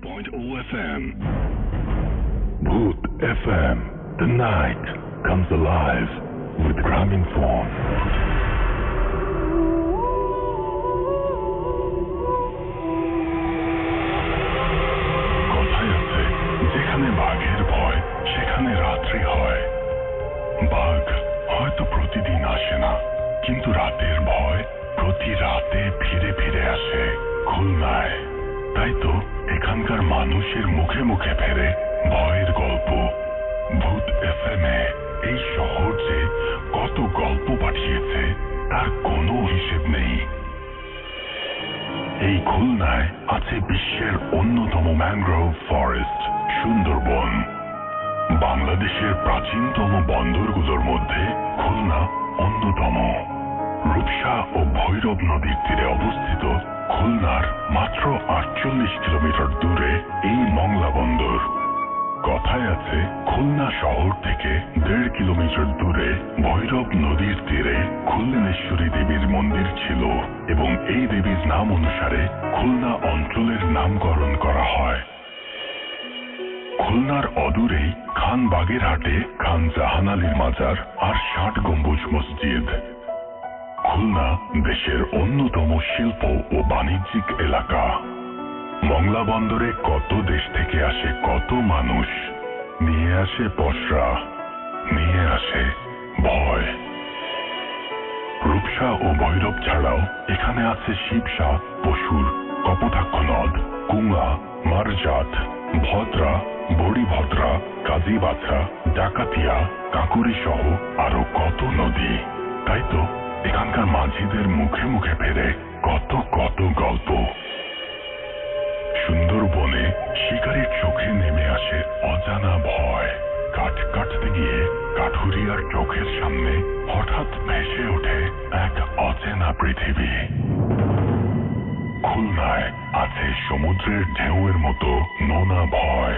98.0 FM. Booth FM. The night comes alive with Gramophone. কথায় আছে, যেখানে বাঘের ভয় সেখানে রাত্রি হয়। বাঘ হয়তো প্রতিদিন আসে না, কিন্তু রাতের ভয় প্রতি রাতে ফিরে ফিরে আসে খুলনায়। তাই তো এখানকার মানুষের মুখে মুখে ফেরে ভয়ের গল্প। ভূত এফএম এ এই শহর যে কত গল্প পাঠিয়েছে তার কোনো হিসেব নেই। এই খুলনায় আছে বিশ্বের অন্যতম ম্যানগ্রোভ ফরেস্ট সুন্দরবন। বাংলাদেশের প্রাচীনতম বন্দরগুলোর মধ্যে খুলনা অন্যতম। রূপসা ও ভৈরব নদীর তীরে অবস্থিত খুলনার মাত্র ৪৮ কিলোমিটার দূরে এই মংলা বন্দর। কথায় আছে, খুলনা শহর থেকে ১.৫ কিলোমিটার দূরে ভৈরব নদীর তীরে খুলনেশ্বরী দেবীর মন্দির ছিল এবং এই দেবীর নাম অনুসারে খুলনা অঞ্চলের নামকরণ করা হয়। খুলনার অদূরেই খান বাগেরহাটে খান জাহান আলীর মাজার আর ৬০ গম্বুজ মসজিদ। খুলনা দেশের অন্যতম শিল্প ও বাণিজ্যিক এলাকা। মংলা বন্দরে কত দেশ থেকে আসে কত মানুষ, নিয়ে আসে পসরা, নিয়ে আসে ভয়। রূপসা ও ভৈরব ছাড়াও এখানে আছে শিবসা, পশুর, কপোতাক্ষ নদ, কুঙ্গা, মারজাত, ভদ্রা, বড়িভদ্রা, কাজীবাছরা, ডাকাতিয়া, কাকুরি সহ আরো কত নদী। তাই তো এখানকার মাঝিদের মুখে মুখে ফেরে কত কত গল্প। সুন্দরবনে শিকারীর চোখে নেমে আসে অজানা ভয়। কাঠ কাটতে গিয়ে কাঠুরিয়ার চোখের সামনে হঠাৎ ভেসে ওঠে এক অচেনা পৃথিবী। খুলনায় আছে সমুদ্রের ঢেউয়ের মতো নোনা ভয়,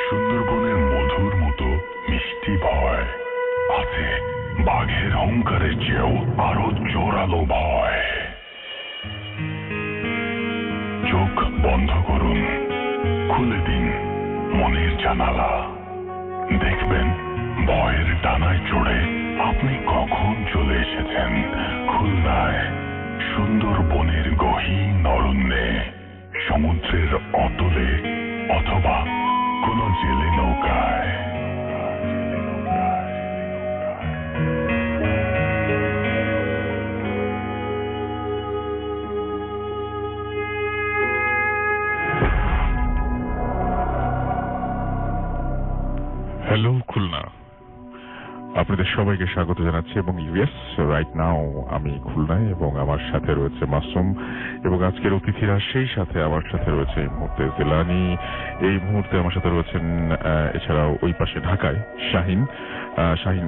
সুন্দরবনের মধুর মতো মিষ্টি ভয়। আছে বাঘের হুঙ্কারের চেয়েও আরো জোরালো ভয়। চোখ বন্ধ করুন, খুলে দিন মনের জানালা। দেখবেন ভয়ের ডানায় চড়ে আপনি কখন চলে এসেছেন খুলনায়, সুন্দরবনের গহীন অরণ্যে, সমুদ্রের অতলে অথবা কোন জেলে নৌকায়। হ্যালো খুলনা, আপনাদের সবাইকে স্বাগত জানাচ্ছি এবং ইয়েস রাইট নাও আমি খুলনায় এবং আমার সাথে রয়েছে মাসুম এবং আজকের অতিথিরা, সেই সাথে আমার সাথে রয়েছে এই মুহূর্তে জিলানি, এই মুহূর্তে আমার সাথে রয়েছেন এছাড়াও ওই পাশে ঢাকায় শাহিন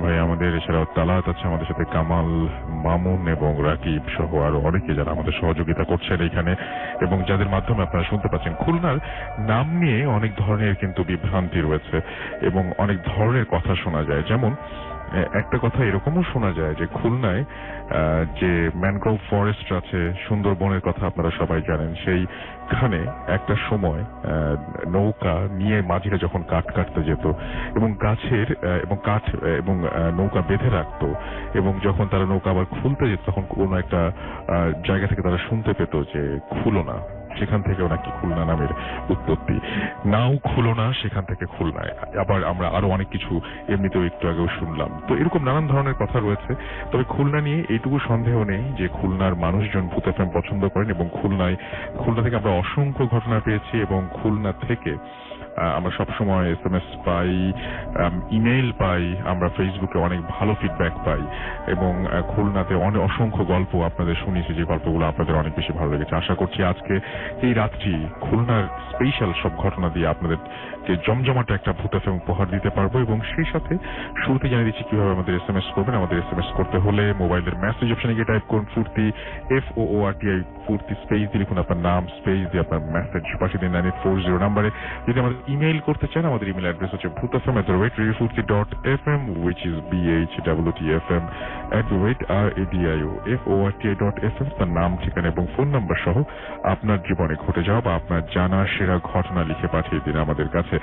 ভাই আমাদের, এছাড়াও তালাত আছে আমাদের সাথে, কামাল, মামুন এবং রাকিব সহ আরো অনেকে যারা আমাদের সহযোগিতা করছেন এখানে এবং যাদের মাধ্যমে আপনারা শুনতে পাচ্ছেন। খুলনার নাম নিয়ে অনেক ধরনের কিন্তু বিভ্রান্তি রয়েছে এবং অনেক ধরনের কথা শোনা যায়। যেমন একটা কথা এরকমও শোনা যায় যে খুলনায় যে ম্যানগ্রোভ ফরেস্ট আছে, সুন্দরবনের কথা আপনারা সবাই জানেন, সেইখানে একটা সময় নৌকা নিয়ে মাঝিরা যখন কাঠ কাটতে যেত এবং গাছের এবং কাঠ এবং নৌকা বেঁধে রাখতো এবং যখন তারা নৌকা আবার খুলতে যেত তখন কোনো একটা জায়গা থেকে তারা শুনতে পেত যে খুলো না, সেখান থেকেও নাকি খুলনা নামের উৎপত্তি। নাও খুলো না, সেখান থেকে খুলনায়। আবার আমরা আরো অনেক কিছু এমনিতেও একটু আগেও শুনলাম। তো এরকম নানান ধরনের কথা রয়েছে। তবে খুলনা নিয়ে এইটুকু সন্দেহ নেই যে খুলনার মানুষজন ভূত এফএম পছন্দ করেন এবং খুলনা থেকে আমরা অসংখ্য ঘটনা পেয়েছি এবং খুলনা থেকে আমরা সবসময় SMS পাই, ইমেইল পাই, আমরা ফেসবুকে অনেক ভালো ফিডব্যাক পাই এবং খুলনাতে অনেক অসংখ্য গল্প আপনাদের শুনিয়েছি, যে গল্পগুলো আপনাদের অনেক বেশি ভালো লেগেছে। আশা করছি আজকে এই রাতটি খুলনার স্পেশাল সব ঘটনা দিয়ে আপনাদেরকে জমজমাটা একটা ভূত এফএম উপহার দিতে পারবো এবং সেই সাথে শুরুতে জানিয়ে দিচ্ছি কিভাবে আমাদের SMS করবেন। আমাদের SMS করতে হলে মোবাইলের মেসেজ অপশনে গিয়ে টাইপ করুন ফুর্তি, FOORTI ফুর্তি, স্পেস দিয়ে লিখুন আপনার নাম, স্পেস দিয়ে আপনার মেসেজ, পাশে দিয়ে 9840 নাম্বারে। যদি আমাদের ইমেইল করতে চান, আমাদের ইমেল অ্যাড্রেস হচ্ছে bhutfm@radiofurti.fm, which is bhwtfm@radioforti.fm। তার নাম, ঠিকানা এবং ফোন নাম্বার সহ আপনার জীবনে ঘটে যাওয়া বা আপনার জানা সেরা ঘটনা লিখে পাঠিয়ে দিন আমাদের কাছে।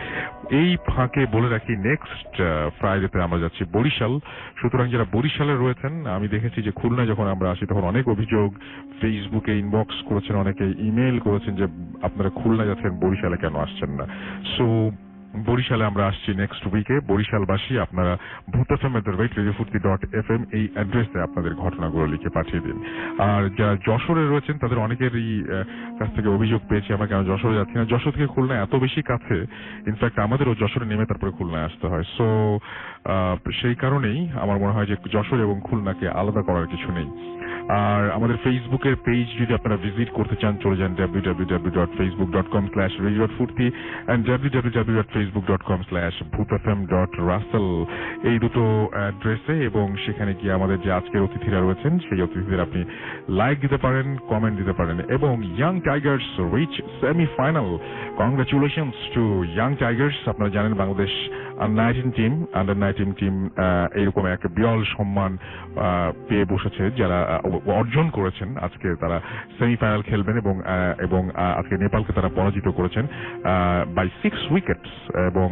এই ফাঁকে বলে রাখি, নেক্সট ফ্রাইডেতে আমরা যাচ্ছি বরিশাল। সুতরাং যারা বরিশালে রয়েছেন, আমি দেখেছি যে খুলনায় যখন আমরা আসি তখন অনেক অভিযোগ ফেসবুকে ইনবক্স করেছেন, অনেকে ইমেইল করেছেন যে আপনারা খুলনা যাচ্ছেন, বরিশালে কেন আসছেন না। সো বরিশালে আমরা আসছি নেক্সট উইকে। বরিশালবাসী আপনারা bhutfm@radiofurti.fm এই অ্যাড্রেসে আপনাদের ঘটনাগুলো লিখে পাঠিয়ে দিন। আর যারা যশোরে রয়েছেন তাদের অনেকেরই কাছ থেকে অভিযোগ পেয়েছি আমরা কেন যশোরে যাচ্ছি না। যশোর থেকে খুলনা এত বেশি কাছে, ইনফ্যাক্ট আমাদেরও যশোরে নেমে তারপরে খুলনায় আসতে হয়। সো সেই কারণেই আমার মনে হয় যে যশোর এবং খুলনাকে আলাদা করার কিছু নেই। আর আমাদের ফেসবুকের পেজ যদি আপনারা ভিজিট করতে চান, চলে যান www.facebook.com/radiofurti and www.facebook.com/bhutfm.russell এই দুটো অ্যাড্রেসে, এবং সেখানে গিয়ে আমাদের যে আজকের অতিথিরা রয়েছেন সেই অতিথিদের আপনি লাইক দিতে পারেন, কমেন্ট দিতে পারেন। এবং young tigers reach semifinal, congratulations to young tigers. আপনারা জানেন বাংলাদেশ আন্ডার 19 টিম এইরকম একটা বিরল সম্মান পেয়ে বসেছে, যারা অর্জন করেছেন। আজকে তারা সেমিফাইনাল খেলবেন এবং আজকে নেপালকে তারা পরাজিত করেছেন বাই 6 উইকেটস। এবং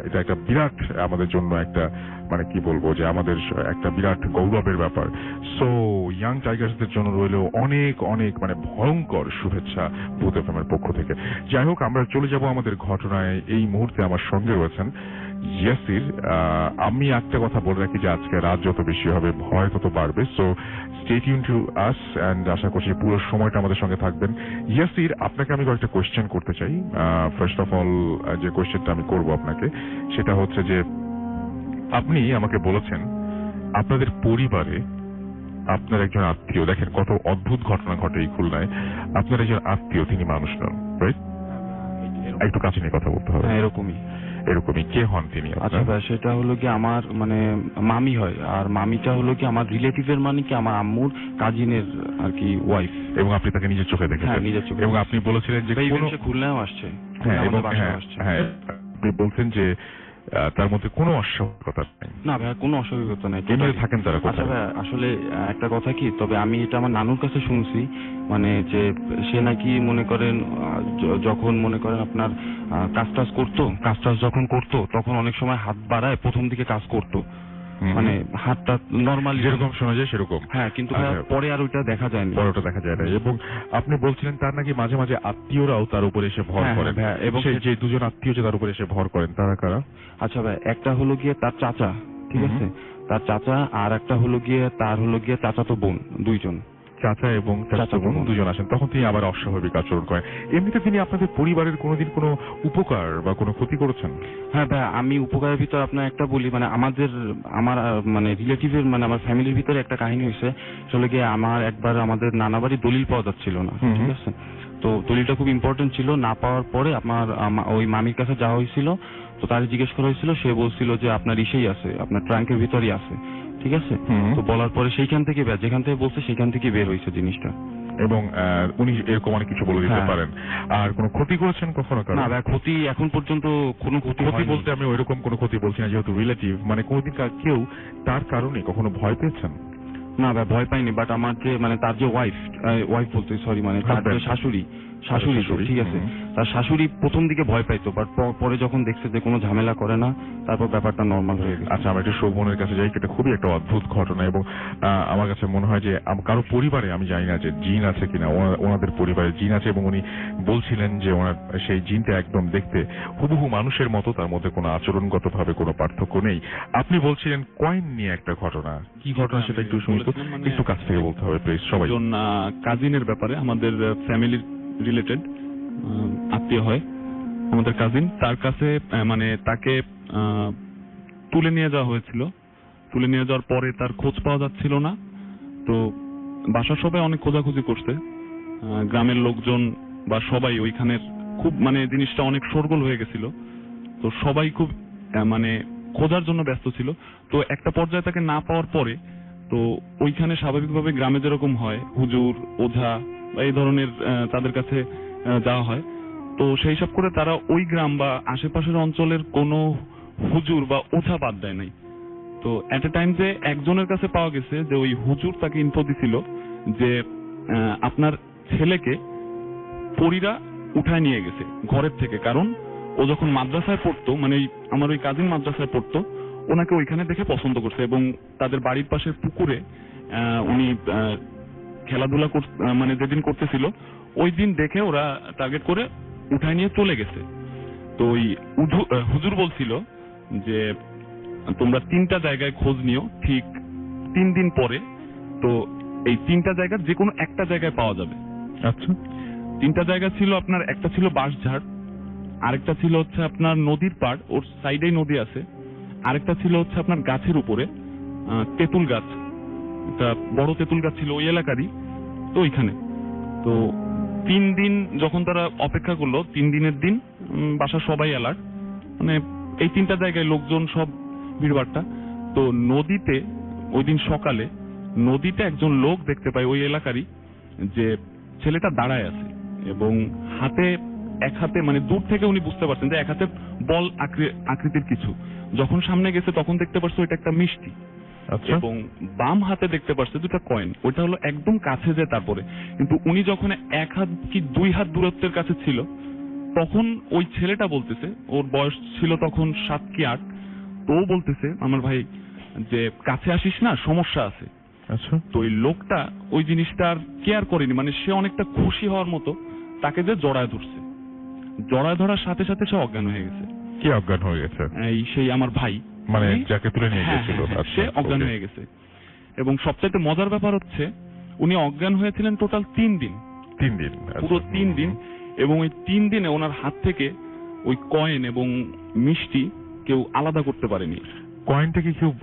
এটা একটা বিরাট আমাদের জন্য একটা, মানে কি বলবো, যে আমাদের একটা বিরাট গৌরবের ব্যাপার। সো ইয়াং টাইগার্সদের জন্য রইল অনেক অনেক মানে ভয়ঙ্কর শুভেচ্ছা ভূত এফএম এর পক্ষ থেকে। যাই হোক, আমরা চলে যাব আমাদের ঘটনায়। এই মুহূর্তে আমার সঙ্গে রয়েছেন ইয়াসির। আমি একটা কথা বলে রাখি যে আজকে রাত যত বেশি হবে ভয় তত বাড়বে। So stay tune to us, and আশা করছি পুরো সময়টা আমাদের সঙ্গে থাকবেন। ইয়াসির, আপনাকে আমি কয়েকটা কোয়েশ্চেন করতে চাই। ফার্স্ট অফ অল, যে কোয়েশ্চেনটা আমি করবো আপনাকে সেটা হচ্ছে যে আপনি আমাকে বলেছেন আপনাদের পরিবারে আপনার একজন আত্মীয়, দেখেন কত অদ্ভুত ঘটনা ঘটে এই খুলনায়, আপনার একজন আত্মীয়, তিনি মানুষ নন, রাইট? একটু কাছে নিয়ে কথা বলতে হবে। এরকমই কে হন তিনি? আচ্ছা ভাই, সেটা হলো কি আমার মানে মামি হয়, আর মামিটা হলো কি আমার রিলেটিভের, মানে কি আমার আম্মুর কাজিনের আর কি ওয়াইফ। এবং আপনি তাকে নিজের চোখে দেখেছেন? হ্যাঁ, নিজের চোখে। এবং আপনি বলেছিলেন যে খুলনাও আসছে। হ্যাঁ, এবং হ্যাঁ আপনি বলছেন যে তার মধ্যে কোনো অস্বাভাবিকতা নেই। না ভাই, কোনো অস্বাভাবিকতা নাই। থাকেন তারা? আচ্ছা ভাই, আসলে একটা কথা কি, তবে আমি এটা আমার নানুর কাছে শুনছি, মানে যে সে নাকি মনে করেন যখন মনে করেন আপনার কাজ টাজ যখন করতো তখন অনেক সময় হাত বাড়ায় প্রথম দিকে কাজ করতো, মানে হাতটা নরমালি যেরকম শোনা যায় সেরকম। হ্যাঁ, কিন্তু পরে আর ওইটা দেখা যায়নি। এবং আপনি বলছিলেন তার নাকি মাঝে মাঝে আত্মীয়রাও তার উপরে এসে ভর করেন। এবং যে দুজন আত্মীয় যে তার উপরে এসে ভর করেন, তারা কারা? আচ্ছা ভাই, একটা হলো গিয়ে তার চাচা, ঠিক আছে, তার চাচা, আর একটা হলো গিয়ে তার চাচাতো বোন, দুইজন। চাচা এবং চাচাতো বোন দুজন আসেন, তখন তিনি আবার অস্বাভাবিক আচরণ করেন। এমনিতে তিনি আপনাদের পরিবারের কোনোদিন কোনো উপকার বা কোনো ক্ষতি করেছেন? হ্যাঁ ভাই, আমি উপকারের ভিতর আপনার একটা বলি, মানে আমার মানে রিলেটিভের, মানে আমার ফ্যামিলির ভিতরে একটা কাহিনী হয়েছে। আসলে গিয়ে আমার একবার আমাদের নানা বাড়ি দলিল পাওয়া যাচ্ছিল না, ঠিক আছে, তো দলিলটা খুব ইম্পর্টেন্ট ছিল। না পাওয়ার পরে আমার ওই মামির কাছে যাওয়া হয়েছিল, তো তার জিজ্ঞেস করা হয়েছিল, সে বলছিল যে আপনার ইসেই আছে, আপনার ট্রাঙ্কের ভিতরই আছে, ঠিক আছে। তো বলার পরে সেইখান থেকে যেখান থেকে বলছে সেখান থেকে বের হয়েছে জিনিসটা। এবং উনি এরকম অনেক কিছু বলে দিতে পারেন। আর কোনো ক্ষতি করেছেন কখনো? না ভাই, ক্ষতি এখন পর্যন্ত কোনো ক্ষতি বলতে আমি ওইরকম কোনো ক্ষতি বলছি না, যেহেতু রিলেটিভ, মানে কোনোদিন কেউ তার কারণে কখনো ভয় পেয়েছেন? না ভাই, ভয় পাইনি, বাট আমার যে মানে তার যে ওয়াইফ বলতে সরি, মানে তার যে শাশুড়ি, ঠিক আছে, তার শাশুড়ি প্রথম দিকে ভয় পাইতো, বাট পরে যখন দেখছে যে কোনো ঝামেলা করে না, তারপর ব্যাপারটা নর্মাল হয়ে গেছে। আচ্ছা, আমরা একটু শোভনের কাছে যাই। এটা খুবই একটা অদ্ভুত ঘটনা, এবং আমার কাছে মনে হয় যে কারো পরিবারে, আমি জানি না যে জিন আছে কিনা, ওনাদের পরিবারে জিন আছে, এবং উনি বলছিলেন যে ওনার সেই জিনটা একদম দেখতে হুবহু মানুষের মতো, তার মধ্যে কোনো আচরণগত ভাবে কোনো পার্থক্য নেই। আপনি বলছিলেন কয়েন নিয়ে একটা ঘটনা, কি ঘটনা সেটা একটু শুনি তো, একটু কাছ থেকে বলতে হবে প্লিজ সবাই। কাজিনের ব্যাপারে, আমাদের ফ্যামিলির রিলেটেড আত্মীয় হয় আমাদের কাজিন, তার কাছে মানে তাকে তুলে নিয়ে যাওয়া হয়েছিল। তুলে নিয়ে যাওয়ার পরে তার খোঁজ পাওয়া যাচ্ছিল না, তো বাসার সবাই অনেক খোঁজাখুঁজি করছে, গ্রামের লোকজন বা সবাই ওইখানের খুব মানে জিনিসটা অনেক শোরগোল হয়ে গেছিল, তো সবাই খুব মানে খোঁজার জন্য ব্যস্ত ছিল। তো একটা পর্যায়ে তাকে না পাওয়ার পরে, তো ওইখানে স্বাভাবিকভাবে গ্রামে যেরকম হয় হুজুর, ওঝা বা এই ধরনের তাদের কাছে যাওয়া হয়। তো সেই হিসাব করে তারা ওই গ্রাম বা আশেপাশের অঞ্চলের কোনো হুজুর বা ওঝা বাদ দেয় নাই। তো এট এ টাইম যে একজনের কাছে পাওয়া গেছে যে ওই হুজুর তাকে ইনফো দিছিল যে আপনার ছেলেকে পরীরা উঠায় নিয়ে গেছে ঘরের থেকে, কারণ ও যখন মাদ্রাসায় পড়তো, মানে আমার ওই কাজিন মাদ্রাসায় পড়তো, ওনাকে ওইখানে দেখে পছন্দ করছে এবং তাদের বাড়ির পাশের পুকুরে উনি খেলাধুলা মানে যেদিন করতেছিল ওই দিন দেখে ওরা টার্গেট করে উঠায় নিয়ে চলে গেছে। তো ওই হুজুর বলছিল যে তোমরা 3টা জায়গায় খোঁজ নিও, ঠিক 3 দিন পরে তো এই 3টা জায়গার যে কোনো একটা জায়গায় পাওয়া যাবে। আচ্ছা, 3টা জায়গা ছিল আপনার, একটা ছিল বাঁশঝাড়, আরেকটা ছিল হচ্ছে আপনার নদীর পাড়, ওর সাইডেই নদী আছে, আরেকটা ছিল হচ্ছে আপনার গাছের উপরে তেঁতুল গাছ, একটা বড় তেঁতুল গাছ ছিল ওই এলাকারই, তো ওইখানে। তো 3 দিন যখন তারা অপেক্ষা করলো, 3 দিনের দিন বাসা সবাই অ্যালার্ট, মানে এই 3টা জায়গায় লোকজন সব ভিড়ভাট্টা। তো নদীতে ওই দিন সকালে নদীতে একজন লোক দেখতে পায় ওই এলাকারই, যে ছেলেটা দাঁড়ায় আছে এবং এক হাতে মানে দূর থেকে উনি বুঝতে পারছেন যে এক হাতে বল আকৃতির কিছু, যখন সামনে গেছে তখন দেখতে পারছে ওইটা একটা মিষ্টি, আচ্ছা, এবং বাম হাতে দেখতে পারছে 2টা কয়েন, ওইটা হলো একদম কাছে যে তারপরে। কিন্তু উনি যখন 1 হাত কি 2 হাত দূরত্বের কাছে ছিল তখন ওই ছেলেটা বলতেছে, ওর বয়স ছিল তখন 7 কি 8, তো ও বলতেছে আমার ভাই যে কাছে আসিস না, সমস্যা আছে। আচ্ছা, তো ওই লোকটা ওই জিনিসটা আর কেয়ার করেনি, মানে সে অনেকটা খুশি হওয়ার মতো তাকে যে জড়ায় ধরছে, জড়ায় ধরার সাথে সাথে সে অজ্ঞান হয়ে গেছে। কি অজ্ঞান হয়ে গেছে? এই সেই আমার ভাই, মানে যাকে তুলে নিয়ে হ্যাঁ, গেছিল, হ্যাঁ, আচ্ছা, সে অজ্ঞান okay. হয়ে গেছে। এবং সবচাইতে মজার ব্যাপার হচ্ছে উনি অজ্ঞান হয়েছিলেন টোটাল 3 দিন, 3 দিন, আচ্ছা। পুরো 3 দিন। এবং ওই 3 দিনে ওনার হাত থেকে ওই কয়েন এবং মিষ্টি কেউ আলাদা করতে পারেনি। কয়েনটা কি খুব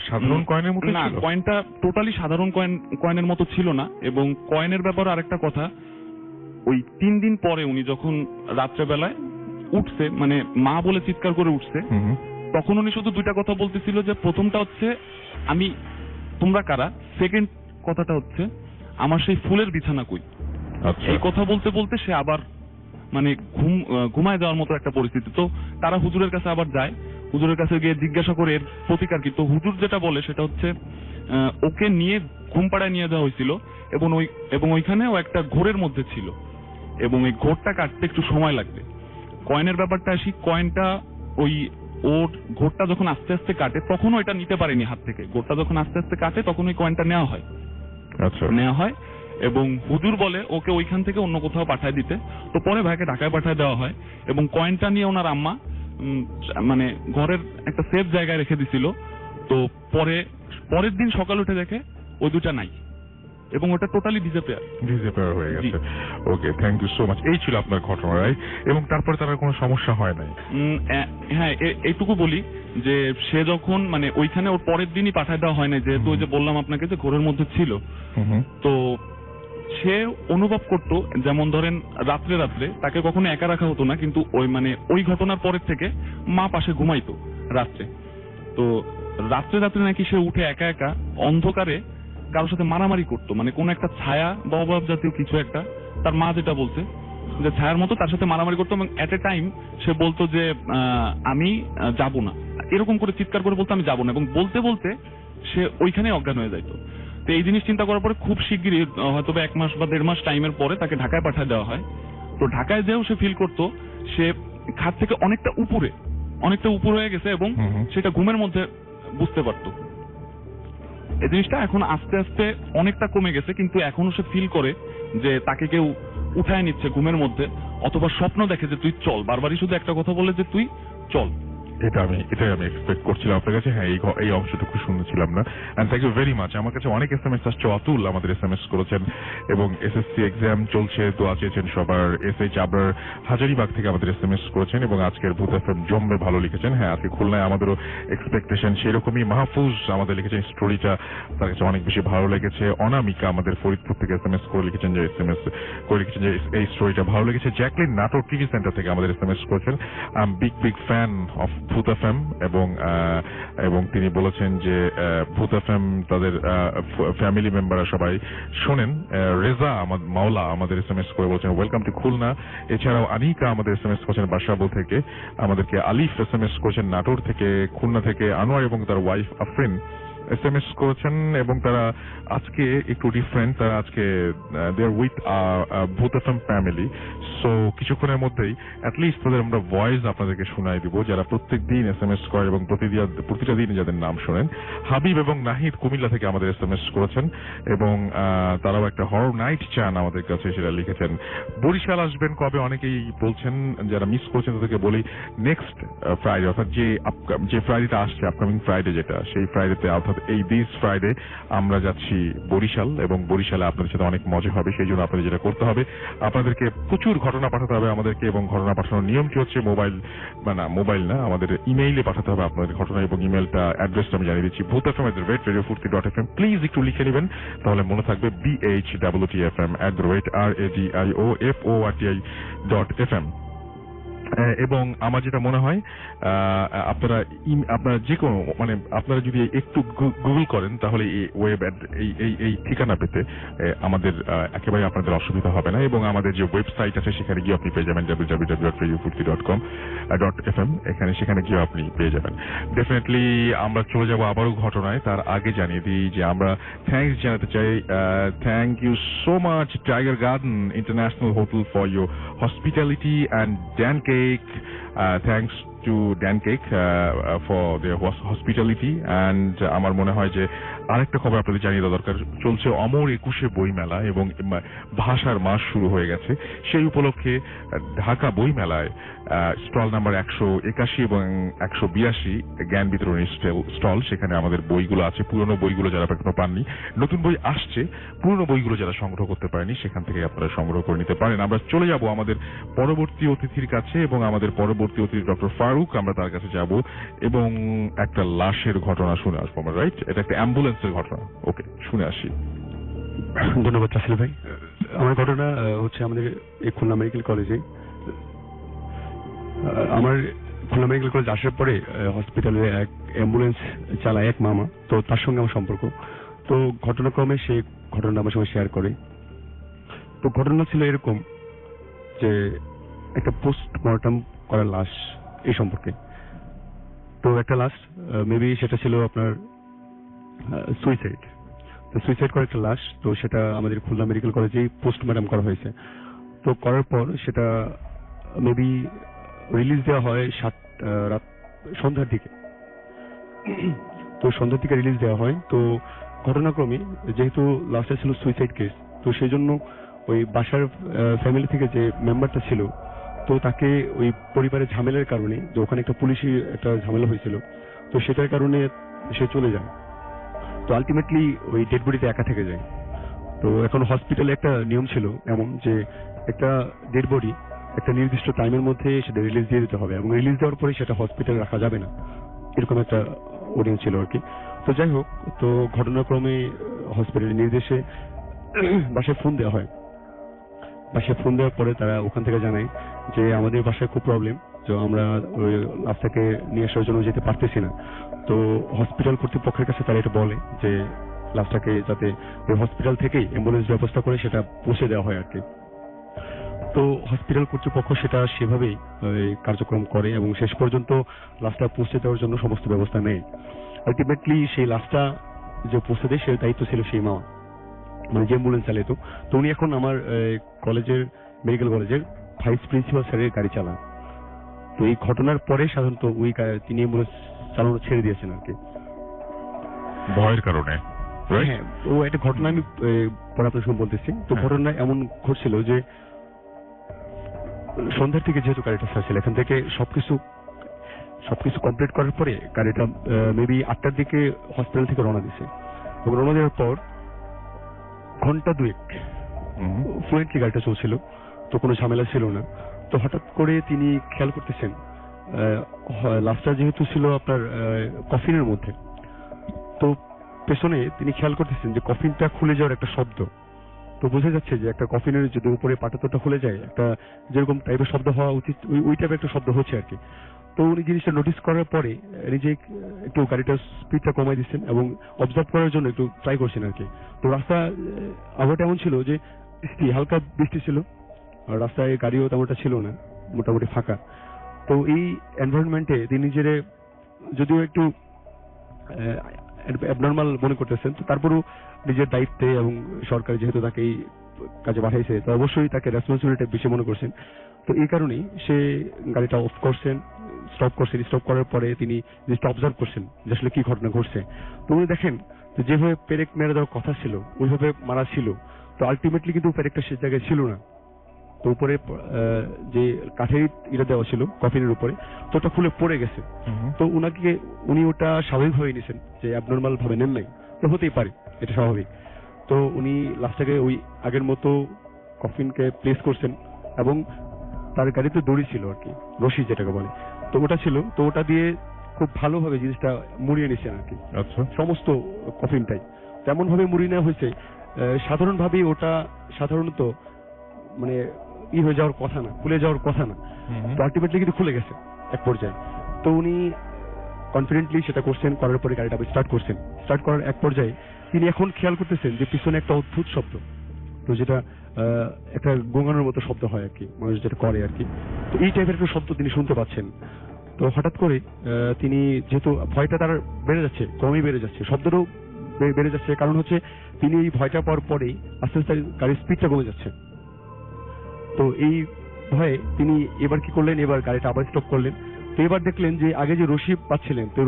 সাধারণ কয়েনের মতো না, ছিল? কয়েনটা টোটালি সাধারণ কয়েনের মতো ছিল না। এবং কয়েনের ব্যাপারে আরেকটা কথা, ওই 3 দিন পরে উনি যখন রাত্রেবেলায় উঠছে, মানে মা বলে চিৎকার করে উঠছে, হুম, তখন উনি শুধু 2টা কথা বলতেছিল, যে প্রথমটা হচ্ছে আমি, তোমরা কারা, সেকেন্ড কথাটা হচ্ছে আমার সেই ফুলের বিছানা কই। আচ্ছা, এই কথা বলতে বলতে সে আবার মানে ঘুমায় যাওয়ার মতো একটা পরিস্থিতি। তো তারা হুজুরের কাছে আবার যায়, হুজুরের কাছে গিয়ে জিজ্ঞাসা করে এর প্রতিকার কি। তো হুজুর যেটা বলে সেটা হচ্ছে ওকে নিয়ে ঘুম পাড়ায় নিয়ে যাওয়া হয়েছিল এবং ওইখানে ও একটা ঘোরের মধ্যে ছিল এবং এই ঘোরটা কাটতে একটু সময় লাগবে। কয়েনের ব্যাপারটা আসি, কয়েনটা ওই ওর ঘোরটা যখন আস্তে আস্তে কাটে তখন ওইটা নিতে পারেনি হাত থেকে, ঘোরটা যখন আস্তে আস্তে কাটে তখন ওই কয়েনটা নেওয়া হয় এবং হুজুর বলে ওকে ওইখান থেকে অন্য কোথাও পাঠায় দিতে। তো পরে ভাইকে ঢাকায় পাঠায় দেওয়া হয় এবং কয়েনটা নিয়ে ওনার আম্মা মানে ঘরের একটা সেফ জায়গায় রেখে দিছিল। তো পরের দিন সকাল উঠে দেখে ওই 2টা নাই এবং ওটা টোটালি ডিসঅ্যাপিয়ার হয়ে গেছে। ওকে, থ্যাংক ইউ সো মাচ। এই ছিল আপনার ঘটনা, রাইট? এবং তারপরে তার কোনো সমস্যা হয় নাই? হ্যাঁ, এইটুকু বলি যে সে যখন মানে ওইখানে ওর পরের দিনই পাঠায় দেওয়া হয় না, যেহেতু ওই যে বললাম আপনাকে যে ঘোরের মধ্যে ছিল। তো সে অনুভব করতো, যেমন ধরেন রাত্রে তাকে কখনো একা রাখা হতো না, কিন্তু ওই ঘটনার পরের থেকে মা পাশে ঘুমাইতো রাত্রে। তো রাত্রে নাকি সে উঠে একা একা অন্ধকারে কারোর সাথে মারামারি করতো, মানে কোন একটা ছায়া বা অভাব জাতীয় কিছু একটা, তার মা যেটা বলছে যে ছায়ার মতো তার সাথে মারামারি করতো। এবং এট এ টাইম সে বলতো যে আমি যাব না, এরকম করে চিৎকার করে বলতো আমি যাব না, এবং বলতে বলতে সে ওইখানে অজ্ঞান হয়ে যাইতো। তো এই জিনিস চিন্তা করার পরে খুব শিগগিরই হয়তো 1 মাস বা 1.5 মাস টাইমের পরে তাকে ঢাকায় পাঠিয়ে দেওয়া হয়। তো ঢাকায় যেও সে ফিল করতো সে খাট থেকে অনেকটা উপর হয়ে গেছে এবং সেটা ঘুমের মধ্যে বুঝতে পারতো। এই জিনিসটা এখন আস্তে আস্তে অনেকটা কমে গেছে, কিন্তু এখনো সে ফিল করে যে তাকে কেউ উঠায় নিচ্ছে ঘুমের মধ্যে, অথবা স্বপ্ন দেখে যে তুই চল, বারবারই শুধু একটা কথা বলে যে তুই চল। এটাই আমি এক্সপেক্ট করছিলাম আপনার কাছে। হ্যাঁ, এই অংশটুকু শুনেছিলাম না। And thank you very much. আমার কাছে অনেক SMS আসছে। অতুল আমাদের SMS করেছেন এবং SSC এক্সাম চলছে, দোয়া চেয়েছেন সবার। SH আবরার হাজারিবাগ থেকে আমাদের SMS করেছেন এবং আজকের ভূত FM জমবে ভালো লিখেছেন। হ্যাঁ, আজকে খুলনায় আমাদেরও এক্সপেকটেশন সেরকমই। মাহফুজ আমাদের লিখেছেন স্টোরিটা তার কাছে অনেক বেশি ভালো লেগেছে। অনামিকা আমাদের ফরিদপুর থেকে SMS করে লিখেছেন যে এই স্টোরিটা ভালো লেগেছে। জ্যাকলিন নাটোর টিভি সেন্টার থেকে আমাদের SMS করেছেন, I am big fan of ভূত এফএম এবং তিনি বলেছেন যে ভূত এফএম তাদের ফ্যামিলি মেম্বাররা সবাই শোনেন। রেজা মাওলা আমাদের এসএমএস করে বলছেন ওয়েলকাম টু খুলনা। এছাড়াও আনিকা আমাদের এসএমএস করেছেন বাসাবো থেকে, আমাদেরকে আলিফ এসএমএস করেছেন নাটোর থেকে, খুলনা থেকে আনোয়ার এবং তার ওয়াইফ আফরিন এসএমএস করেছেন এবং তারা আজকে একটু ডিফারেন্ট, তারা আজকে দে আর উইথ ভূত এফএম ফ্যামিলি। সো কিছুক্ষণের মধ্যেই অ্যাটলিস্ট তাদের আমরা ভয়েস আপনাদেরকে শোনাই দিব, যারা প্রত্যেক দিন এসএমএস করে এবং প্রতিটা দিন যাদের নাম শোনেন। হাবিব এবং নাহিদ কুমিল্লা থেকে আমাদের এসএমএস করেছেন এবং তারাও একটা হরর নাইট চান আমাদের কাছে, সেটা লিখেছেন। বরিশাল আসবেন কবে অনেকেই বলছেন, যারা মিস করছেন তাদেরকে বলি নেক্সট ফ্রাইডে, অর্থাৎ যে ফ্রাইডেটা আসছে আপকামিং ফ্রাইডে, যেটা সেই ফ্রাইডেতে অর্থাৎ এই দিস ফ্রাইডে আমরা যাচ্ছি বরিশাল এবং বরিশালে আপনাদের সাথে অনেক মজা হবে। সেই জন্য আপনাদের যেটা করতে হবে, আপনাদেরকে প্রচুর ঘটনা পাঠাতে হবে আমাদেরকে, এবং ঘটনা পাঠানোর নিয়মটি হচ্ছে মোবাইল না, আমাদের ইমেইলে পাঠাতে হবে আপনাদের ঘটনা, এবং ইমেইলটা অ্যাড্রেসটা আমি জানিয়ে দিচ্ছি bhutfm@radiofurti.fm। প্লিজ একটু লিখে নেবেন, তাহলে মনে থাকবে bhwtfm@radiofurti.fm। এবং আমার যেটা মনে হয় আপনারা যে কোনো আপনারা যদি একটু গুগল করেন তাহলে এই ওয়েব এই ঠিকানা পেতে আমাদের একেবারে আপনাদের অসুবিধা হবে না। এবং আমাদের যে ওয়েবসাইট আছে সেখানে গিয়ে আপনি পেয়ে যাবেন www.radiofurti.com, সেখানে গিয়ে আপনি পেয়ে যাবেন। ডেফিনেটলি আমরা চলে যাব আবারও ঘটনায়, তার আগে জানিয়ে দিই যে আমরা থ্যাঙ্কস জানাতে চাই। Thank you so much Tiger Garden International Hotel for your hospitality and Dan Cake. Thanks to Dan Cake for their hospitality. And আমার মনে হয় যে আরেকটা খবর আপনাদের জানিয়ে দেওয়া দরকার, চলছে অমর 21শে বইমেলা এবং ভাষার মাস শুরু হয়ে গেছে। সেই উপলক্ষে ঢাকা বইমেলায় স্টল নাম্বার 181 এবং 182 জ্ঞান বিতরণী স্টল, সেখানে আমাদের বইগুলো আছে, পুরনো বইগুলো যারা এখনো পাননি, নতুন বই আসছে, পুরনো বইগুলো যারা সংগ্রহ করতে পারেনি সেখান থেকে আপনারা সংগ্রহ করে নিতে পারেন। আমরা চলে যাব আমাদের পরবর্তী অতিথির কাছে, এবং আমাদের পরবর্তী অতিথি ডক্টর ফারুক, আমরা তার কাছে যাব এবং একটা লাশের ঘটনা শুনে আসবো আমরা, রাইট? এটা একটা অ্যাম্বুলেন্সের ঘটনা। ওকে, শুনে আসি। ধন্যবাদ রাসেল ভাই। আমার ঘটনা হচ্ছে আমাদের এই খুলনা মেডিকেল কলেজে, আমার খুলনা মেডিকেল কলেজ আসার পরে হসপিটালে এক অ্যাম্বুলেন্স চালায় এক মামা, তো তার সঙ্গে আমার সম্পর্ক। তো ঘটনাক্রমে সে ঘটনা আমার সঙ্গে শেয়ার করে। তো ঘটনা ছিল এরকম যে একটা পোস্টমর্টম করা লাশ এই সম্পর্কে। তো একটা লাশ মেবি সেটা ছিল আপনার সুইসাইড। তো সুইসাইড করা একটা লাশ, তো সেটা আমাদের খুলনা মেডিকেল কলেজেই পোস্টমর্টম করা হয়েছে। তো করার পর সেটা মেবি রিলিজ দেওয়া হয় রাত সন্ধ্যার দিকে। তো সন্ধ্যার দিকে রিলিজ দেওয়া হয়। তো ঘটনাক্রমে যেহেতু লাস্টে ছিল সুইসাইড কেস, তো সেই জন্য ওই বাসার ফ্যামিলি থেকে যে মেম্বারটা ছিল, তো তাকে ওই পরিবারের ঝামেলার কারণে, যে ওখানে একটা পুলিশি একটা ঝামেলা হয়েছিল, তো সেটার কারণে সে চলে যায়। তো আলটিমেটলি ওই ডেড বডিতে একা থেকে যায়। তো এখন হসপিটালে একটা নিয়ম ছিল এমন যে একটা ডেড বডি একটা নির্দিষ্ট টাইমের মধ্যে সেটা রিলিজ দিয়ে দিতে হবে, এবং রিলিজ দেওয়ার পরে সেটা হসপিটালে রাখা যাবে না, এরকম একটা অর্ডিনেন্স ছিল আর কি। তো যাই হোক, তো ঘটনাক্রমে হসপিটালের নির্দেশে বাসায় ফোন দেওয়া হয়। বাসায় ফোন দেওয়ার পরে তারা ওখান থেকে জানায় যে আমাদের বাসায় খুব প্রবলেম, তো আমরা ওই লাশটাকে নিয়ে আসার জন্য যেতে পারতেছি না। তো হসপিটাল কর্তৃপক্ষের কাছে তারা এটা বলে যে লাশটাকে যাতে ওই হসপিটাল থেকেই অ্যাম্বুলেন্স ব্যবস্থা করে সেটা পৌঁছে দেওয়া হয় আর কি। তো হসপিটাল কর্তৃপক্ষ সেটা সেভাবেই কার্যক্রম করে এবং শেষ পর্যন্ত লাশটা পৌঁছে দেওয়ার জন্য সমস্ত ব্যবস্থা নেয়। আলটিমেটলি সেই লাশটা যে পৌঁছে দেয় সে দায়িত্ব ছিল সেই মামা, মানে যে অ্যাম্বুলেন্স চালাইতো। তো উনি এখন আমার কলেজের মেডিকেল কলেজের ভাইস প্রিন্সিপাল স্যারের গাড়ি চালান। তো এই ঘটনার পরে সাধারণত তিনি অ্যাম্বুলেন্স চালানো ছেড়ে দিয়েছেন আর কি, ভয়ের কারণে। হ্যাঁ, ও একটা ঘটনা আমি পরে আপনার সঙ্গে বলতেছি। তো ঘটনা এমন ঘটছিল যে সন্ধ্যার থেকে যেহেতু গাড়িটা ছাড়ছিল, এখান থেকে সবকিছু কমপ্লিট করার পরে গাড়িটা মেবি 8টার দিকে হসপিটাল থেকে রওনা দিছে, এবং রওনা দেওয়ার পর ঘন্টা 2 ফ্লুয়েন্টলি গাড়িটা চলছিল, তো কোনো ঝামেলা ছিল না। তো হঠাৎ করে তিনি খেয়াল করতেছেন লাশটা যেহেতু ছিল আপনার কফিনের মধ্যে, তো পেছনে তিনি খেয়াল করতেছেন যে কফিনটা খুলে যাওয়ার একটা শব্দ। তো বোঝা যাচ্ছে যে একটা কফিনের যদি উপরে পাটাতোটা খুলে যায়, একটা যেরকম টাইপের শব্দ হওয়া উচিত ওই টাইপের একটা শব্দ হচ্ছে আর কি। তো উনি জিনিসটা নোটিস করার পরে নিজে একটু গাড়িটার স্পিডটা কমাই দিচ্ছেন এবং অবজার্ভ করার জন্য একটু ট্রাই করছেন আর কি। তো রাস্তা আবহাওয়াটা এমন ছিল যে হালকা বৃষ্টি ছিল, আর রাস্তায় গাড়িও তেমনটা ছিল না, মোটামুটি ফাঁকা। তো এই এনভায়রনমেন্টে তিনি নিজের যদিও একটু অ্যাবনর্মাল মনে করতেছেন, তো তারপরেও নিজের দায়িত্বে এবং সরকার যেহেতু তাকে এই কাজে পাঠাইছে, তো অবশ্যই তাকে রেসপন্সিবিলিটি বেশি মনে করছেন। তো এই কারণেই সে গাড়িটা অফ করছেন, স্টপ করছেন। স্টপ করার পরে তিনি জিনিসটা অবজার্ভ করছেন যে আসলে কি ঘটনা ঘটছে। তো উনি দেখেন যেভাবে পেরেক মেরে দেওয়ার কথা ছিল ওইভাবে মারা ছিল, তো আলটিমেটলি কিন্তু পেরেকটা সে জায়গায় ছিল না। তো উপরে যে কাঠের এটা দেওয়া ছিল কফিনের উপরে, তো ওটা খুলে পড়ে গেছে। তো উনি ওটা স্বাভাবিকভাবে নিয়েছেন, যে অ্যাবনর্মাল ভাবে নেন নাই, তো হতেই পারে, এটা স্বাভাবিক। তো উনি লাস্টটাকে ওই আগের মতো কফিনকে প্লেস করছেন এবং তার গাড়িতে দড়ি ছিল আর কি, রশি যেটাকে বলে, তো ওটা ছিল। তো ওটা দিয়ে খুব ভালোভাবে জিনিসটা মুড়িয়ে নিয়েছেন আর কি, আচ্ছা, সমস্ত কফিনটাই তেমন ভাবে মুড়িয়ে নেওয়া হয়েছে। সাধারণভাবেই ওটা সাধারণত মানে হয়ে যাওয়ার কথা না, খুলে যাওয়ার কথা না, তো আলটিমেটলি কিন্তু খুলে গেছে এক পর্যায়ে। তো উনি কনফিডেন্টলি সেটা করছেন, করার পরে গাড়িটা স্টার্ট করছেন। স্টার্ট করার এক পর্যায়ে তিনি এখন খেয়াল করতেছেন যে পিছনে একটা অদ্ভুত শব্দ, তো যেটা একটা গোঙানোর মতো শব্দ হয় আর কি, মানুষ যেটা করে আর কি। তো এই টাইপের একটা শব্দ তিনি শুনতে পাচ্ছেন। তো হঠাৎ করে তিনি, যেহেতু ভয়টা তার বেড়ে যাচ্ছে, ক্রমেই বেড়ে যাচ্ছে, শব্দটাও বেড়ে যাচ্ছে, কারণ হচ্ছে তিনি এই ভয়টা পাওয়ার পরেই আস্তে আস্তে গাড়ির স্পিডটা কমে যাচ্ছে। তো এই ভয়ে তিনি এবার কি করলেন, এবার গাড়িটা আবার স্টপ করলেন। তো এবার দেখলেন যে আগে যে রশি পাচ্ছিলেন, তো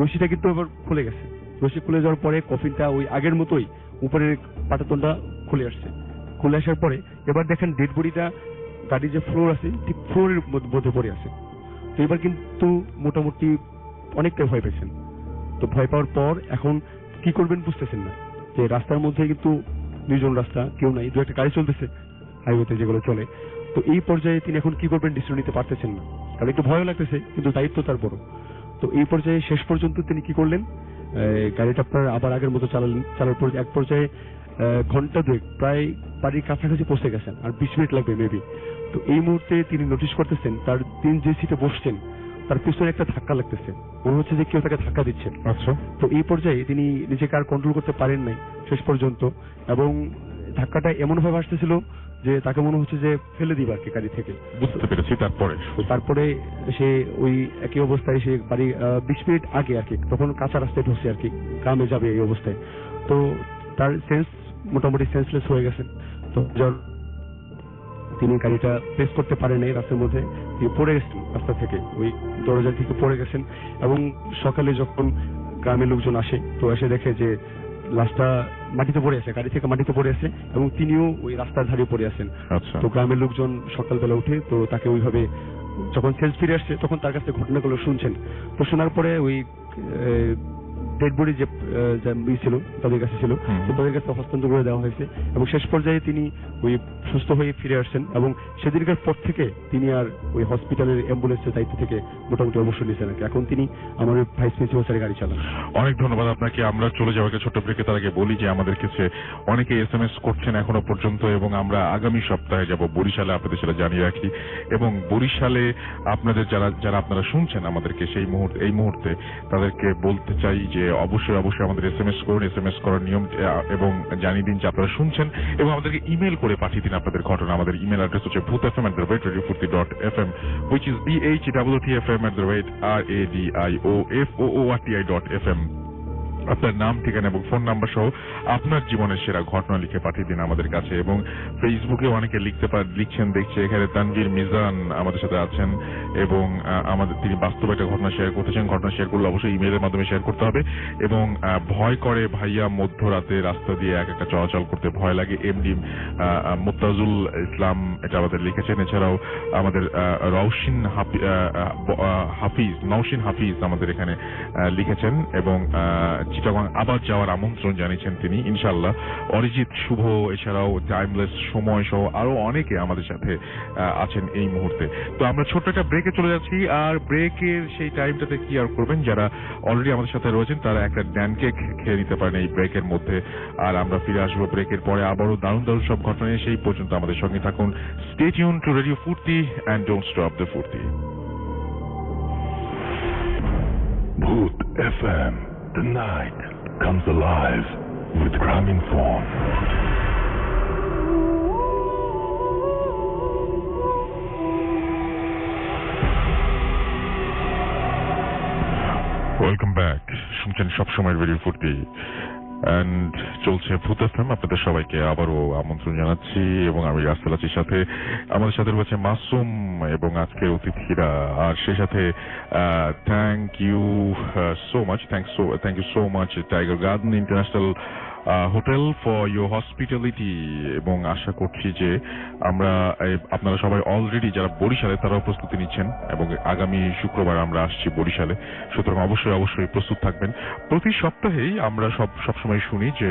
রশিটা কিন্তু এবার খুলে গেছে। রশি খুলে যাওয়ার পরে কফিনটা ওই আগের মতোই উপরের পাটাতনটা খুলে আসছে। খুলে আসার পরে এবার দেখেন ডেড বডিটা গাড়ির যে ফ্লোর আছে ঠিক ফ্লোরের মধ্যে পড়ে আছে। তো এবার কিন্তু মোটামুটি অনেকটা ভয় পেয়েছেন। তো ভয় পাওয়ার পর এখন কি করবেন বুঝতেছেন না, যে রাস্তার মধ্যে কিন্তু নির্জন রাস্তা, কেউ নাই, দু একটা গাড়ি চলতেছে হাইওয়েতে যেগুলো চলে। তো এই পর্যায়ে তিনি এখন কি করবেন ডিসিশন নিতে পারতেছেন না, কারণ একটু ভয় লাগতেছে, কিন্তু দায়িত্ব তার বড়। তো এই পর্যায়ে শেষ পর্যন্ত তিনি কি করলেন, গাড়িটা আপনার আবার আগের মতো চালালেন। চালার পর এক পর্যায়ে ঘন্টা দুয়েক প্রায় বাড়ির কাছাকাছি পৌঁছে গেছেন, আর 20 মিনিট লাগবে মেবি। তো এই মুহূর্তে তিনি নোটিশ করতেছেন তিনি যে সিটে বসছেন তার পিছনে একটা ধাক্কা লাগতেছে, মনে হচ্ছে যে কেউ তাকে ধাক্কা দিচ্ছে। আচ্ছা। তো এই পর্যায়ে তিনি নিজেকে আর কন্ট্রোল করতে পারেন নাই শেষ পর্যন্ত, এবং ধাক্কাটা এমন ভাবে আসতেছিল যে তাকে মনে হচ্ছে যে ফেলে দিবে আর কি গাড়ি থেকে। বুঝতে পেরেছি। তারপরে সে ওই একই অবস্থায় সে বাড়ি 20 মিনিট আগে আর কি, তখন কাঁচা রাস্তায় ঢুকছে আর কি, গ্রামে যাবে এই অবস্থায়। তো তার সেন্স মোটামুটি সেন্সলেস হয়ে গেছেন। তো তিনি গাড়িটা প্রেস করতে পারেন নাই, রাস্তার মধ্যে তিনি পড়ে গেছেন, রাস্তা থেকে ওই দরজা থেকে পড়ে গেছেন। এবং সকালে যখন গ্রামের লোকজন আসে, তো এসে দেখে যে লাশটা মাটিতে পড়ে আছে, গাড়ি থেকে মাটিতে পড়ে আছে, এবং তিনিও ওই রাস্তার ধারে পড়ে আছেন। তো গ্রামের লোকজন সকালবেলা উঠে তো তাকে ওইভাবে যখন সেন্স ফিরে আসছে, তখন তার কাছে ঘটনাগুলো শুনছেন। তো শোনার পরে ওই ডেড বডি যে ছিল তাদের কাছে ছিল, তো তাদের কাছে হস্তান্তর করে দেওয়া হয়েছে, এবং শেষ পর্যায়ে তিনি ওই সুস্থ হয়ে ফিরে আসছেন। এবং সেদিনকার পর থেকে তিনি আর ওই হসপিটালের অ্যাম্বুলেন্সের দায়িত্ব থেকে মোটামুটি অবসর নিয়েছেন। এখন তিনি আমার ভাইস প্রিন্সিপাল স্যারের গাড়ি চালান। অনেক ধন্যবাদ আপনাকে। আমরা চলে যাওয়ার ছোট্ট ব্রেকে তার আগে বলি যে আমাদের কাছে অনেকে SMS করছেন এখনো পর্যন্ত, এবং আমরা আগামী সপ্তাহে যাব বরিশালে, আপনাদের সেটা জানিয়ে রাখি। এবং বরিশালে আপনাদের যারা আপনারা শুনছেন আমাদেরকে এই মুহূর্তে তাদেরকে বলতে চাই যে অবশ্যই আমাদের SMS করুন। SMS করার নিয়ম এবং জানিয়ে দিন যে আপনারা শুনছেন, এবং আমাদেরকে ইমেল করে পাঠিয়ে দিন আপনাদের ঘটনা। আমাদের ইমেল অ্যাড্রেস হচ্ছে bhutfm@radiofurti.fm, which is bhwtfm@radioforti.fm। আপনার নাম, ঠিকানা এবং ফোন নাম্বার সহ আপনার জীবনের সেরা ঘটনা লিখে পাঠিয়ে দিন আমাদের কাছে। এবং ফেসবুকে অনেকে লিখছেন দেখছে, এখানে তানভীর মিজান আমাদের সাথে আছেন, এবং তিনি বাস্তবে একটা ঘটনা শেয়ার করতেছেন। ঘটনা শেয়ার করলে অবশ্যই ইমেলের মাধ্যমে শেয়ার করতে হবে। এবং ভয় করে ভাইয়া মধ্যরাতে রাস্তা দিয়ে একা চলাচল করতে ভয় লাগে, এমডি মুত্তাজুল ইসলাম এটা আমাদের লিখেছেন। এছাড়াও আমাদের নওশিন হাফিজ আমাদের এখানে লিখেছেন, এবং চিটাগাং আবার যাওয়ার আমন্ত্রণ জানিয়েছেন তিনি ইনশাআল্লাহ। অরিজিৎ শুভ, এছাড়াও টাইমলেস সময় সহ আরো অনেকে আমাদের সাথে আছেন এই মুহূর্তে। তো আমরা ছোট্ট একটা ব্রেকে চলে যাচ্ছি, আর ব্রেকের সেই টাইমটাতে কি আর করবেন, যারা অলরেডি আমাদের সাথে রয়েছেন তারা একটা ড্যান কেক খেয়ে নিতে পারেন এই ব্রেকের মধ্যে। আর আমরা ফিরে আসবো ব্রেকের পরে আবারও দারুণ সব ঘটনা নিয়ে। সেই পর্যন্ত আমাদের সঙ্গে থাকুন। স্টে টিউন টু রেডিও ফুর্তি অ্যান্ড ডোন্ট স্টপ দ্য ফুর্তি। Bhoot FM. The night comes alive with Gramophone. Welcome back. শুনছেন সবসময় রেডিও ফুর্তি অ্যান্ড চলছে ভূত এফএম। আপনাদের সবাইকে আবারও আমন্ত্রণ জানাচ্ছি এবং আমি রাসেল আছি সাথে। আমাদের সাথে রয়েছে মাসুম এবং আজকের অতিথিরা। আর সেই সাথে thank you so much Tiger Garden International Hotel for your hospitality. এবং আশা করছি যে আপনারা সবাই অলরেডি যারা বরিশালে তারাও প্রস্তুতি নিচ্ছেন এবং আগামী শুক্রবার আমরা আসছি বরিশালে, সুতরাং অবশ্যই প্রস্তুত থাকবেন। প্রতি সপ্তাহেই আমরা সবসময় শুনি যে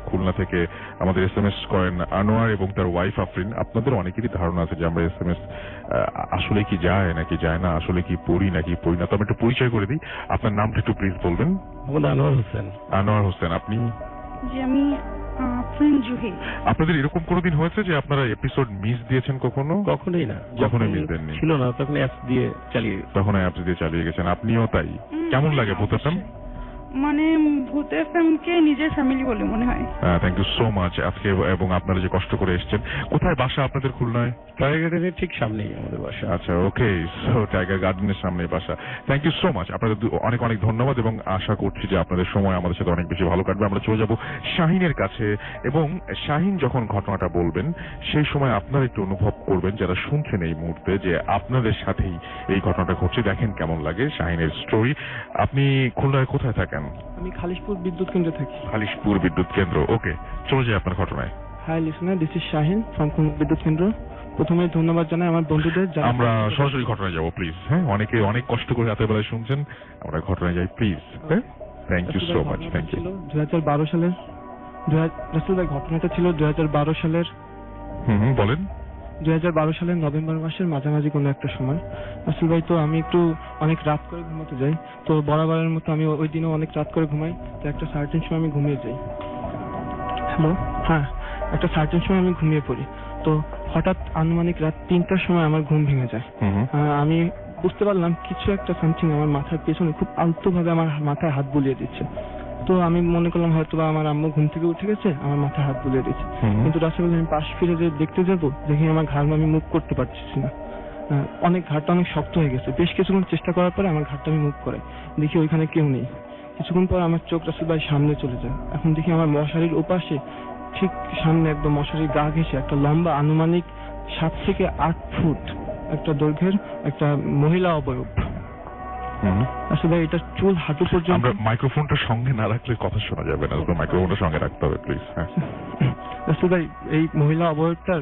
খুলনা থেকে আমাদের SMS করেন আনোয়ার এবং তার ওয়াইফ আফরিন। আপনাদের অনেকেরই ধারণা আছে যে আমরা SMS আসলে কি যায় নাকি যায় না, আসলে কি পড়ি নাকি পড়ি না। তো আমি একটু পরিচয় করে দিই। আপনার নামটা একটু প্লিজ বলবেন। আনোয়ার হোসেন। আপনি? জি, আমি আফরিন জুহি। আপনাদের এরকম কোনোদিন হয়েছে যে আপনারা এপিসোড মিস দিয়েছেন কখনো? কখনোই না, কখনোই মিস দেননি। ছিল না তখন অ্যাপস দিয়ে চালিয়ে গেছেন। আপনিও তাই? কেমন লাগে ভূত এফএম? মানে ভূত এফএম কে নিজের ফ্যামিলি বলে মনে হয়। থ্যাংক ইউ সো মাচ আজকে এবং আপনারা যে কষ্ট করে এসেছেন। কোথায় বাসা আপনাদের খুলনায়? টাইগার গার্ডেনের ঠিক সামনেই আমাদের বাসা। আচ্ছা, ওকে। সো টাইগার গার্ডেনের সামনে বাসা। Thank you so much. আপনাদের অনেক অনেক ধন্যবাদ এবং আশা করছি যে আপনাদের সময় আমাদের সাথে অনেক বেশি ভালো কাটবে। আমরা চলে যাব শাহিনের কাছে এবং শাহিন যখন ঘটনাটা বলবেন সেই সময় আপনারা একটু অনুভব করবেন যারা শুনছেন এই মুহূর্তে যে আপনাদের সাথেই এই ঘটনাটা ঘটছে। দেখেন কেমন লাগে শাহিনের স্টোরি। আপনি খুলনায় কোথায় থাকেন? আমি খালিশপুর বিদ্যুৎ কেন্দ্রে থাকি। খালিশপুর বিদ্যুৎ কেন্দ্র, ওকে। চলে যাই আপনার ঘটনায়। Hi listener, this is Shahin from বিদ্যুৎ কেন্দ্র। প্রথমে ধন্যবাদ জানাই আমার বন্ধুদের। আমরা সরাসরি ঘটনায় যাব প্লিজ। হ্যাঁ, অনেকে অনেক কষ্ট করে রাতের বেলায় শুনছেন, আমরা ঘটনায় যাই প্লিজ। হ্যাঁ, thank you so much. Thank you. 2012 সালের রাসেল ভাই, ঘটনাটা ছিল 2012 সালের বলেন। 2012 সালের নভেম্বর মাসের মাঝামাঝি কোনো একটা সময় রাসেল ভাই। তো আমি একটু অনেক রাত করে ঘুমাতে যাই। তো বরাবরের মতো আমি ওই দিনও অনেক রাত করে ঘুমাই। তো একটা সার্টেন সময় আমি ঘুমিয়ে যাই। হ্যালো, হ্যাঁ, একটা সার্টেন সময় আমি ঘুমিয়ে পড়ি। তো হঠাৎ আনুমানিক রাত 3টার সময় আমার ঘুম ভেঙে যায়। আমি বুঝতে পারলাম কিছু একটা সামথিং আমার মাথার পেছনে খুব আলতো ভাবে আমার মাথায় হাত বুলিয়ে দিচ্ছে। তো আমি মনে করলাম হয়তো বা আমার আম্মু ঘুম থেকে উঠে গেছে, আমার মাথায় হাত বুলিয়ে দিচ্ছে। কিন্তু রাসেল আমি পাশ ফিরে যে দেখতে যাবো, দেখি আমার ঘাড় আমি মুভ করতে পারছি না। অনেক ঘাড়টা অনেক শক্ত হয়ে গেছে। বেশ কিছুক্ষণ চেষ্টা করার পরে আমার ঘাড়টা আমি মুভ করাই, দেখি ওইখানে কেউ নেই। কিছুক্ষণ পর আমার চোখ রাসেল ভাই সামনে চলে যায়। এখন দেখি আমার মশারির ওপাশে ঠিক সামনে একদম মশারির গা ঘেঁষে একটা লম্বা আনুমানিক 7 থেকে 8 ফুট একটা দৈর্ঘ্যের একটা মহিলা অবয়ব। আসলে এটা চুল হাঁটু পর্যন্ত। আমরা মাইক্রোফোনটা সঙ্গে না রাখলে কথা শোনা যাবে না, মাইক্রোফোনটা সঙ্গে রাখতে হবে প্লিজ। হ্যাঁ, আসলে ভাই এই মহিলা অবয়বটার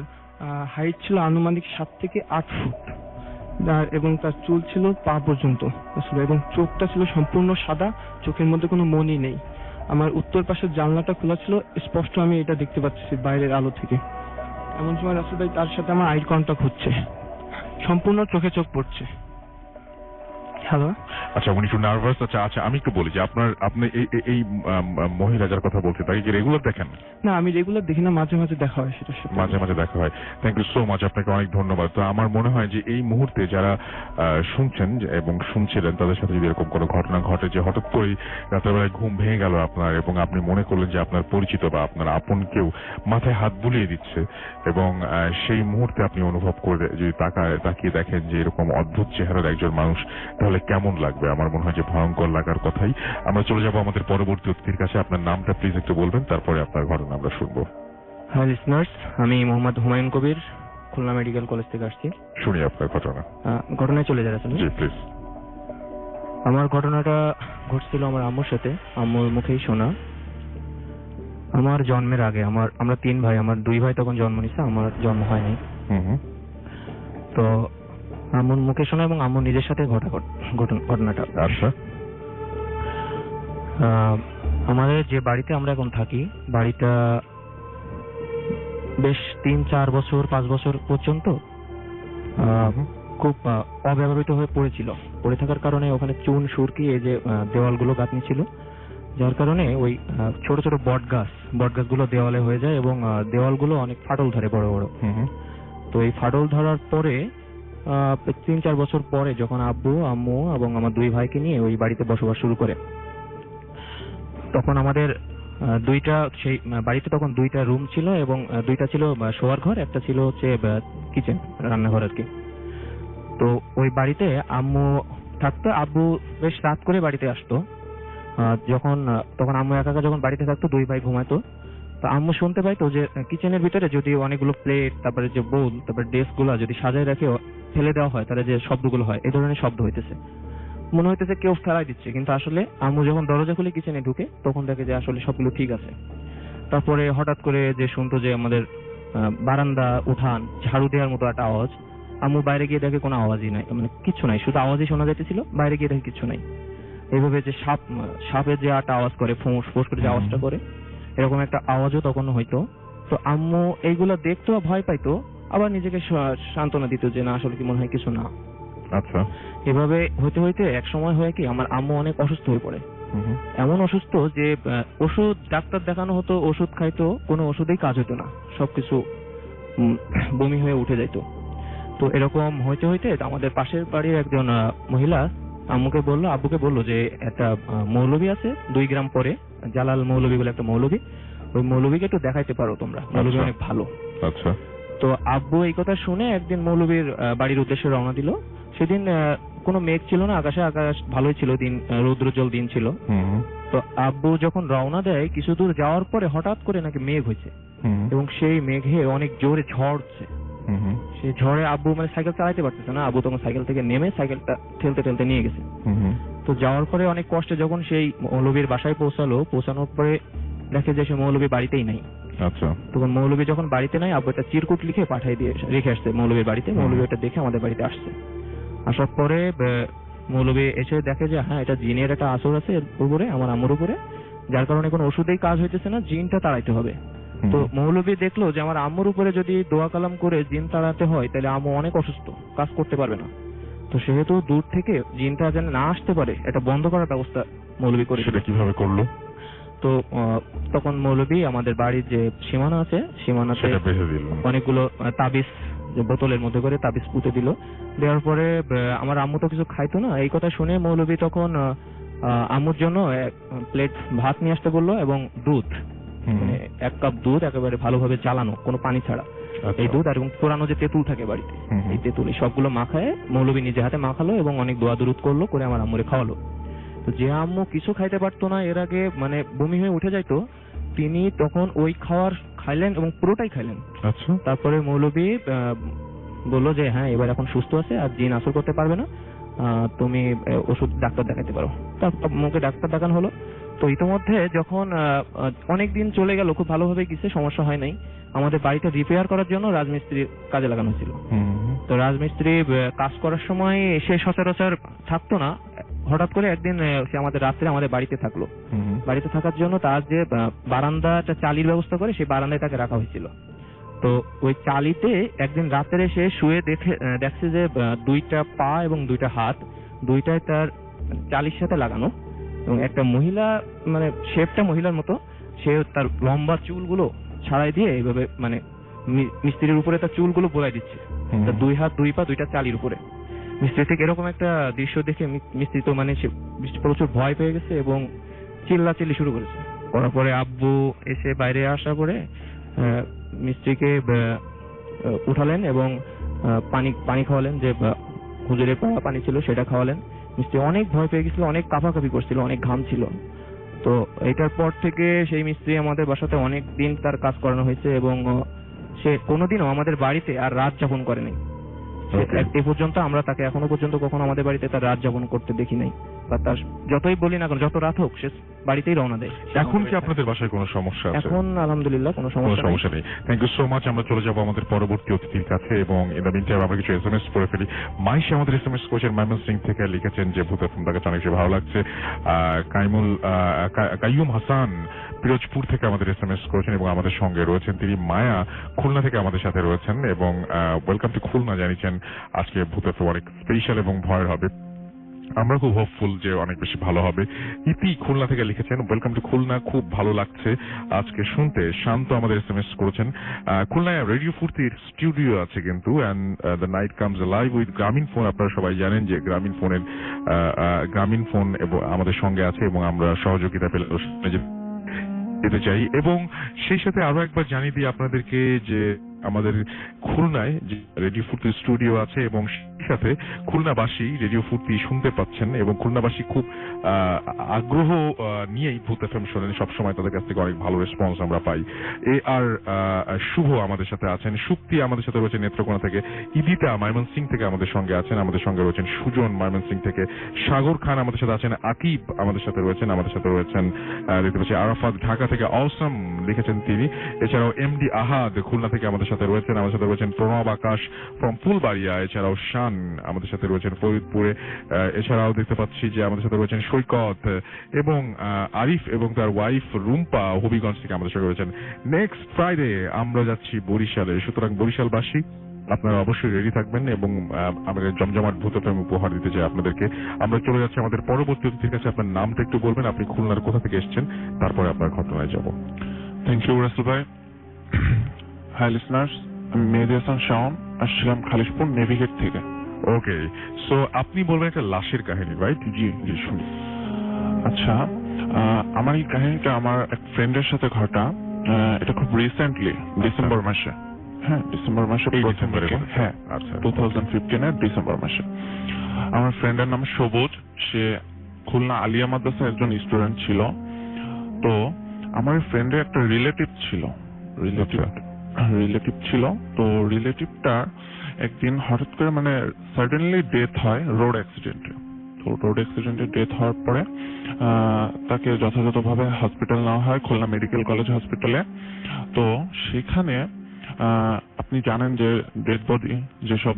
হাইট ছিল আনুমানিক 7 থেকে 8 ফুট এবং তার চুল ছিল পা পর্যন্ত আসলে, এবং চোখটা ছিল সম্পূর্ণ সাদা, চোখের মধ্যে কোনো মনি নেই। আমার উত্তর পাশের জানলাটা খোলা ছিল, স্পষ্ট আমি এটা দেখতে পাচ্ছি বাইরের আলো থেকে। এমন সময় রাসেল ভাই তার সাথে আমার আই কন্টাক্ট হচ্ছে, সম্পূর্ণ চোখে চোখ পড়ছে। হ্যালো। আচ্ছা, উনি একটু নার্ভাস। আচ্ছা, আমি একটু বলি যে আপনি এই মহিলা যার কথা বলছে তাকে কি রেগুলার দেখেন? না, আমি রেগুলার দেখি না, মাঝে মাঝে দেখা হয়। সেটা মাঝে মাঝে দেখা হয়। থ্যাংক ইউ সো মাচ, আপনাকে অনেক ধন্যবাদ। তো আমার মনে হয় যে এই মুহূর্তে যারা শুনছেন এবং শুনছিলেন তাদের সাথে যদি এরকম কোনো ঘটনা ঘটে যে হঠাৎ করেই রাতের বেলায় ঘুম ভেঙে গেল আপনার এবং আপনি মনে করলেন যে আপনার পরিচিত বা আপনার আপন কেউ মাথায় হাত বুলিয়ে দিচ্ছে এবং সেই মুহূর্তে আপনি অনুভব করে যদি তাকিয়ে দেখেন যে এরকম অদ্ভুত চেহারার একজন মানুষ, তাহলে কেমন লাগবে? আমার মনে হয় যে ভয়ঙ্কর লাগার কথাই। আমরা চলে যাব আমাদের পরবর্তী অতিথির কাছে। আপনার নামটা প্লিজ একটু বলবেন, তারপরে আপনার ঘটনা আমরা শুনবো। হাই লিসনার্স, আমি মোহাম্মদ হুমায়ুন কবির, খুলনা মেডিকেল কলেজ থেকে আসছি। শুনি আপনার ঘটনা। ঘটনায় চলে যাচ্ছে। জি প্লিজ। আমার ঘটনাটা ঘটছিল আমার আম্মুর সাথে, আম্মুর মুখেই শোনা। আমার জন্মের আগে আমরা 3 ভাই, আমার 2 ভাই তখন জন্ম নিছে, আমার জন্ম হয়নি। তো আম্মুর মুখে শোনা এবং আম্মুর নিজের সাথে ঘটা ঘটনাটা। আচ্ছা। আমাদের যে বাড়িতে আমরা এখন থাকি, বাড়িটা বেশ 3-4 বছর 5 বছর পর্যন্ত খুব অব্যবহৃত হয়ে পড়ে থাকার কারণে ওখানে চুন সুরকি এই যে দেওয়ালগুলো গাঁথনি ছিল, যার কারণে ওই ছোট ছোট বট গাছগুলো দেওয়ালে হয়ে যায় এবং দেওয়ালগুলো অনেক ফাটল ধরে বড় বড়। তো এই ফাটল ধরার পরে 3-4 বছর পরে যখন আব্বু আম্মু এবং আমার 2 ভাইকে নিয়ে ওই বাড়িতে বসবাস শুরু করে, তখন আমাদের সেই বাড়িতে তখন 2টা রুম ছিল এবং 2টা ছিল শোয়ার ঘর, একটা ছিল হচ্ছে কিচেন, রান্নাঘর আর কি। তো ওই বাড়িতে আম্মু থাকতো, আব্বু বেশ রাত করে বাড়িতে আসতো। তখন আম্মু একা একা যখন বাড়িতে থাকতো, 2 ভাই ঘুমাতো, তো আম্মু শুনতে পাইতো যে কিচেনের ভিতরে যদি অনেকগুলো প্লেট, তারপরে যে বোল, তারপরে ড্রেস গুলা যদি সাজায় রেখে ফেলে দেওয়া হয়, তাহলে যে শব্দগুলো হয়, এই ধরনের শব্দ হইতেছে, মনে হইতেছে কেউ ফেলাই দিচ্ছে। কিন্তু আসলে আম্মু যখন দরজা খুলে কিচেনে ঢুকে, তখন দেখে যে আসলে সবগুলো ঠিক আছে। তারপরে হঠাৎ করে যে শুনতো যে আমাদের বারান্দা, উঠান ঝাড়ু দেওয়ার মতো একটা আওয়াজ। আম্মু বাইরে গিয়ে দেখে কোনো আওয়াজই নাই, মানে কিছু নাই, শুধু আওয়াজই শোনা যাইতেছিল। বাইরে গিয়ে দেখে কিছু নাই। এইভাবে যে সাপের যে একটা আওয়াজ করে, ফোঁস ফোঁস করে যে আওয়াজটা করে, এরকম একটা আওয়াজও তখন হইতো। তো আম্মু এইগুলো দেখতো, ভয় পাইতো, আবার নিজেকে সান্ত্বনা দিত যে না, আসলে কি মনে হয় কিছু না। আচ্ছা। এভাবে হইতে হইতে এক সময় হয় কি, আমার আম্মু অনেক অসুস্থ হয়ে পড়ে। এমন অসুস্থ যে ওষুধ, ডাক্তার দেখানো হতো, ওষুধ খাইতো, কোনো ওষুধেই কাজ হতো না, সবকিছু বমি হয়ে উঠে যাইতো। তো এরকম হইতে হইতে আমাদের পাশের বাড়ির একজন মহিলা আব্বুকে বললো যে একটা মৌলবী আছে 2 গ্রাম পরে, জালাল মৌলবী বলে একটা মৌলবী, ওই মৌলবীকে একটু দেখাইতে পারো তোমরা, মৌলবী অনেক ভালো। আচ্ছা। তো আব্বু এই কথা শুনে একদিন মৌলবীর বাড়ির উদ্দেশ্যে রওনা দিল। সেদিন কোনো মেঘ ছিল না আকাশে, আকাশ ভালোই ছিল, দিন রৌদ্রোজ্জ্বল দিন ছিল। তো আব্বু যখন রওনা দেয়, কিছু দূর যাওয়ার পরে হঠাৎ করে নাকি মেঘ হয়েছে এবং সেই মেঘে অনেক জোরে ঝড় হচ্ছে। সেই ঝড়ে আব্বু মানে সাইকেল চালাইতে পারতেছে না। আব্বু তখন সাইকেল থেকে নেমে সাইকেলটা ঠেলতে ঠেলতে নিয়ে গেছে। তো যাওয়ার পরে অনেক কষ্টে যখন সেই মৌলবীর বাসায় পৌঁছানোর পরে দেখে যে সে মৌলবী বাড়িতেই নাই। আচ্ছা। তখন মৌলবী যখন বাড়িতে নাই, আব্বু একটা চিরকুট লিখে পাঠিয়ে দিয়ে রেখে আসছে মৌলবীর বাড়িতে। মৌলবী এটা দেখে আমাদের বাড়িতে আসছে। আসার পরে মৌলবী এসে দেখে যে হ্যাঁ, এটা জিনের একটা আসর আছে এর উপরে, আমার আম্মুর উপরে, যার কারণে কোনো ওষুধেই কাজ হইতেছে না, জিনটা তাড়াইতে হবে। তো মৌলবী দেখলো যে আমার আম্মুর উপরে যদি দোয়া কালাম করে জিন তাড়াতে হয়, তাহলে আম্মু অনেক অসুস্থ, কাজ করতে পারবে না। তো সেহেতু দূর থেকে জিনটা যেন না আসতে পারে, এটা বন্ধ করার ব্যবস্থা মৌলবী করে। সেটা কিভাবে করলো? তো তখন মৌলবী আমাদের বাড়ির যে সীমানা আছে, সীমানাতে অনেকগুলো তাবিজ, যে বোতলের মধ্যে করে তাবিজ পুঁতে দিল। দেওয়ার পরে আমার আম্মু তো কিছু খাইতো না, এই কথা শুনে মৌলবী তখন আম্মুর জন্য 1 প্লেট ভাত নিয়ে আসতে বললো এবং দুধ, মানে 1 কাপ দুধ একেবারে ভালোভাবে জ্বালানো, কোনো পানি ছাড়া, এই দুধ আর এবং পুরানো যে তেঁতুল থাকে বাড়িতে, এই তেঁতুল, সবগুলো মাখায় মৌলবী নিজে হাতে মাখালো এবং অনেক দোয়া দুরুদ করলো, করে আমার আম্মুরে খাওয়ালো। তো যে আম্মু কিছু খাইতে পারতো না, এর আগে মানে বমি হয়ে উঠে যাইতো, তিনি তখন ওই খাইলেন এবং পুরোটাই খাইলেন। আচ্ছা। তারপরে মৌলবী বললো যে হ্যাঁ, এবার এখন সুস্থ আছে, আর জিন আসর করতে পারবে না, তুমি ওষুধ ডাক্তার দেখাতে পারো। তারপর মুখে ডাক্তার দেখানো হলো। তো ইতিমধ্যে যখন অনেকদিন চলে গেল, খুব ভালোভাবে গেছে, সমস্যা হয় নাই। আমাদের বাড়িটা রিপেয়ার করার জন্য রাজমিস্ত্রির কাজে লাগানো ছিল। তো রাজমিস্ত্রি কাজ করার সময় সে সচরাচর থাকতো না। হঠাৎ করে একদিন সে আমাদের রাত্রে আমাদের বাড়িতে থাকলো। বাড়িতে থাকার জন্য তার যে বারান্দাটা চালির ব্যবস্থা করে, সেই বারান্দায় তাকে রাখা হয়েছিল। তো ওই চালিতে একদিন রাত্রে সে শুয়ে দেখছে যে 2টা পা এবং 2টা হাত, 2টাই তার চালির সাথে লাগানো, এবং একটা মহিলা, মানে শেপটা মহিলার মতো, সে তার লম্বা চুলগুলো ছাড়াই দিয়ে এইভাবে মানে মিস্ত্রির উপরে তার চুলগুলো বোলাই দিচ্ছে, 2 হাত 2 পা 2টা চালির উপরে। মিস্ত্রি থেকে এরকম একটা দৃশ্য দেখে মিস্ত্রি তো মানে সে প্রচুর ভয় পেয়ে গেছে এবং চিল্লাচিল্লি শুরু করেছে। করার পরে আব্বু এসে বাইরে আসার পরে মিস্ত্রিকে উঠালেন এবং পানি খাওয়ালেন, যে হুজুরের পড়া পানি ছিল সেটা খাওয়ালেন। মিস্ত্রি অনেক ভয় পেয়ে গেছিল, অনেক কাঁপাকাঁপি করছিল, অনেক ঘাম ছিল। তো এটার পর থেকে সেই মিস্ত্রি আমাদের বাসাতে অনেক দিন তার কাজ করানো হয়েছে এবং সে কোনোদিনও আমাদের বাড়িতে আর রাত যাপন করেনি। এ পর্যন্ত আমরা তাকে এখনো পর্যন্ত কখনো আমাদের বাড়িতে তার রাত যাপন করতে দেখি নাই, বা তার যতই বলি না, যত রাত হোক সে বাড়িতেই রওনা দেয়। এখন কি আপনাদের বাসায় কোনো সমস্যা আছে? এখন আলহামদুলিল্লাহ কোনো সমস্যা নেই। Thank you so much. আমরা চলে যাবো আমাদের পরবর্তী অতিথির কাছে এবং ইন দ্য মিন টাইম আমরা কিছু SMS পড়ে ফেলি। মাইশা আমাদের SMS করেছেন ময়মনসিংহ থেকে, লিখেছেন যে ভূত এফএম তাকে অনেক ভালো লাগছে। কাইয়ুম হাসান পিরোজপুর থেকে আমাদের SMS করেছেন এবং আমাদের সঙ্গে রয়েছেন তিনি। মায়া খুলনা থেকে আমাদের সাথে রয়েছেন এবং ওয়েলকাম টু খুলনা জানিয়েছেন। আজকে ভূত এফএম অনেক স্পেশাল এবং ভয়ের হবে। আমরা খুব হোপফুল যে অনেক বেশি ভালো হবে। ইতি খুলনা থেকে লিখেছেন, ওয়েলকাম টু খুলনা, খুব ভালো লাগছে আজকে শুনতে। শান্ত আমাদের SMS করেছেন, খুলনায় রেডিও ফুর্তির স্টুডিও আছে কিন্তু, and the night comes live with Grameenphone. আপনারা সবাই জানেন যে গ্রামীণ ফোন এবং আমাদের সঙ্গে আছে এবং আমরা সহযোগিতা পেলে যেতে চাই। এবং সেই সাথে আরো একবার জানিয়ে দিই আপনাদেরকে যে আমাদের খুলনায় যে রেডিও ফুর্তি স্টুডিও আছে এবং সেই সাথে খুলনাবাসী রেডিও ফুর্তি শুনতে পাচ্ছেন এবং খুলনাবাসী খুব আগ্রহ নিয়েই ভূত এফএম শোনেন সবসময়। তাদের কাছ থেকে অনেক ভালো রেসপন্স আমরা পাই। আর শুভ আমাদের সাথে আছেন, শুক্তি আমাদের সাথে রয়েছে নেত্রকোনা থেকে, ইদিতা ময়মনসিং থেকে আমাদের সঙ্গে আছেন, আমাদের সঙ্গে রয়েছেন সুজন ময়মনসিং থেকে, সাগর খান আমাদের সাথে আছেন, আকিব আমাদের সাথে রয়েছেন, দেখতে পাচ্ছি আরাফাত ঢাকা থেকে অসম লিখেছেন তিনি। এছাড়াও এমডি আহাদ খুলনা থেকে আমাদের সাথে রয়েছেন, আমাদের সাথে রয়েছেন প্রণব আকাশ ফ্রম ফুলবাড়িয়া, এছাড়াও শান আমাদের সাথে রয়েছেন ফরিদপুরে, এছাড়াও দেখতে পাচ্ছি যে আমাদের সাথে রয়েছেন সৈকত এবং আরিফ এবং তার ওয়াইফ রুম্পা হবিগঞ্জ থেকে আমাদের সাথে রয়েছেন। নেক্সট ফ্রাইডে আমরা যাচ্ছি বরিশালে, সুতরাং বরিশালবাসী আপনারা অবশ্যই রেডি থাকবেন এবং আমাদের জমজমাট ভূত এফএম উপহার দিতে চাই আপনাদেরকে। আমরা চলে যাচ্ছি আমাদের পরবর্তী অতিথির কাছে। আপনার নামটা একটু বলবেন, আপনি খুলনার কোথা থেকে এসেছেন, তারপরে আপনার ঘটনায় যাব। থ্যাংক ইউ রাসেল ভাই। হাই লিসনার্স, আমি মেহেদি হাসান শাওন, আসছিলাম খালিশপুর নেভিগেট থেকে। ওকে, সো আপনি বলবেন একটা লাশের কাহিনী, রাইট? জি জি, শুনি। আচ্ছা, আমার এই কাহিনীটা আমার এক ফ্রেন্ডের সাথে ঘটা। এটা খুব রিসেন্টলি, ডিসেম্বর মাসে। হ্যাঁ, ডিসেম্বর মাসে প্রথম দিকে। হ্যাঁ, আচ্ছা, 2015-এর ডিসেম্বর মাসে। আমার ফ্রেন্ডের নাম সবুজ। সে খুলনা আলিয়া মাদ্রাসার একজন স্টুডেন্ট ছিল। তো আমার ফ্রেন্ডের একটা রিলেটিভ ছিল। তো রিলেটিভটা একদিন হঠাৎ করে মানে সাডেনলি ডেথ হয় রোড অ্যাক্সিডেন্টে। তো রোড অ্যাক্সিডেন্টে ডেথ হওয়ার পরে তাকে যথাযথভাবে হসপিটাল নেওয়া হয়, খুলনা মেডিকেল কলেজ হসপিটালে। তো সেখানে আপনি জানেন যে ডেড বডি যেসব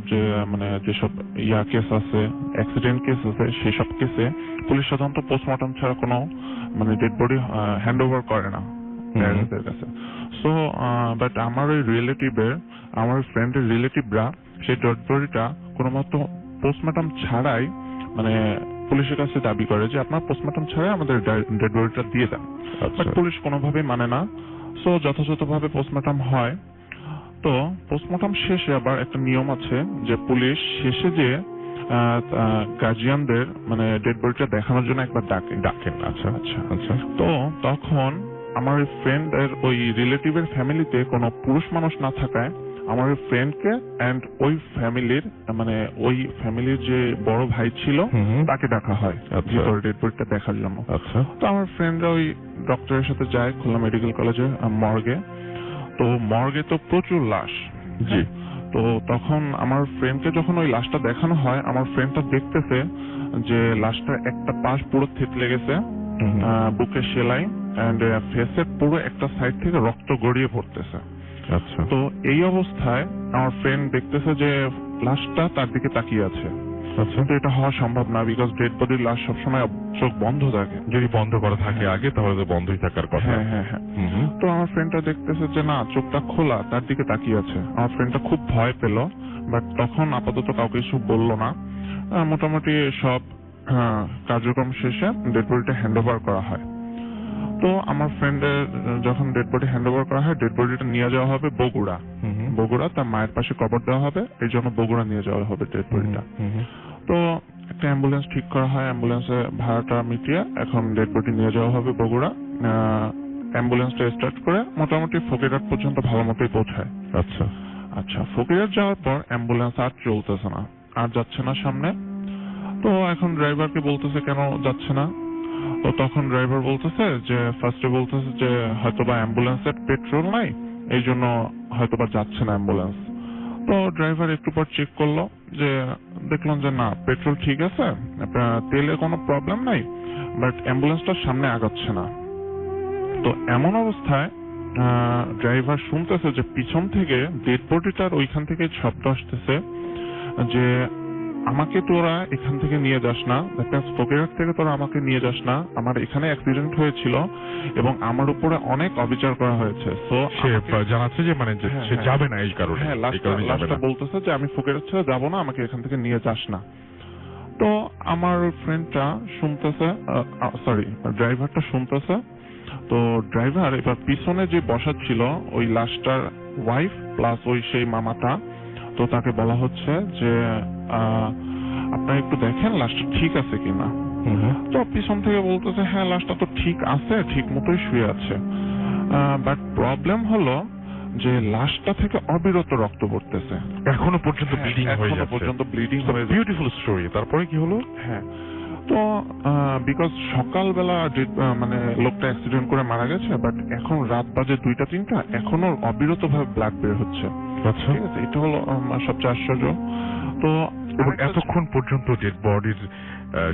কেস আছে, অ্যাক্সিডেন্ট কেস আছে, সেসব কেসে পুলিশ সাধারণত পোস্টমর্টম ছাড়া কোনো মানে ডেড বডি হ্যান্ড ওভার করে না প্যারেন্টসদের কাছে। সো বাট আমার ফ্রেন্ডের রিলেটিভরা সেই ডেড বডিটা কোনো মতো পোস্টমর্টম ছাড়াই মানে পুলিশের কাছে দাবি করে যে আপনার পোস্টমর্টম ছাড়াই আমাদের ডেড বডিটা দিয়ে দেন। বাট পুলিশ কোনোভাবেই মানে না। সো যথাযথভাবে পোস্টমর্টম হয়। তো পোস্টমর্টম শেষে আবার একটা নিয়ম আছে যে পুলিশ শেষে যে গার্জিয়ানদের মানে ডেড বডিটা দেখানোর জন্য একবার ডাকেন। আচ্ছা আচ্ছা আচ্ছা। তো তখন আমার ফ্রেন্ডের ওই রিলেটিভের ফ্যামিলিতে কোনো পুরুষ মানুষ না থাকায় আমার ফ্রেন্ডকে এন্ড ওই ফ্যামিলির যে বড় ভাই ছিল তাকে ডাকা হয় ভিতরে ডেড বডিটা দেখার জন্য। আচ্ছা। তো আমার ফ্রেন্ডরা ওই ডক্টরের সাথে যায় খুলনা মেডিকেল কলেজে মর্গে। তো মর্গে তো প্রচুর লাশ। জি। তো তখন আমার ফ্রেন্ডকে যখন ওই লাশটা দেখানো হয়, আমার ফ্রেন্ডটা দেখতেছে যে লাশটার একটা পাশ পুরো থেতলে গেছে, বুকে সেলাই এন্ড ফেসের পুরো একটা সাইড থেকে রক্ত গড়িয়ে পড়তেছে। আচ্ছা। তো এই অবস্থায় আমার ফ্রেন্ড দেখতেছে যে লাশটা তার দিকে তাকিয়ে আছে। আচ্ছা। তো এটা হওয়া সম্ভব না, বিকজ ডেড বডির লাশ সবসময় চোখ বন্ধ থাকে। যদি বন্ধ করা থাকে আগে তাহলে তো বন্ধই থাকার কথা। হ্যাঁ হ্যাঁ হ্যাঁ। তো আমার ফ্রেন্ডটা দেখতেছে যে না, চোখটা খোলা, তার দিকে তাকিয়ে আছে। আমার ফ্রেন্ডটা খুব ভয় পেল, বাট তখন আপাতত কাউকে কিছু বললো না। মোটামুটি সব কার্যক্রম শেষে ডেড বডিটা হ্যান্ড ওভার করা হয়। তো আমার ফ্রেন্ডের যখন ডেড বডি হ্যান্ড ওভার করা হয়, ডেড বডিটা নিয়ে যাওয়া হবে বগুড়া, তার মায়ের পাশে কবর দেওয়া হবে, এই জন্য বগুড়া নিয়ে যাওয়া হবে ডেড বডিটা। তো একটা অ্যাম্বুলেন্স ঠিক করা হয়, অ্যাম্বুলেন্সে ভাড়াটা মিটিয়ে এখন ডেড বডি নিয়ে যাওয়া হবে বগুড়া। অ্যাম্বুলেন্সটা স্টার্ট করে মোটামুটি ফকিরহাট পর্যন্ত ভালো মতোই পৌঁছায়। আচ্ছা আচ্ছা। ফকিরহাট যাওয়ার পর অ্যাম্বুলেন্স আর চলতেছে না, আর যাচ্ছে না সামনে। তো এখন ড্রাইভারকে বলতেছে কেন যাচ্ছে না। তো তখন ড্রাইভার বলতেছে যে ফার্স্টে বলতেছে যে হয়তোবা অ্যাম্বুলেন্সের পেট্রোল নাই, এই জন্য হয়তোবা যাচ্ছে না অ্যাম্বুলেন্স। তো ড্রাইভার একটু পর চেক করলো, যে দেখলাম যে না, পেট্রোল ঠিক আছে, তেলে কোনো প্রবলেম নাই, বাট অ্যাম্বুলেন্সটা সামনে আগাচ্ছে না। তো এমন অবস্থায় ড্রাইভার শুনতেছে যে পিছন থেকে ডেড বডিটার ওইখান থেকে শব্দ আসতেছে যে আমাকে তোরা এখান থেকে নিয়ে যাস না, ফকিরহাট থেকে তোরা আমাকে নিয়ে যাস না, আমার এখানে অ্যাক্সিডেন্ট হয়েছিল এবং আমার উপরে অনেক অবিচার করা হয়েছে। সো সে জানাচ্ছে যে মানে সে যাবে না এই কারণে। হ্যাঁ, লাস্টটা বলতেছে যে আমি ফকিরহাট ছেড়ে যাবো না, আমাকে এখান থেকে নিয়ে যাস না। তো আমার ফ্রেন্ডটা শুনতেছে, সরি ড্রাইভারটা শুনতেছে, তো ড্রাইভার এবার পিছনে যে বসা ছিল ওই লাশটার ওয়াইফ প্লাস ওই সেই মামাটা, তো তাকে বলা হচ্ছে যে আপনারা একটু দেখেন লাশটা ঠিক আছে কিনা। তো পিছন থেকে বলতেছে হ্যাঁ লাশটা তো ঠিক আছে, ঠিক মতোই শুয়ে আছে, বাট প্রবলেম হলো যে লাশটা থেকে অবিরত রক্ত পড়তেছে, এখনো পর্যন্ত ব্লিডিং হয়ে যাচ্ছে, এখনো পর্যন্ত ব্লিডিং হয়ে যাচ্ছে। Beautiful story. তারপরে কি হলো? হ্যাঁ, তো বিকজ সকালবেলা মানে লোকটা অ্যাক্সিডেন্ট করে মারা গেছে, বাট এখন রাত বাজে 2টা-3টা, এখনো অবিরত ভাবে ব্লাড বের হচ্ছে। আচ্ছা, ঠিক আছে, এটা হলো সবচেয়ে আশ্চর্য। তো এবং এতক্ষণ পর্যন্ত ডেড বডির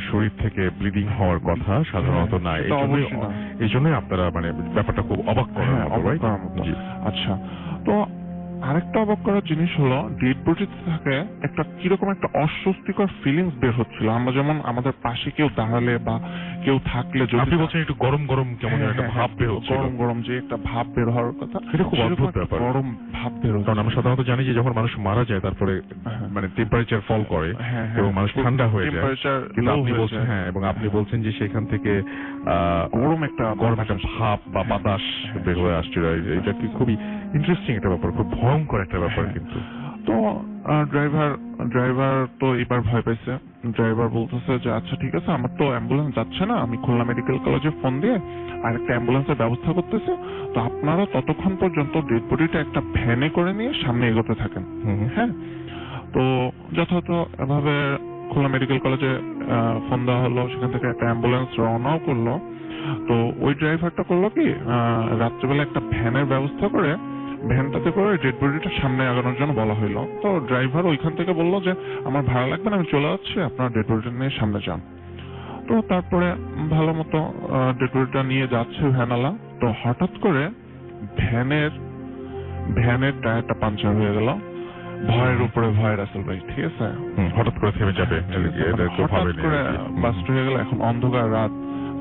শরীর থেকে ব্লিডিং হওয়ার কথা সাধারণত না, এই জন্যই আপনারা মানে ব্যাপারটা খুব অবাক করার মতো, অবাক করার মতো। আচ্ছা, তো আরেকটা অবাক করার জিনিস হলো ডেড বডিতে থাকে একটা কিরকম একটা অস্বস্তিকর ফিলিংস বের হচ্ছিল। আমরা যেমন আমাদের পাশে কেউ দাঁড়ালে বা কেউ থাকলে, যদি আপনি বলছেন একটু গরম গরম কেমন একটা ভাব বের হচ্ছে, গরম গরম যে একটা ভাব বের হওয়ার কথা, এটা খুব অদ্ভুত ব্যাপার, গরম ভাব বের হচ্ছে। কারণ আমরা সাধারণত জানি যে যখন মানুষ মারা যায় তারপরে মানে টেম্পারেচার ফল করে এবং মানুষ ঠান্ডা হয়ে যায়, কিন্তু আপনি বলছেন হ্যাঁ, এবং আপনি বলছেন যে সেখান থেকে গরম একটা ভাব বা বাতাস বের হয়ে আসছিল। এটা কি খুবই ইন্টারেস্টিং একটা ব্যাপার, খুব ভয়ঙ্কর একটা ব্যাপার। কিন্তু তো ড্রাইভার তো এবার ভয় পাইছে। ড্রাইভার বলতেছে যে আচ্ছা ঠিক আছে, আমার তো অ্যাম্বুলেন্স যাচ্ছে না, আমি খুলনা মেডিকেল কলেজে ফোন দিয়ে আর একটা অ্যাম্বুলেন্সের ব্যবস্থা করতেছি, তো আপনারা ততক্ষণ পর্যন্ত ডেড বডিটা একটা ভ্যানে করে নিয়ে সামনে এগোতে থাকেন। হ্যাঁ, তো যথাযথ এভাবে খুলনা মেডিকেল কলেজে ফোন দেওয়া হলো, সেখান থেকে একটা অ্যাম্বুলেন্স রওনাও করলো। তো ওই ড্রাইভারটা করলো কি, রাত্রেবেলা একটা ভ্যানের ব্যবস্থা করে ভ্যানটাতে করে ডেড বডিটা সামনে আগানোর জন্য বলা হইলো। তো ড্রাইভার ওইখান থেকে বললো যে আমার ভাড়া লাগবে না, আমি চলে যাচ্ছি, আপনারা ডেড বডিটা নিয়ে সামনে যান। তো তারপরে ভালো মতো ডেড বডিটা নিয়ে যাচ্ছে ভ্যানওয়ালা। তো হঠাৎ করে ভ্যানের টায়ারটা পাঞ্চার হয়ে গেল। ভয়ের উপরে ভয় রাসেল ভাই, ঠিক আছে, হঠাৎ করে থেমে যাবে, হঠাৎ করে বাস্ট হয়ে গেল। এখন অন্ধকার রাত,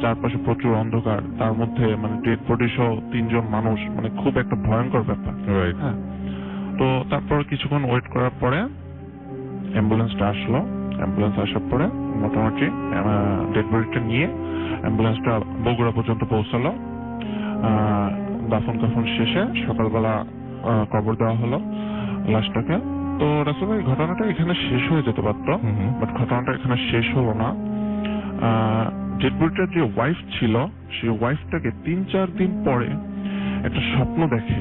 চারপাশে প্রচুর অন্ধকার, তার মধ্যে মানে ডেড বডি সহ 3জন মানুষ, মানে খুব একটা ভয়ঙ্কর ব্যাপার। হ্যাঁ, তো তারপর কিছুক্ষণ ওয়েট করার পরে অ্যাম্বুলেন্সটা আসলো। অ্যাম্বুলেন্স আসার পরে মোটামুটি ডেড বডিটা নিয়ে অ্যাম্বুলেন্সটা বগুড়া পর্যন্ত পৌঁছালো। দাফন কাফন শেষে সকালবেলা কবর দেওয়া হলো লাশটাকে। তো রাসেল ভাই, ঘটনাটা এখানে শেষ হয়ে যেতে পারতো, বাট ঘটনাটা এখানে শেষ হলো না। ডেড বডিটার যে ওয়াইফ ছিল, সেই ওয়াইফটাকে 3-4 দিন পরে একটা স্বপ্ন দেখে।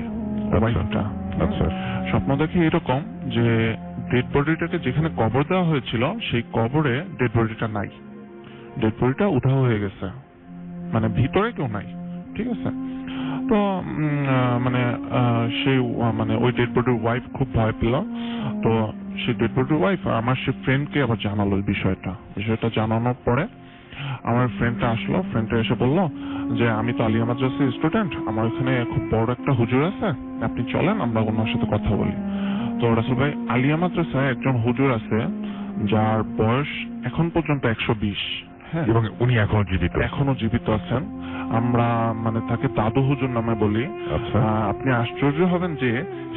ওয়াইফটা স্বপ্ন দেখে এরকম যে ডেড বডিটাকে যেখানে কবর দেওয়া হয়েছিল সেই কবরে ডেড বডিটা নাই, ডেড বডিটা উধাও হয়ে গেছে, মানে ভিতরে কেউ নাই। ঠিক আছে, তো মানে সেই মানে ওই ডেড বডির ওয়াইফ খুব ভয় পেল। তো সেই ডেড বডির ওয়াইফ আমার সেই ফ্রেন্ডকে আবার জানালো বিষয়টা জানানোর পরে আমার ফ্রেন্ডটা আসলো। ফ্রেন্ডটা এসে বললো যে আমি তো আলিয়া মাদ্রাসার স্টুডেন্ট, আমার ওখানে খুব বড় একটা হুজুর আছে, আপনি চলেন আমরা ওনার সাথে কথা বলি। তো রাসেল ভাই, আলিয়া মাদ্রাসায় একজন হুজুর আছে যার বয়স এখন পর্যন্ত 120। হ্যাঁ, এবং উনি এখনো জীবিত আছেন। আমরা মানে তাকে দাদু হুজুর নামে বলি। আপনি আশ্চর্য হবেন যে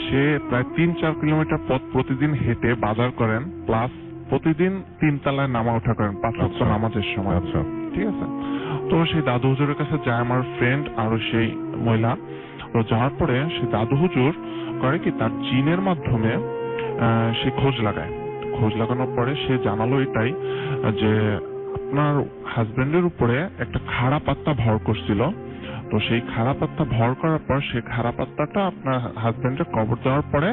সে প্রায় 3-4 কিলোমিটার পথ প্রতিদিন হেঁটে বাজার করেন, প্লাস প্রতিদিন 3 তলায় নামা ওঠা করেন 5 ওয়াক্ত নামাজের সময়। ঠিক আছে, তো সেই দাদু হুজুরের কাছে যায় আমার ফ্রেন্ড আর সেই মহিলা। তো যাওয়ার পরে সেই দাদু হুজুর করে কি, তার জিনের মাধ্যমে সে খোঁজ লাগানোর পরে সে জানালো এটাই যে আপনার হাজবেন্ডের উপরে একটা খারাপ আত্মা ভর করছিল। তো সেই খারাপ আত্মা ভর করার পর সেই খারাপ আত্মাটা আপনার হাজবেন্ডের কবর দেওয়ার পরে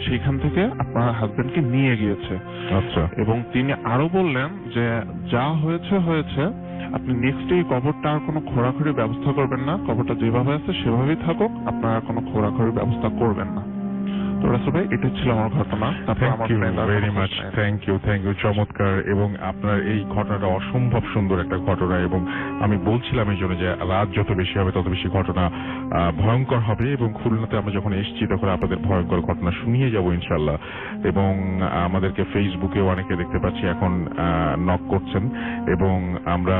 সেইখান থেকে আপনার হাজবেন্ডকে নিয়ে গিয়েছে। আচ্ছা, এবং তিনি আরো বললেন যে যা হয়েছে, আপনি নেক্সট এই কবরটা আর কোনো খোঁড়াখুড়ির ব্যবস্থা করবেন না, কবরটা যেভাবে আছে সেভাবেই থাকুক, আপনারা কোনো খোঁড়াখুড়ির ব্যবস্থা করবেন না। তো রাসেল ভাই, এটা ছিল আমার ঘটনা। Thank you. চমৎকার। এবং আপনার এই ঘটনাটা অসম্ভব সুন্দর একটা ঘটনা, এবং আমি বলছিলাম এই জন্য যে রাত যত বেশি হবে তত বেশি ঘটনা ভয়ঙ্কর হবে, এবং খুলনাতে আমরা যখন এসেছি তখন আপনাদের ভয়ঙ্কর ঘটনা শুনিয়ে যাব ইনশাল্লাহ। এবং আমাদেরকে ফেসবুকে অনেকে দেখতে পাচ্ছি এখন নক করছেন, এবং আমরা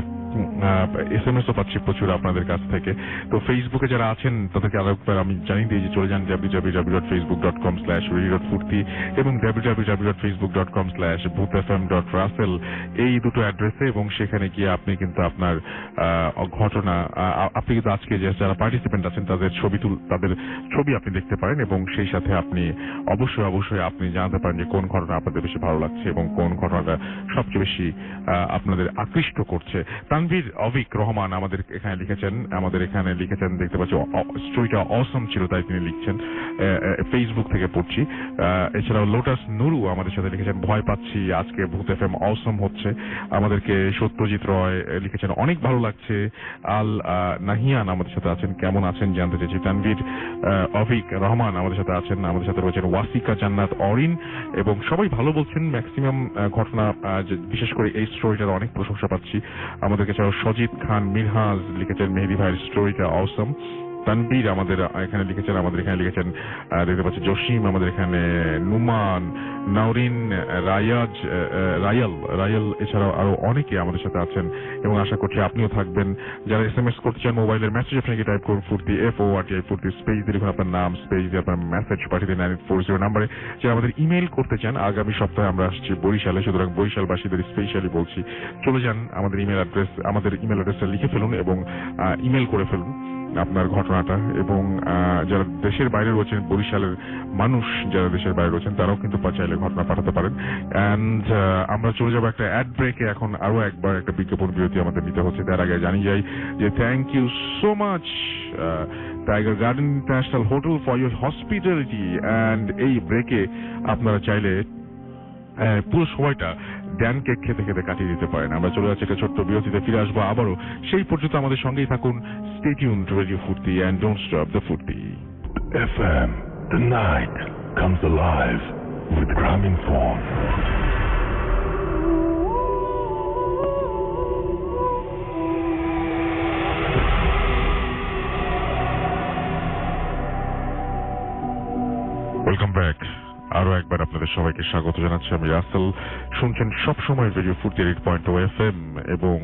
SMS ও পাচ্ছি প্রচুর আপনাদের কাছ থেকে। তো ফেসবুকে যারা আছেন তাদেরকে আরেকবার আমি জানিয়ে দিই যে চলে যান www.facebook.com/radio.furti এবং www.facebook.com/bhutfm.russell এই দুটো অ্যাড্রেসে, এবং সেখানে গিয়ে আপনি কিন্তু আপনার ঘটনা, আপনি কিন্তু আজকে যারা পার্টিসিপেন্ট আছেন তাদের ছবি আপনি দেখতে পারেন, এবং সেই সাথে আপনি অবশ্যই আপনি জানাতে পারেন যে কোন ঘটনা আপনাদের বেশি ভালো লাগছে এবং কোন ঘটনাটা সবচেয়ে বেশি আপনাদের আকৃষ্ট করছে। তানভীর অভিক রহমান আমাদের এখানে লিখেছেন দেখতে পাচ্ছি স্টোরিটা অসম ছিল তাই তিনি লিখছেন, ফেসবুক থেকে পড়ছি। এছাড়াও লোটাস নুরু আমাদের সাথে লিখেছেন ভয় পাচ্ছি, আজকে ভূত এফএম অসম হচ্ছে। আমাদেরকে সত্যজিৎ রয় লিখেছেন অনেক ভালো লাগছে। আল নাহিয়ান আমাদের সাথে আছেন, কেমন আছেন জানতে চেয়েছি। তানভীর অভিক রহমান আমাদের সাথে আছেন, আমাদের সাথে রয়েছেন ওয়াসিকা জান্নাত অরিন, এবং সবাই ভালো বলছেন। ম্যাক্সিমাম ঘটনা, বিশেষ করে এই স্টোরিটার অনেক প্রশংসা পাচ্ছি। আমাদেরকে ছাড়াও সজিদ খান মিনহাজ লিখেছেন মেহেদি ভাইয়ের স্টোরিটা অসম। তানবীর আমাদের এখানে লিখেছেন দেখতে পাচ্ছি জসিম আমাদের এখানে, নুমান, নাওরিন, রায়াল এছাড়াও আরো অনেকে আমাদের সাথে আছেন, এবং আশা করছি আপনিও থাকবেন। যারা SMS করতে চান মোবাইলের মেসেজ আপনাকে টাইপ করুন ফুর্তি FORTI ফুর্তি স্পেস দিয়ে লিখুন আপনার নাম, স্পেস দিয়ে আপনার মেসেজ পাঠিয়ে দিন 9840 নাম্বারে। যারা আমাদের ইমেল করতে চান, আগামী সপ্তাহে আমরা আসছি বরিশালে, সুতরাং বরিশালবাসীদের স্পেশালি বলছি চলে যান আমাদের ইমেল অ্যাড্রেসটা লিখে ফেলুন এবং ইমেল করে ফেলুন আপনার ঘটনাটা। এবং যারা দেশের বাইরে রয়েছেন, বরিশালের মানুষ যারা দেশের বাইরে রয়েছেন তারাও কিন্তু চাইলে ঘটনা পাঠাতে পারেন। এন্ড আমরা চলে যাবো একটা অ্যাড ব্রেকে। এখন আরো একবার একটা বিজ্ঞাপন বিরতি আমাদের নিতে হচ্ছে। তার আগে জানিয়ে যাই যে thank you so much Tiger Garden International Hotel for your hospitality. And এই ব্রেকে আপনারা চাইলে পুরো সময়টা ড্যান কেক খেতে খেতে কাটিয়ে দিতে পারেন। আমরা চলে যাচ্ছি একটা ছোট্ট বিরতিতে, ফিরে আসবো আবারও। সেই পর্যন্ত আমাদের সঙ্গেই থাকুন। Stay tuned to Radio Furti and don't stop the Furti. FM, the night comes alive with Graminphone. Welcome back. আরো একবার আপনাদের সবাইকে স্বাগত জানাচ্ছি। আমি রাসেল, শুনছেন সবসময় রেডিও ফুর্তি 8.0 FM, এবং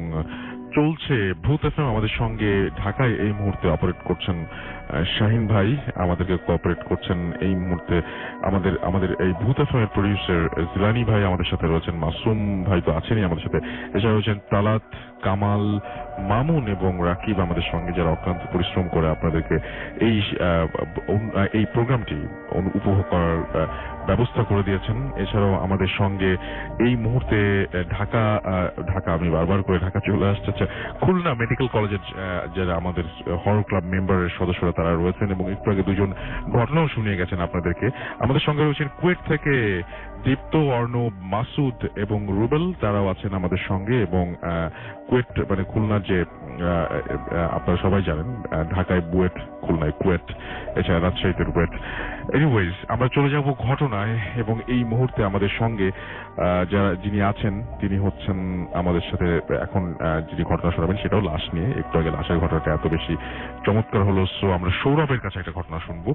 চলছে ভূত এফএম। আমাদের সঙ্গে ঢাকায় এই মুহূর্তে অপারেট করছেন শাহিন ভাই, আমাদেরকে কোঅপারেট করছেন এই মুহূর্তে আমাদের এই ভূত এফএম এর প্রডিউসার জিলানি ভাই আমাদের সাথে রয়েছেন, মাসুম ভাই তো আছেনই আমাদের সাথে, এছাড়া রয়েছেন তালাত, কামাল, মামুন এবং রাকিব আমাদের সঙ্গে, যারা অক্লান্ত পরিশ্রম করে আপনাদেরকে এই প্রোগ্রামটি উপভোগ করার ব্যবস্থা করে দিয়েছেন। এছাড়াও আমাদের সঙ্গে এই মুহূর্তে ঢাকা আমি বারবার করে ঢাকা চলে আসছে, খুলনা মেডিকেল কলেজের যারা আমাদের হরর ক্লাব মেম্বারের সদস্যরা তারা রয়েছেন, এবং একটু আগে দুজন ঘটনাও শুনিয়ে গেছেন আপনাদেরকে। আমাদের সঙ্গে রয়েছেন কুয়েট থেকে দীপ্ত, অর্ণব, মাসুদ এবং রুবেল, তারাও আছেন আমাদের সঙ্গে। এবং কুয়েট মানে খুলনার যে আপনারা সবাই জানেন ঢাকায় বুয়েট, খুলনায় কুয়েট, এছাড়া রাজশাহীতে রুয়েট। এনিওয়েজ, আমরা চলে যাব ঘটনায়, এবং এই মুহূর্তে আমাদের সঙ্গে যিনি আছেন তিনি হচ্ছেন আমাদের সাথে এখন যিনি ঘটনা শোনাবেন সেটাও লাশ নিয়ে। একটু আগে লাশের ঘটনাটা এত বেশি চমৎকার হলো, সো আমরা সৌরভের কাছে একটা ঘটনা শুনবো।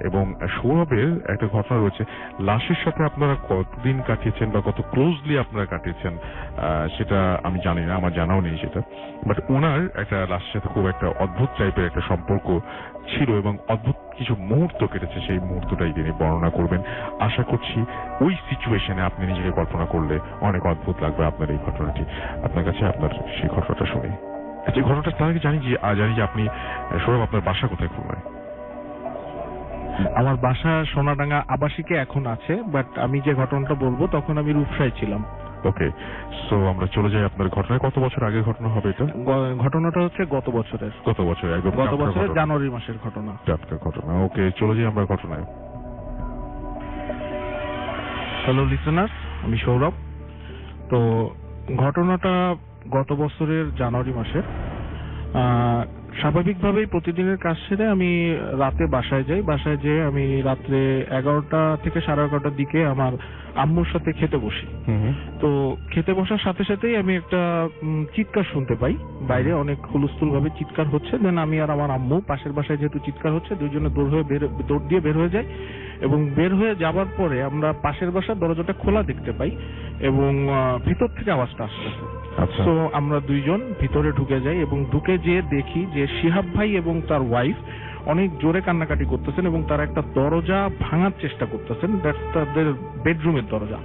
এবং সৌরভের একটা ঘটনা রয়েছে, লাশের সাথে আপনারা কতদিন কাটিয়েছেন বা কত ক্লোজলি আপনারা কাটিয়েছেন সেটা আমি জানি না, আমার জানাও নেই সেটা, বাট ওনার একটা লাশের সাথে খুব একটা অদ্ভুত টাইপের একটা সম্পর্ক ছিল এবং অদ্ভুত কিছু মুহূর্ত কেটেছে, সেই মুহূর্তটাই তিনি বর্ণনা করবেন। আশা করছি ওই সিচুয়েশনে আপনি নিজেকে কল্পনা করলে অনেক অদ্ভুত লাগবে আপনার এই ঘটনাটি। আপনার কাছে আপনার সেই ঘটনাটা শুনি। যে ঘটনাটা তার আগে জানি যে আপনি সৌরভ, আপনার বাসা কোথায় খুলনায়? আমার বাসা সোনাডাঙ্গা আবাসিকে এখন আছে, বাট আমি যে ঘটনাটা বলবো তখন আমি রূপসায় ছিলাম। ওকে, সো আমরা চলে যাই আপনার ঘটনায়। কত বছর আগে ঘটনা হবে এটা? ঘটনাটা হচ্ছে গত বছরের জানুয়ারি মাসের ঘটনা। ওকে, চলে যাই আমরা ঘটনায়। হ্যালো লিসেনার, আমি সৌরভ। তো ঘটনাটা গত বছরের জানুয়ারি মাসে। স্বাভাবিকভাবেই প্রতিদিনের কাজ সেরে আমি রাতে বাসায় যাই। আমি রাত্রে 11টা থেকে 11:30টার দিকে আমার আম্মুর সাথে খেতে বসি। তো খেতে বসার সাথে সাথেই আমি একটা চিৎকার শুনতে পাই, বাইরে অনেক হুলস্থুল ভাবে চিৎকার হচ্ছে। দেন আমি আর আমার আম্মু পাশের বাসায় যেহেতু চিৎকার হচ্ছে, দুইজনে দৌড় দিয়ে বের হয়ে যায়। এবং বের হয়ে যাবার পরে আমরা পাশের বাসার দরজাটা খোলা দেখতে পাই এবং ভিতর থেকে আওয়াজটা আসতেছে। আচ্ছা। তো আমরা দুইজন ভিতরে ঢুকে যাই এবং ঢুকে যেয়ে দেখি যে শিহাব ভাই এবং তার ওয়াইফ অনেক জোরে কান্নাকাটি করতেছেন এবং তারা একটা দরজা ভাঙার চেষ্টা করতেছেন, দ্যাটস তাদের বেডরুমের দরজা।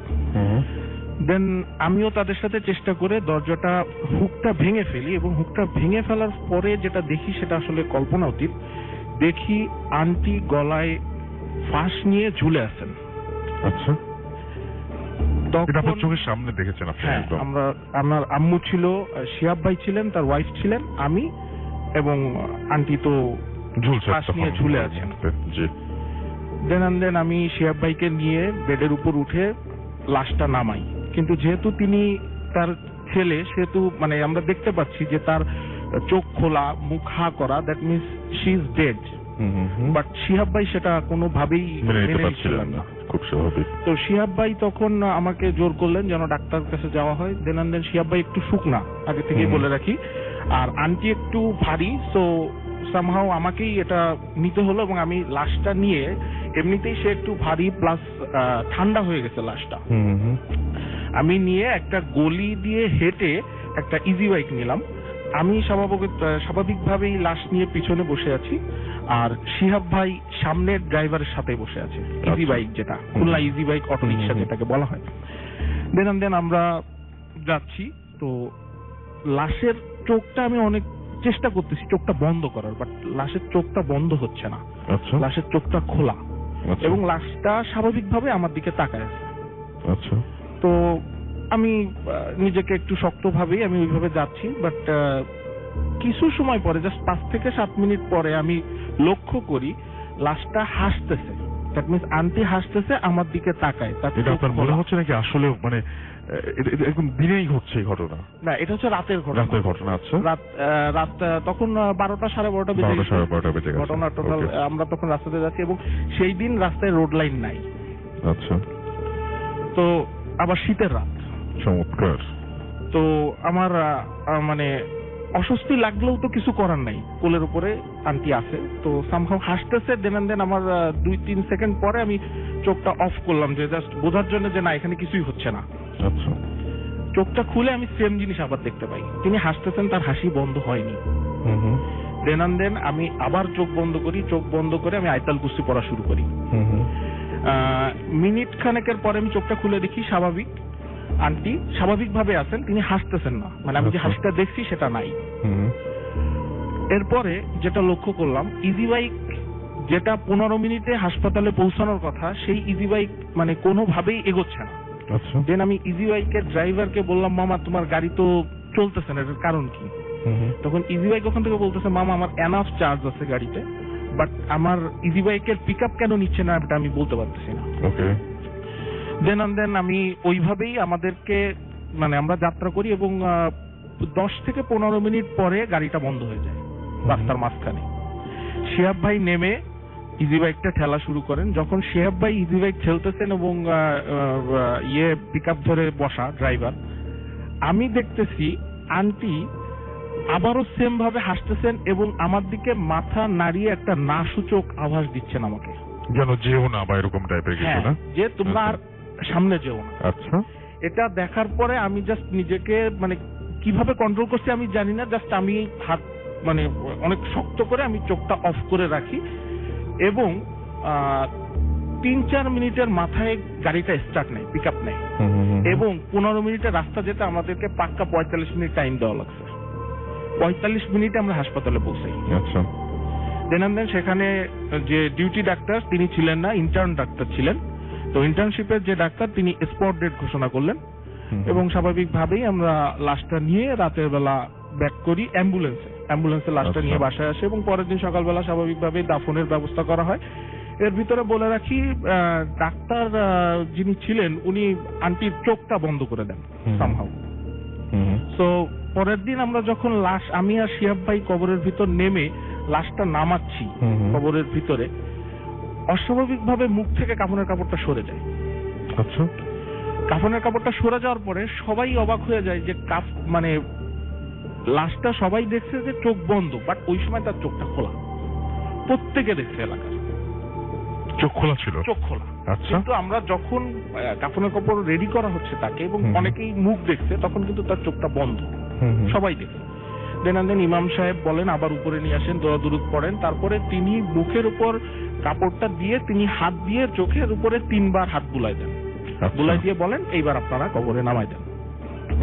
দেন আমিও তাদের সাথে চেষ্টা করে দরজাটা হুকটা ভেঙে ফেলি এবং হুকটা ভেঙে ফেলার পরে যেটা দেখি সেটা আসলে কল্পনা অতীত। দেখি আন্টি গলায় ফাঁস নিয়ে ঝুলে আছেন। আচ্ছা, এটা আপনার চোখের সামনে দেখেছেন আপনি? হ্যাঁ, একদম। আমার আম্মু ছিল, শিহাব ভাই ছিলেন, তার ওয়াইফ ছিলেন, আমি এবং আন্টি তো ঝুলছে, ফাঁস নিয়ে ঝুলে আছেন। জি। দেন আমি শিহাব ভাইকে নিয়ে বেডের উপর উঠে লাশটা নামাই, কিন্তু যেহেতু তিনি তার ছেলে সেহেতু মানে আমরা দেখতে পাচ্ছি যে তার চোখ খোলা, মুখ হা করা, that means she is dead. But Shihab ভাই সেটা কোনোভাবেই মেনে নিতে মেনে পারছিলেন নিচ্ছিলেন না, না। খুব স্বাভাবিক। তো শিহাব ভাই তখন আমাকে জোর করলেন যেন ডাক্তারের কাছে যাওয়া হয়। দেন শিহাব ভাই একটু শুকনা, আগে থেকেই বলে রাখি, আর আন্টি একটু ভারী, সো সামহাও আমাকেই এটা নিতে হলো এবং আমি লাশটা নিয়ে, এমনিতেই সে একটু ভারী প্লাস ঠান্ডা হয়ে গেছে লাশটা, আমি নিয়ে একটা গলি দিয়ে হেঁটে একটা ইজি বাইক নিলাম। আমি স্বাভাবিকভাবেই লাশ নিয়ে পিছনে বসে আছি আর শিহাব ভাই সামনের ড্রাইভারের সাথে বসে আছে, ইজি বাইক যেটা Khulna easy bike auto rickshaw যেটাকে বলা হয়। দেন আমরা যাচ্ছি, তো লাশের চোখটা আমি অনেক চেষ্টা করতেছি চোখটা বন্ধ করার, বাট লাশের চোখটা বন্ধ হচ্ছে না, লাশের চোখটা খোলা এবং লাশটা স্বাভাবিকভাবে আমার দিকে তাকায় আছে। আচ্ছা, তো আমি নিজেকে একটু শক্তভাবেই আমি ওইভাবে যাচ্ছি, বাট কিছু সময় পরে, জাস্ট 5 থেকে 7 মিনিট পরে আমি লক্ষ্য করি লাশটা হাসতেছে, দ্যাট মিনস আন্টি হাসতেছে, আমার দিকে তাকায়। এটা আপনার মনে হচ্ছে নাকি আসলে মানে এরকম দিনেই ঘটছে এই ঘটনা? না, এটা হচ্ছে রাতের ঘটনা। রাতের ঘটনা। আচ্ছা, রাত তখন 12টা 12:30 বেজে গেছে ঘটনা টোটাল। আমরা তখন রাস্তাতে যাচ্ছি এবং সেই দিন রাস্তায় রোড লাইন নাই। আচ্ছা, তো আবার শীতের রাত। চমৎকার। তো আমার মানে অস্বস্তি লাগলেও তো কিছু করার নাই, কোলের উপরে আন্টি আছে, তো সামহাও হাসতেছে। দেন আমার 2-3 সেকেন্ড পরে আমি চোখটা অফ করলাম, যে জাস্ট বোঝার জন্য যে না এখানে কিছুই হচ্ছে না। আচ্ছা, চোখটা খুলে আমি সেম জিনিস আবার দেখতে পাই, তিনি হাসতেছেন, তার হাসি বন্ধ হয়নি। দেন আমি আবার চোখ বন্ধ করি, চোখ বন্ধ করে আমি আয়তাল কুরসি পড়া শুরু করি। মিনিট খানেকের পরে আমি চোখটা খুলে দেখি স্বাভাবিক আন্টি স্বাভাবিকভাবে আছেন, তিনি হাসতেছেন না, মানে আমি যে হাসিটা দেখছি সেটা নাই। এরপরে যেটা লক্ষ্য করলাম, ইজি বাইক যেটা 15 মিনিটে হাসপাতালে পৌঁছানোর কথা, সেই ইজি বাইক মানে কোনোভাবেই এগোচ্ছে না। দেন আমি ইজি বাইকের ড্রাইভারকে বললাম, মামা তোমার গাড়ি তো চলতেছে না, এটার কারণ কি? তখন ইজি বাইক ওখান থেকে বলতেছে, মামা আমার এনাফ চার্জ আছে গাড়িতে, বাট আমার ইজি বাইকের পিক আপ কেন নিচ্ছে না এটা আমি বলতে পারতেছি না। দেন আমি ওইভাবেই আমাদেরকে মানে আমরা যাত্রা করি এবং 10 থেকে 15 মিনিট পরে গাড়িটা বন্ধ হয়ে যায় রাস্তার মাঝখানে। শিহাব ভাই নেমে ইজি বাইকটা ঠেলা শুরু করেন। যখন শিহাব ভাই ইজি বাইক ঠেলতেছেন এবং পিক আপ ধরে বসা ড্রাইভার, আমি দেখতেছি আন্টি আবারও সেম ভাবে হাসতেছেন এবং আমার দিকে মাথা নাড়িয়ে একটা না সূচক আভাস দিচ্ছেন আমাকে, যেন যেও না বা এরকম টাইপের কিছু, না যে তোমরা আর সামনে যেও না। আচ্ছা, এটা দেখার পরে আমি জাস্ট নিজেকে মানে কিভাবে কন্ট্রোল করছি আমি জানি না, জাস্ট আমি হাত মানে অনেক শক্ত করে আমি চোখটা অফ করে রাখি এবং 3-4 মিনিটের মাথায় গাড়িটা স্টার্ট নেয়, পিক আপ নেয় এবং 15 মিনিটের রাস্তা যেতে আমাদেরকে পাক্কা 45 মিনিট টাইম দেওয়া লাগছে। 45 মিনিটে আমরা হাসপাতালে পৌঁছাই। আচ্ছা, দেন সেখানে যে ডিউটি ডাক্তার তিনি ছিলেন না, ইন্টার্ন ডাক্তার ছিলেন। তো ইন্টার্নশিপের যে ডাক্তার তিনি স্পট ডেট ঘোষণা করলেন এবং স্বাভাবিকভাবেই আমরা লাশটা নিয়ে রাতের বেলা ব্যাক করি অ্যাম্বুলেন্সে লাশটা নিয়ে বাসায় আসে এবং পরের দিন সকালবেলা স্বাভাবিকভাবে দাফনের ব্যবস্থা করা হয়। এর ভিতরে বলে রাখি, ডাক্তার যিনি ছিলেন উনি আন্টির চোখটা বন্ধ করে দেন সামহাউ। সো পরের দিন আমরা যখন লাশ, আমি আর শিহাব ভাই কবরের ভিতর নেমে লাশটা নামাচ্ছি কবরের ভিতরে, অস্বাভাবিকভাবে মুখ থেকে কাফনের কাপড়টা সরে যায়। আচ্ছা, কাফনের কাপড়টা সরে যাওয়ার পরে সবাই অবাক হয়ে যায় যে মানে লাশটা সবাই দেখছে যে চোখ বন্ধ, বাট ওই সময় তার চোখটা খোলা, প্রত্যেকে দেখছে এলাকার। চোখ খোলা ছিল? চোখ খোলা। আচ্ছা। কিন্তু আমরা যখন কাফনের কাপড় রেডি করা হচ্ছে তাকে, এবং অনেকেই মুখ দেখছে, তখন কিন্তু তার চোখটা বন্ধ, সবাই দেখছে। দেন ইমাম সাহেব বলেন আবার উপরে নিয়ে আসেন, দোয়া দুরূদ পড়েন, তারপরে তিনি মুখের উপর কাপড়টা দিয়ে তিনি হাত দিয়ে চোখের উপরে 3 বার হাত বুলাই দেন, বুলাই দিয়ে বলেন এইবার আপনারা কবরে নামাই দেন।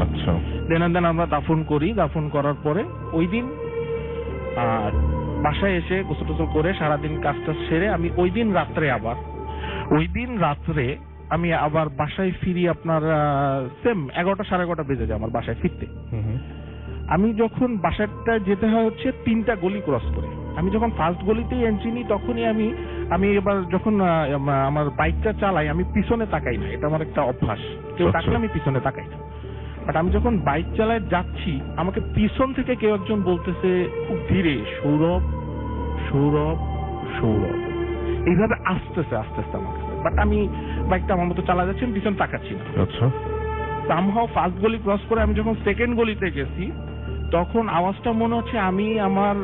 আচ্ছা। দেন আমরা দাফন করি। দাফন করার পরে ওই দিন বাসায় এসে গোসল টোসল করে সারাদিন কাজটা সেরে আমি ওই দিন রাত্রে আমি আবার বাসায় ফিরি। আপনার সেম 11টা 11:30 বেজে যায় আমার বাসায় ফিরতে। আমি যখন বাসাটা যেতে হয় হচ্ছে 3টা গলি ক্রস করে। আমি যখন ফার্স্ট গলিতেই এন্ট্রি নিই, তখনই আমি এবার যখন আমার বাইকটা চালাই আমি পিছনে তাকাই না, এটা আমার একটা অভ্যাস। কেউ ডাকলে আমি পিছনে তাকাই না। বাট আমি যখন বাইক চালায় যাচ্ছি, আমাকে পিছন থেকে কেউ একজন বলতেছে খুব ধীরে, সৌরভ সৌরভ সৌরভ, এইভাবে আস্তে আস্তে আমার কাছে। বাট আমি বাইকটা আমার মতো চালা যাচ্ছি, পিছন তাকাচ্ছি না। আচ্ছা। সামহাও ফার্স্ট গলি ক্রস করে আমি যখন সেকেন্ড গলিতে গেছি, তখন আওয়াজটা মনে হচ্ছে আমি আমার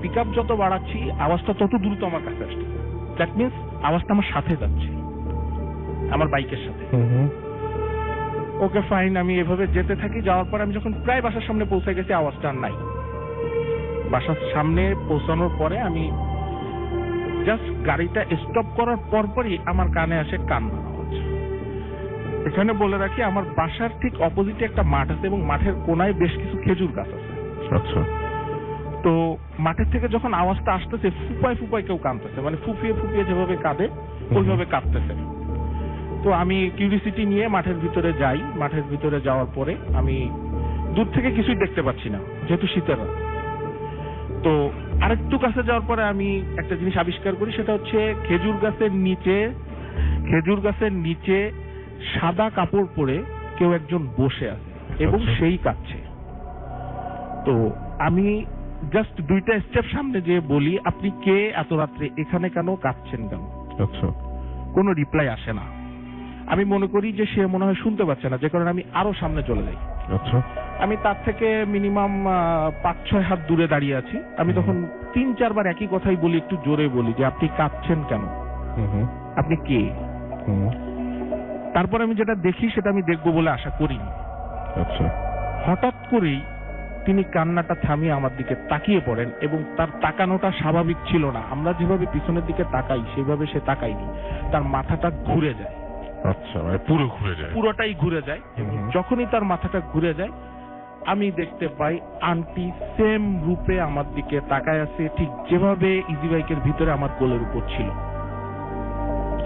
পিকআপ যত বাড়াচ্ছি আওয়াজটা তত দ্রুত আমার কাছে আসছে। দ্যাট মিনস আওয়াজটা আমার সাথে যাচ্ছে, আমার বাইকের সাথে। ওকে ফাইন, আমি এভাবে যেতে থাকি। যাওয়ার পর আমি যখন প্রায় বাসার সামনে পৌঁছে গেছি, আওয়াজটা আর নাই। বাসার সামনে পৌঁছানোর পরে আমি জাস্ট গাড়িটা স্টপ করার পরপরই আমার কানে আসে কান্নার আওয়াজ। এখানে বলে রাখি, আমার বাসার ঠিক অপোজিটে একটা মাঠ আছে এবং মাঠের কোনায় বেশ কিছু খেজুর গাছ আছে। আচ্ছা। তো মাঠের থেকে যখন আওয়াজটা আসতেছে, ফুপায় কেউ কাঁদতেছে, মানে ফুপিয়ে যেভাবে কাঁদে ওইভাবে কাঁদতেছে। তো আমি কিউরিসিটি নিয়ে মাঠের ভিতরে যাই। মাঠের ভিতরে যাওয়ার পরে আমি দূর থেকে কিছুই দেখতে পাচ্ছি না, যেহেতু শীতের রাত। তো আরেকটু কাছে যাওয়ার পরে আমি একটা জিনিস আবিষ্কার করি, সেটা হচ্ছে খেজুর গাছের নিচে সাদা কাপড় পরে কেউ একজন বসে আছে এবং সেই কাঁদছে। তো আমি জাস্ট 2টা স্টেপ সামনে যেয়ে বলি, আপনি কে, এত রাত্রে এখানে কেন, কাঁদছেন কেন? আচ্ছা। কোনো রিপ্লাই আসে না। আমি মনে করি যে সে মনে হয় শুনতে পাচ্ছে না, যে কারণে আমি আরো সামনে চলে যাই। আচ্ছা। আমি তার থেকে মিনিমাম 5-6 হাত দূরে দাঁড়িয়ে আছি। আমি তখন 3-4 বার একই কথাই বলি, একটু জোরে বলি যে আপনি কাঁদছেন কেন, আপনি কে? তারপর আমি যেটা দেখি সেটা আমি দেখবো বলে আশা করিনি। আচ্ছা। হঠাৎ করেই তিনি কান্নাটা থামিয়ে আমার দিকে তাকিয়ে পড়েন, এবং তার তাকানোটা স্বাভাবিক ছিল না। আমরা যেভাবে পিছনের দিকে তাকাই সেভাবে সে তাকায়নি, তার মাথাটা ঘুরে যায়। আচ্ছা, মানে পুরো ঘুরে যায়? পুরোটাই ঘুরে যায়। যখনই তার মাথাটা ঘুরে যায়, আমি দেখতে পাই আন্টি সেম রূপে আমার দিকে তাকায় আছে, ঠিক যেভাবে ইজি বাইকের ভিতরে আমার কোলের উপর ছিল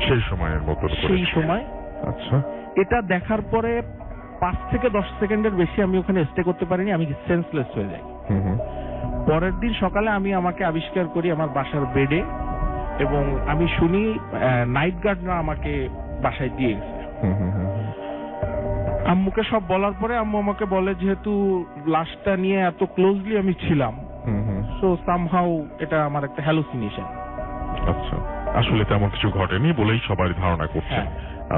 সেই সময়ের মতো। সেই সময়। আচ্ছা। এটা দেখার পরে 5 থেকে 10 সেকেন্ডের বেশি আমি ওখানে স্টে করতে পারিনি, আমি সেন্সলেস হয়ে যাই। পরের দিন সকালে আমি আমাকে আবিষ্কার করি আমার বাসার বেডে, এবং আমি শুনি নাইট গার্ডরা আমাকে বাসায় দিয়ে গেছে। আম্মুকে সব বলার পরে আম্মু আমাকে বলে, যেহেতু লাশটা নিয়ে এত ক্লোজলি আমি ছিলাম, সো সামহাউ এটা আমার একটা হ্যালুসিনেশন। আচ্ছা, আসলে তেমন কিছু ঘটেনি বলেই সবাই ধারণা করছে।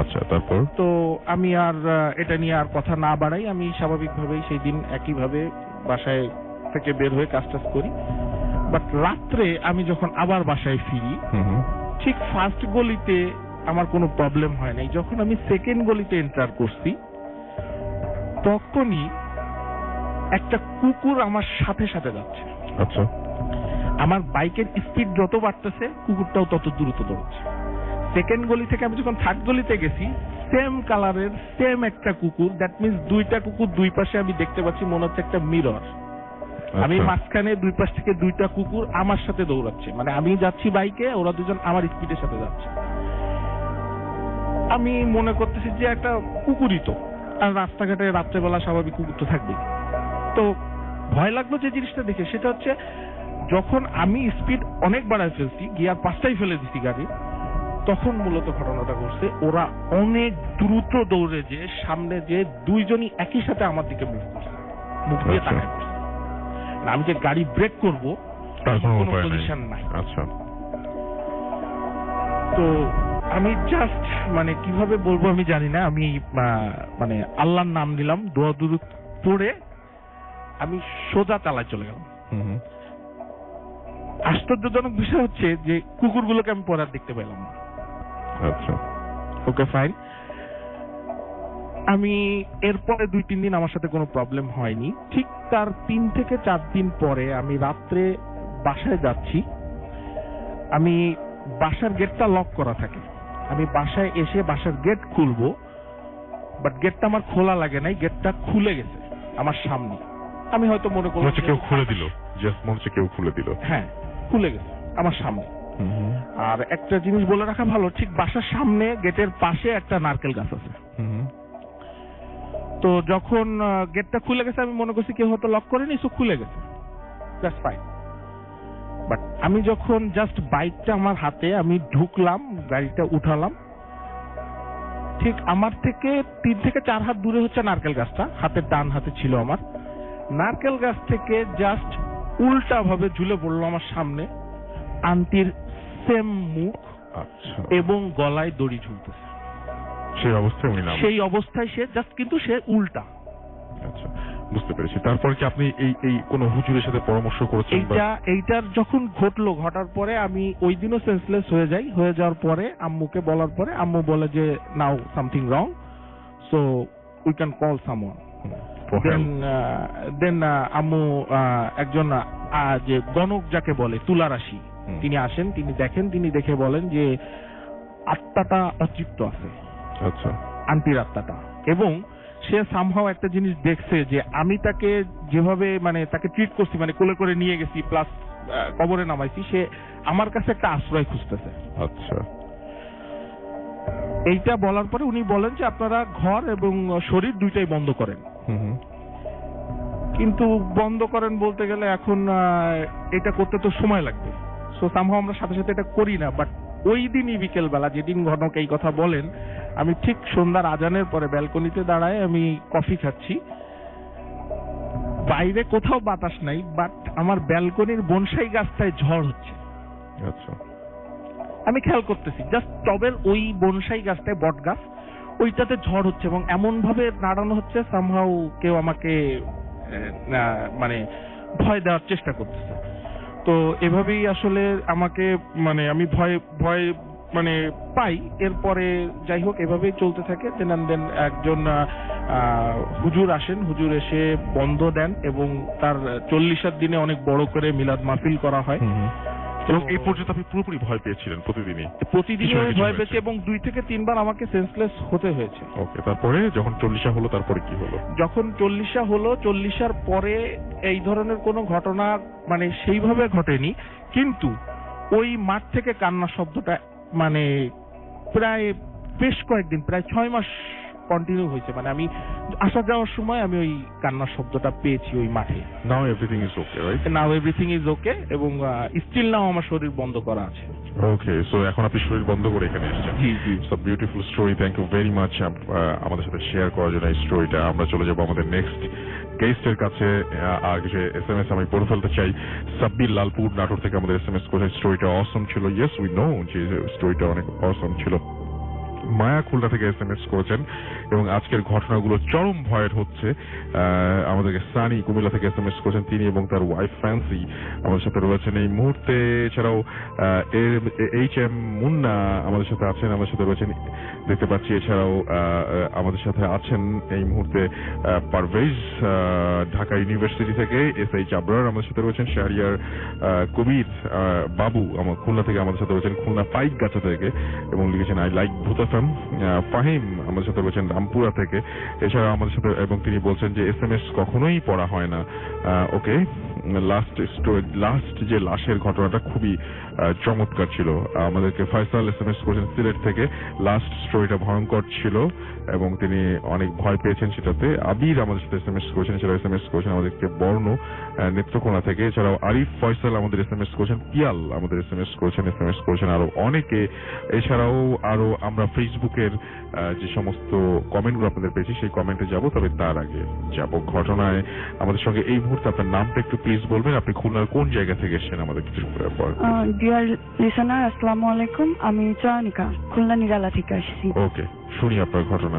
আচ্ছা, তারপর? তো আমি আর এটা নিয়ে আর কথা না বাড়াই, আমি স্বাভাবিকভাবেই সেই দিন একইভাবে বাসায় থেকে বের হয়ে কাজ করি। বাট রাত্রে আমি যখন আবার বাসায় ফিরি, ঠিক ফার্স্ট গলিতে আমার কোনো প্রবলেম হয় নাই। যখন আমি সেকেন্ড গলিতে এন্টার করছি, তখনই একটা কুকুর আমার সাথে সাথে যাচ্ছে। আচ্ছা। আমার বাইকের স্পিড যত বাড়তেছে, কুকুরটাও তত দ্রুত দৌড়ছে। সেকেন্ড গলি থেকে আমি যখন থার্ড গলিতে গেছি, সেম কালারের সেম একটা কুকুর। দ্যাট মিনস 2টা কুকুর দুই পাশে আমি দেখতে পাচ্ছি, মনে হচ্ছে একটা মিরর। আমি মাঝখানে 2 পাশ থেকে 2টা কুকুর আমার সাথে দৌড়াচ্ছে, মানে আমি যাচ্ছি বাইকে, ওরা দুজন আমার স্পিডের সাথে যাচ্ছে। আমি মনে করতেছি যে একটা কুকুরই তো, আর রাস্তাঘাটে রাত্রেবেলা স্বাভাবিক কুকুর তো থাকবেই। তো ভয় লাগলো যে জিনিসটা দেখে, সেটা হচ্ছে যখন আমি স্পিড অনেক বাড়ায় ফেলছি, গিয়ার 5টাই ফেলে দিছি গাড়ি, তখন মূলত ঘটনাটা ঘটছে। ওরা অনেক দ্রুত দৌড়ে যে সামনে যে 2জনই একই সাথে আমার দিকে মুভ করছে, মুখ দিয়ে তাকায় করছে। আমি যে গাড়ি ব্রেক করবো তার কোনো পজিশন নাই। আচ্ছা। তো আমি জাস্ট মানে কিভাবে বলবো আমি জানি না, আমি মানে আল্লাহর নাম নিলাম, দোয়া দুরূদ পড়ে আমি সোজা চালায় চলে গেলাম। আশ্চর্যজনক বিষয় হচ্ছে যে কুকুরগুলোকে আমি পরে আর দেখতে পেলাম না। আচ্ছা, ওকে ফাইন। আমি এরপরে 2-3 দিন আমার সাথে কোনো প্রবলেম হয়নি। ঠিক তার 3 থেকে 4 দিন পরে আমি রাত্রে বাসায় যাচ্ছি, আমি বাসার গেটটা লক করা থাকে, আমি বাসায় এসে বাসার গেট খুলবো, বাট গেটটা আমার খোলা লাগে নাই, গেটটা খুলে গেছে আমার সামনে। আমি হয়তো মনে করলাম কেউ খুলে দিল, জাস্ট মনে হচ্ছে কেউ খুলে দিল। হ্যাঁ, খুলে গেছে আমার সামনে। আর একটা জিনিস বলে রাখা ভালো, ঠিক বাসার সামনে গেটের পাশে একটা নারকেল গাছ আছে। তো যখন গেটটা খুলে গেছে আমি মনে করছি কেউ হয়তো লক করেনি, সো খুলে গেছে, দ্যাটস ফাইন। বাট আমি যখন জাস্ট বাইকটা আমার হাতে, আমি ঢুকলাম, গাড়িটা উঠালাম, ঠিক আমার থেকে 3 থেকে 4 হাত দূরে হচ্ছে নারকেল গাছটা, হাতের ডান হাতে ছিল আমার। নারকেল গাছ থেকে জাস্ট উল্টা ভাবে ঝুলে পড়লো আমার সামনে আন্টির সেম মুখ এবং গলায় দড়ি ঝুলতেছে। সেই অবস্থায় সে জাস্ট, কিন্তু সে উল্টা। আচ্ছা, বুঝতে পেরেছি। তারপর কি আপনি এই কোন হুজুরের সাথে পরামর্শ করেছেন? এইটার যখন ঘটলো, ঘটার পরে আমি ওই দিনও সেন্সলেস হয়ে যাই। হয়ে যাওয়ার পরে আম্মুকে বলার পরে আম্মু বলে যে now something wrong, so we can call someone. Then আম্মু একজন যে গণক যাকে বলে তুলা রাশি, তিনি আসেন, তিনি দেখেন, তিনি দেখে বলেন যে আত্মাটা অতৃপ্ত আছে। আচ্ছা, আন্টির আত্মাটা। এবং সে সামহাও একটা জিনিস দেখছে যে আমি তাকে যেভাবে মানে তাকে ট্রিট করছি, মানে কোলে করে নিয়ে গেছি প্লাস কবরে নামাইছি, সে আমার কাছে একটা আশ্রয় খুঁজতেছে। আচ্ছা, এইটা বলার পরে উনি বলেন যে আপনারা ঘর এবং শরীর দুইটাই বন্ধ করেন। কিন্তু বন্ধ করেন বলতে গেলে এখন এটা করতে তো সময় লাগবে, সো সামহাও আমরা সাথে সাথে এটা করি না। বাট ওই দিনই বিকেল বেলা, যেদিন ঘটক এই কথা বলেন, আমি ঠিক সন্ধ্যার আজানের পরে ব্যালকনিতে দাঁড়ায় আমি কফি খাচ্ছি, বাইরে কোথাও বাতাস নাই, বাট আমার ব্যালকনির বনসাই গাছটায় ঝড় হচ্ছে। আচ্ছা, আমি খেয়াল করতেছি জাস্ট টবের ওই বনসাই গাছটায়, বট গাছ, ওইটাতে ঝড় হচ্ছে এবং এমন ভাবে নাড়ানো হচ্ছে সামহাও কেউ আমাকে মানে ভয় দেওয়ার চেষ্টা করতেছে। তো এভাবেই আসলে আমাকে মানে আমি ভয় মানে পাই। এরপরে যাই হোক এভাবেই চলতে থাকে। দেন একজন হুজুর আসেন, হুজুর এসে বন্ধ দেন এবং তার 40 দিনে অনেক বড় করে মিলাদ মাহফিল করা হয়। এবং এই পর্যন্ত আপনি পুরোপুরি ভয় পেয়েছিলেন? প্রতিদিনই ভয় পেয়েছি এবং 2 থেকে 3 বার আমাকে সেন্সলেস হতে হয়েছে। ওকে, তারপরে যখন 40 হলো তারপরে কি হলো? যখন 40 হলো, 40 পরে এই ধরনের কোনো ঘটনা মানে সেইভাবে ঘটেনি, কিন্তু ওই মাঠ থেকে কান্নার শব্দটা মানে প্রায় বেশ কয়েকদিন, প্রায় 6 মাস কন্টিনিউ হয়েছে। মানে আমি আসা যাওয়ার সময় আমি ওই কান্নার শব্দটা পেয়েছি ওই মাঠে। নাও everything is okay, right? Now everything is okay এবং স্টিল নাও আমার শরীর বন্ধ করা আছে। ওকে, সো এখন আপনি শরীর বন্ধ করে এখানে এসেছেন। জি জি, so beautiful story, thank you very much আমাদের সাথে শেয়ার করার জন্য এই স্টোরিটা। আমরা চলে যাবো আমাদের নেক্সট গেস্টের কাছে। আর কিছু এসএমএস আমি পড়ে ফেলতে চাই। সাব্বির লালপুর নাটোর থেকে আমাদের এসএমএস করেছে, স্টোরিটা অসম ছিল। ইয়েস, উই নো যে স্টোরিটা অনেক অসম ছিল। মায়া খুলনা থেকে এসএমএস করেছেন এবং আজকের ঘটনাগুলো চরম ভয়ের হচ্ছে। আমাদেরকে সানি কুমিল্লা থেকে এসএমএস করেছেন, তিনি এবং তার ওয়াইফ ফ্যান্সি আমাদের সাথে রয়েছেন এই মুহূর্তে। এছাড়াও HM মুন্না আমাদের সাথে আছেন, আমাদের সাথে রয়েছেন দেখতে পাচ্ছি। এছাড়াও আমাদের সাথে আছেন এই মুহূর্তে পারভেজ ঢাকা ইউনিভার্সিটি থেকে, SI জাবরার আমাদের সাথে রয়েছেন, শাহরিয়ার কবির বাবু আমার খুলনা থেকে আমাদের সাথে রয়েছেন, খুলনা পাইকগাছা থেকে, এবং লিখেছেন আই লাইক ভূত এফএম। ফাহিম আমাদের সাথে রয়েছেন রামপুরা থেকে। এছাড়া আমাদের সাথে, এবং তিনি বলছেন যে এসএমএস কখনোই পড়া হয় না। ওকে, লাস্ট যে লাশের ঘটনাটা খুবই চমৎকার ছিল। আমাদেরকে ফয়সাল এসএমএস করেছেন সিলেট থেকে, লাস্ট স্টোরিটা ভয়ঙ্কর ছিল এবং তিনি অনেক ভয় পেয়েছেন সেটাতে। আবির আমাদের সাথে এসএমএস করেছেন, এছাড়াও এসএমএস করেছেন আমাদেরকে বর্ণ নেত্রকোনা থেকে। এছাড়াও আরিফ ফয়সাল আমাদের এসএমএস করেছেন, পিয়াল আমাদের এসএমএস করেছেন আরো অনেকে। এছাড়াও আরো আমরা ফেসবুকের যে সমস্ত কমেন্টগুলো আপনাদের পেয়েছি সেই কমেন্টে যাব, তবে তার আগে যাব ঘটনায়। আমাদের সঙ্গে এই মুহূর্তে আপনার নামটা একটু প্লিজ বলবেন, আপনি খুলনার কোন জায়গা থেকে এসেছেন আমাদের কিছু পর। ডিয়ার লিসেনার, আসসালামু আলাইকুম, আমি চয়নিকা খুলনা নিরালা থেকে আসছি। ওকে, শুনি আপনার ঘটনা।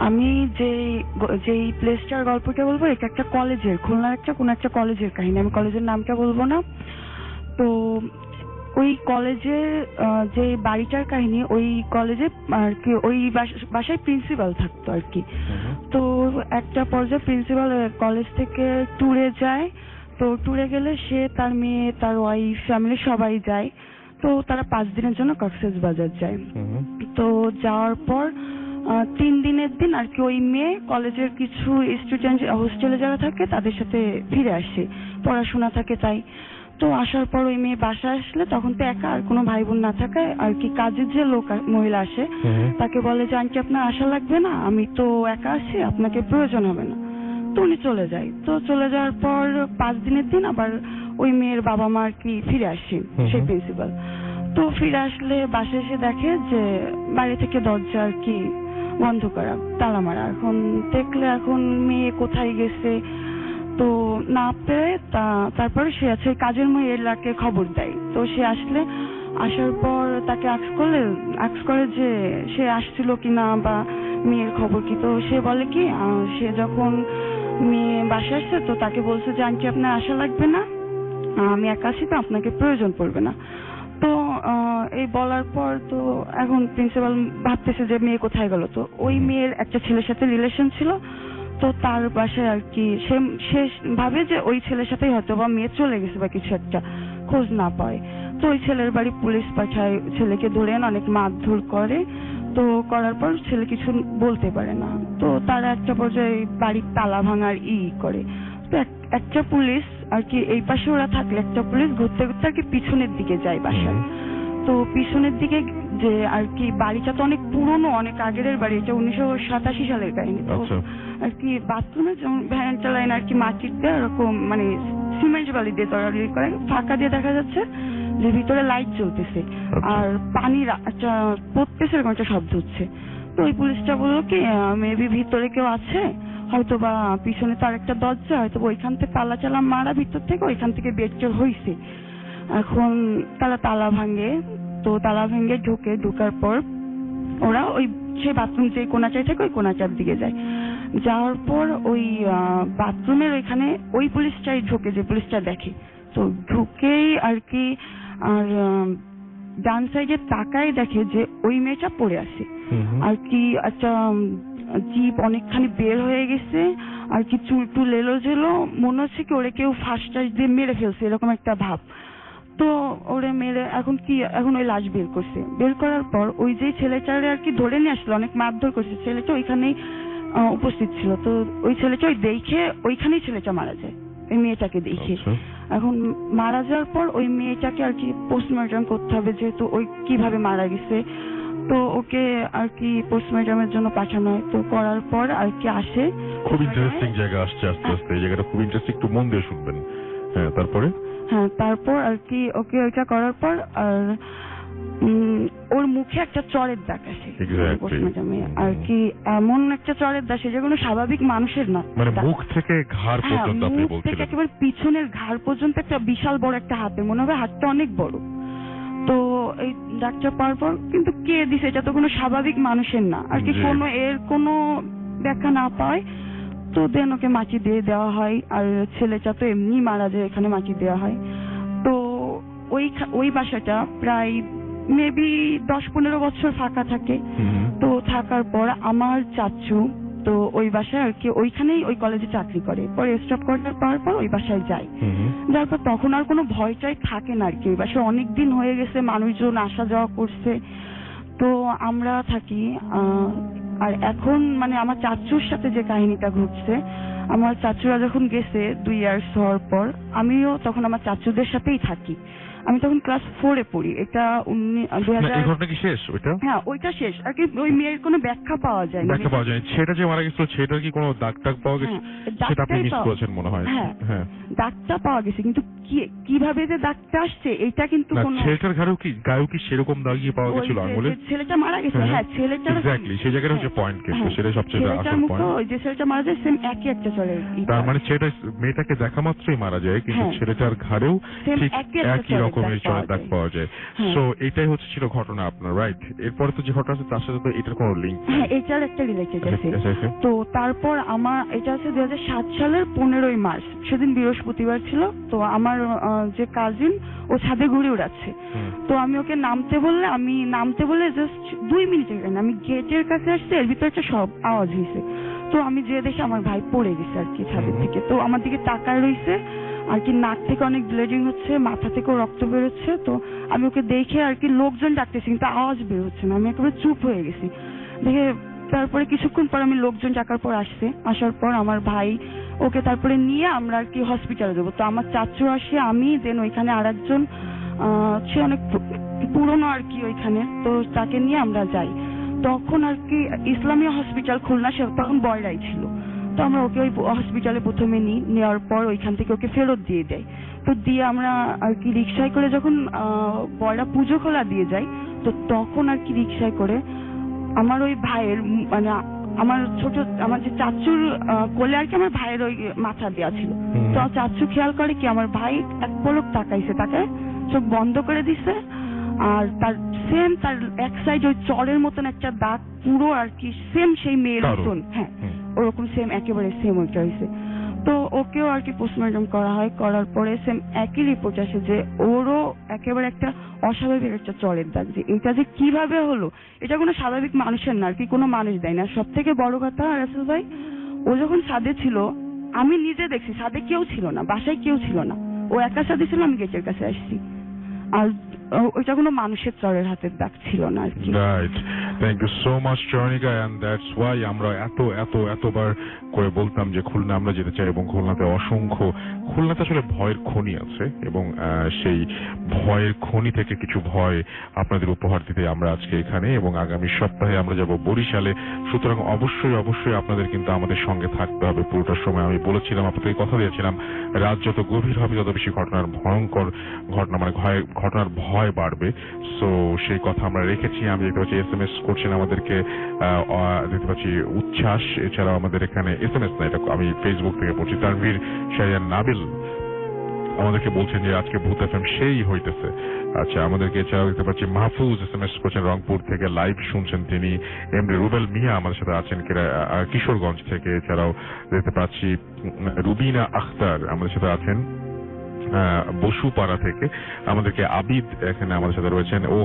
আমি যেই প্লেসটার গল্পটা বলবো, এটা একটা কলেজের, খুলনার কোনো একটা কলেজের কাহিনী। আমি কলেজের নামটা বলবো না। তো ওই কলেজে যে বাড়িটার কাহিনী, ওই কলেজে আর কি ওই বাসায় প্রিন্সিপাল থাকতো আর কি। তো একটা পর্যায়ে প্রিন্সিপাল কলেজ থেকে ট্যুরে যায়। তো ট্যুরে গেলে সে, তার মেয়ে, তার ওয়াইফ, ফ্যামিলি সবাই যায়। তো তারা 5 দিনের জন্য কক্সবাজার যায়। তো যাওয়ার পর 3 দিনের দিন আর কি ওই মেয়ে কলেজের কিছু স্টুডেন্ট হোস্টেলে যারা থাকে তাদের সাথে ফিরে আসে, পড়াশোনা থাকে তাই। তো আসার পর ওই মেয়ে বাসায় আসলে তখন তো একা, আর কোনো ভাই বোন না থাকায় আর কি কাজের যে লোক মহিলা আসে তাকে বলে যে আন্টি আপনার আসা লাগবে না, আমি তো একা আছি, আপনাকে প্রয়োজন হবে না। তো উনি চলে যায়। তো চলে যাওয়ার পর 5 দিনের দিন আবার ওই মেয়ের বাবা মা আর কি ফিরে আসে, সেই প্রিন্সিপাল। তো ফিরে আসলে বাসায় এসে দেখে যে বাইরে থেকে দরজা আর কি বন্ধ করা, তালা মারা। এখন দেখলে এখন মেয়ে কোথায় গেছে তো না পেয়ে তারপরে সে আছে কাজের মহিলাকে খবর দেয়। তো সে আসার পর তাকে আক্স করে যে সে আসছিল কিনা বা মেয়ের খবর কি। তো সে বলে কি সে যখন মেয়ে বাসায় আসছে তো তাকে বলছে যে আন্টি আপনার আসা লাগবে না, আমি একা আছি, তো আপনাকে প্রয়োজন পড়বে না। তো এই বলার পর তো এখন প্রিন্সিপাল ভাবতেছে যে মেয়ে কোথায় গেল। তো ওই মেয়ের একটা ছেলের সাথে রিলেশন ছিল, তো তার বাসায় আর কি সে ভাবে যে ওই ছেলের সাথেই হয়তো বা মেয়ে চলে গেছে বা কিছু একটা, খোঁজ না পায়। তো ওই ছেলের বাড়ি পুলিশ পাঠায়, ছেলেকে ধরে অনেক মারধর করে। তো করার পর ছেলে কিছু বলতে পারে না। তো তারা একটা পর্যায়ে বাড়ির তালা ভাঙার করে। তো একটা পুলিশ আর কি এই পাশে ওরা থাকলে একটা পুলিশ ঘুরতে ঘুরতে আর কি পিছনের দিকে যায় বাসার। তো পিছনের দিকে যে আর কি বাড়িটা তো অনেক পুরনো, অনেক আগের বাড়ি, এটা 1987 সালের কাহিনী। তো আর কি বাথরুমে যেমন ভ্যারান্ডা লাইন আর কি মাটির দিয়ে এরকম মানে সিমেন্ট বালি দিয়ে তৈরি করে, ফাঁকা দিয়ে দেখা যাচ্ছে যে ভিতরে লাইট জ্বলতেছে আর পানি পড়তেছে, এরকম একটা শব্দ হচ্ছে। তো ওই পুলিশটা বললো কি মেবি ভিতরে কেউ আছে, হয়তো বা পিছনে তার একটা দরজা, হয়তো ওইখান থেকে তালা মারা, ভিতর থেকে ওইখান থেকে বের হয়েছে। এখন তারা তালা ভাঙে। তো তালা ভেঙে ঢোকার পর ওরা ওই সেই বাথরুম যে কোনাচাই থাকে ওই কোনাচার দিকে যায়। যাওয়ার পর ওই বাথরুমের ওইখানে ওই পুলিশটাই ঢোকে, যে পুলিশটা দেখে। তো ঢুকেই আর কি আর ডান সাইডে তাকায় দেখে যে ওই মেয়েটা পড়ে আছে আর কি একটা জিভ অনেকখানি বের হয়ে গেছে আর কি, চুল এলো মনে হচ্ছে কি ওরে কেউ ফার্স্ট দিয়ে মেরে ফেলছে, এরকম একটা ভাব। তো ওরে মেরে এখন ওই লাশ বের করার পর ওই যে ছেলেটারে আর কি ধরে নিয়ে আসলো, অনেক মারধর করছে, ছেলেটা ওইখানেই উপস্থিত ছিল। তো ওই ছেলেটা ওই দেখে ওইখানেই ছেলেটা মারা যায়, ওই মেয়েটাকে দেখে। এখন মারা যাওয়ার পর ওই মেয়েটাকে আর কি পোস্টমর্টম করতে হবে, যেহেতু ওই কিভাবে মারা গেছে। তো ওকে আর কি পোস্টমর্টমের জন্য পাঠানো হয়। তো করার পর আর কি আসে, খুব ইন্টারেস্টিং জায়গা আসছে আস্তে আস্তে, এই জায়গাটা খুব ইন্টারেস্টিং, একটু মন দিয়ে শুনবেন। হ্যাঁ, তারপর আর কি ওকে ওইটা করার পর আর ওর মুখে একটা চড়ের দাগ আসে পোস্টমর্টমে আর কি, এমন একটা চড়ের দাগ সে যে কোনো স্বাভাবিক মানুষের না, মানে মুখ থেকে ঘাড় পর্যন্ত, আপনি বলছিলেন একেবারে পিছনের ঘাড় পর্যন্ত একটা বিশাল বড় একটা হাতে, মনে হবে হাতটা অনেক বড়। তো এই ডাক্তার পাওয়ার পর কিন্তু কে দিছে, এটা তো কোনো স্বাভাবিক মানুষের না আর কি, কোনো ব্যাখ্যা না পায়। তো দেন ওকে মাটি দিয়ে দেওয়া হয়, আর ছেলেটা তো এমনি মারা যায়, এখানে মাটি দেওয়া হয়। তো ওই বাসাটা প্রায় মেবি 10-15 বছর ফাঁকা থাকে। তো থাকার পর আমার চাচু তো ওই বাসায় আর কি ওইখানেই ওই কলেজে চাকরি করে, পরে স্টপ করার পর ওই বাসায় যায়। যার পর তখন আর কোনো ভয়টাই থাকে না আর কি, ওই বাসায় অনেকদিন হয়ে গেছে, মানুষজন আসা যাওয়া করছে। তো আমরা থাকি আর এখন মানে আমার চাচুর সাথে যে কাহিনীটা ঘটছে, আমার চাচুরা যখন গেছে 2 ইয়ার্স হওয়ার পর, আমিও তখন আমার চাচুদের সাথেই থাকি। আমি তখন ক্লাস 4-এ পড়ি। এটা 2000 কি শেষ ওইটা? হ্যাঁ, ওইটা শেষ আর কি। ওই মেয়ের কোনো ব্যাখ্যা পাওয়া যায় না, সেটা যে মারা গেছিল সেটার কি কোনো দাগ পাওয়া গেছে? সেটা আপনি মিস করেছেন মনে হয়। হ্যাঁ, দাগটা পাওয়া গেছে কিন্তু কিভাবে যে দাগটা আসছে এটা কিন্তু না, কোনো ছেলেটার গায়েও কি সেরকম দাগিয়ে পাওয়া ওই গেছিল যে আঙুলে? ছেলেটা মারা গেছে, হ্যাঁ ছেলেটার এক্স্যাক্টলি সেই জায়গাটা হচ্ছে পয়েন্ট, কিন্তু সেটা সবচেয়ে ছেলেটার আসল মুখে পয়েন্ট। ওই যে ছেলেটা মারা যায় সেম একই একটা চলে। তার মানে ছেলেটা মেয়েটাকে দেখা মাত্রই মারা যায়, কিন্তু ছেলেটার ঘাড়েও ঠিক একই রকমের চড়ের দাগ পাওয়া যায়। সো এটাই হচ্ছে ছিল ঘটনা আপনার, রাইট? এরপরে তো যে ঘটনা আছে তার সাথে তো এটার কোনো লিঙ্ক? হ্যাঁ, এটার একটা রিলেটেড আছে। তো তারপর আমার এটা আছে 2007 সালের 15ই মার্চ, সেদিন বৃহস্পতিবার ছিল। তো আমার যে কাজিন ও ছাদে ঘুরে উড়াচ্ছে, তো আমি ওকে নামতে বললে জাস্ট 2 মিনিটের জন্য আমি গেটের কাছে আসছি, এর ভিতরে একটা সব আওয়াজ হয়েছে। তো আমি যে দেখি আমার ভাই পড়ে গেছে আর কি ছাদের থেকে। তো আমার দিকে তাকায় রয়েছে আর কি, নাক থেকে অনেক ব্লিডিং হচ্ছে, মাথা থেকেও রক্ত বেরোচ্ছে। তো আমি ওকে দেখে আর কি লোকজন ডাকতেছি, কিন্তু আওয়াজ বের হচ্ছে না। আমি একেবারে চুপ হয়ে গেছি দেখে। তারপরে কিছুক্ষণ পর আমি লোকজন ডাকার পর আসার পর আমার ভাই ওকে তারপরে নিয়ে আমরা আর কি হসপিটালে যাবো। তো আমার চাচু আসে, আমি দেন ওইখানে আর একজন সে অনেক পুরনো আর কি ওইখানে, তো তাকে নিয়ে আমরা যাই। তখন আর কি ইসলামিয়া হসপিটাল খুলনা, সে তখন বয়রাই ছিল। তো আমরা ওকে ওই হসপিটালে প্রথমে নেওয়ার পর ওইখান থেকে ওকে ফেরত দিয়ে দেয়। তো দিয়ে আমরা আর কি রিক্সায় করে যখন বয়রা পুজো খোলা দিয়ে যাই, তো তখন আর কি রিক্সায় করে আমার ওই ভাইয়ের মানে আমার যে চাচুর কোলে আর কি আমার ভাইয়ের ওই মাথা দেওয়া ছিল। তো চাচু খেয়াল করে কি আমার ভাই এক পলক তাকাইছে, তাকে চোখ বন্ধ করে দিছে। আর তার এক সাইড ওই চরের মতন একটা দাগ পুরো আর কি সেম সেই মেয়ের মতন, হ্যাঁ ওরকম সেম একেবারে সেম ওইটা হয়েছে। তো ওকেও আর কি পোস্টমর্টম করা হয়, করার পরে সেম একই রিপোর্ট আসে যে ওরও একেবারে একটা অস্বাভাবিক একটা চরের দাগ। যে এটা যে কিভাবে হলো, এটা কোনো স্বাভাবিক মানুষের না আর কি, কোনো মানুষ দেয় না। সব থেকে বড় কথা রাসেল ভাই, ও যখন ছাদে ছিল আমি নিজে দেখছি ছাদে কেউ ছিল না, বাসায় কেউ ছিল না, ও একা ছাদে ছিল, আমি গেটের কাছে আসছি। আর ওইটা কোনো মানুষের চরের হাতের দাগ ছিল না আর কি। Right, thank you so much Chayanika, and that's why আমরা এতবার করে বলতাম যে খুলনা আমরা যেতে চাই, এবং খুলনাতে খুলনাতে আসলে ভয়ের খনি আছে, এবং সেই ভয়ের খনি থেকে কিছু ভয় আপনাদের উপহার দিতে আমরা আজকে এখানে, এবং আগামী সপ্তাহে আমরা যাব বরিশালে। সুতরাং অবশ্যই আপনাদের কিন্তু আমাদের সঙ্গে থাকতে হবে পুরোটা সময়। আমি বলেছিলাম, আপনাদের কথা দিয়েছিলাম, রাত যত গভীর হবে তত বেশি ঘটনার ভয় বাড়বে। সো সেই কথা আমরা রেখেছি। আমি দেখতে পাচ্ছি SMS করছেন আমাদেরকে, দেখতে পাচ্ছি উচ্ছ্বাস, এছাড়াও আমাদের এখানে SMS না, এটা আমি ফেসবুক থেকে পড়ছি, তানভীর শাহজাহান নাবিল আমাদেরকে বলছেন যে আজকে ভূত FM সেই হইতেছে। আচ্ছা, আমাদেরকে এছাড়াও দেখতে পাচ্ছি মাহফুজ SMS করছেন রংপুর থেকে, লাইভ শুনছেন তিনি। এমডি রুবেল মিয়া আমাদের সাথে আছেন কিশোরগঞ্জ থেকে। এছাড়াও দেখতে পাচ্ছি রুবিনা আখতার আমাদের সাথে আছেন বসুপাড়া থেকে। আমাদেরকে আবিদ এখানে আমাদের সাথে রয়েছেন। ও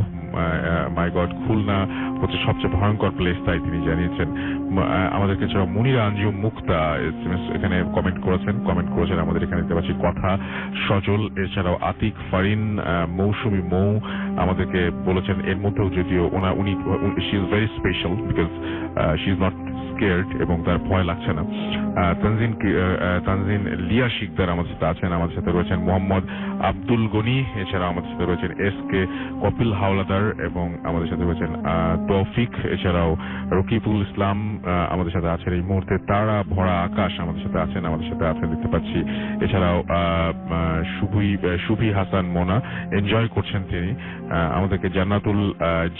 মাই গড, খুলনা হচ্ছে সবচেয়ে ভয়ঙ্কর প্লেস, তাই তিনি জানিয়েছেন। আমাদেরকে এছাড়া মুনিরা আঞ্জুম মুক্তা এখানে কমেন্ট করেছেন। আমাদের এখানে দেখতে পাচ্ছি কথা সজল, এছাড়াও আতিক ফারিন, মৌসুমী মৌ আমাদেরকে বলেছেন। এর মধ্যেও যদিও উনি she is very special because she is not scared, এবং তার ভয় লাগছে না। তানজিন লিয়া শিকদার আমাদের সাথে আছেন। আমাদের সাথে রয়েছেন মোহাম্মদ আব্দুল গনি, এছাড়া আমাদের সাথে রয়েছেন SK কপিল হাওলাদার, এবং আমাদের সাথে রয়েছেন তৌফিক, এছাড়াও রকিবুল ইসলাম আমাদের সাথে আছেন এই মুহূর্তে। তারা ভরা আকাশ আমাদের সাথে আছেন দেখতে পাচ্ছি। এছাড়াও শুভি হাসান মোনা এনজয় করছেন তিনি। আমাদেরকে জান্নাতুল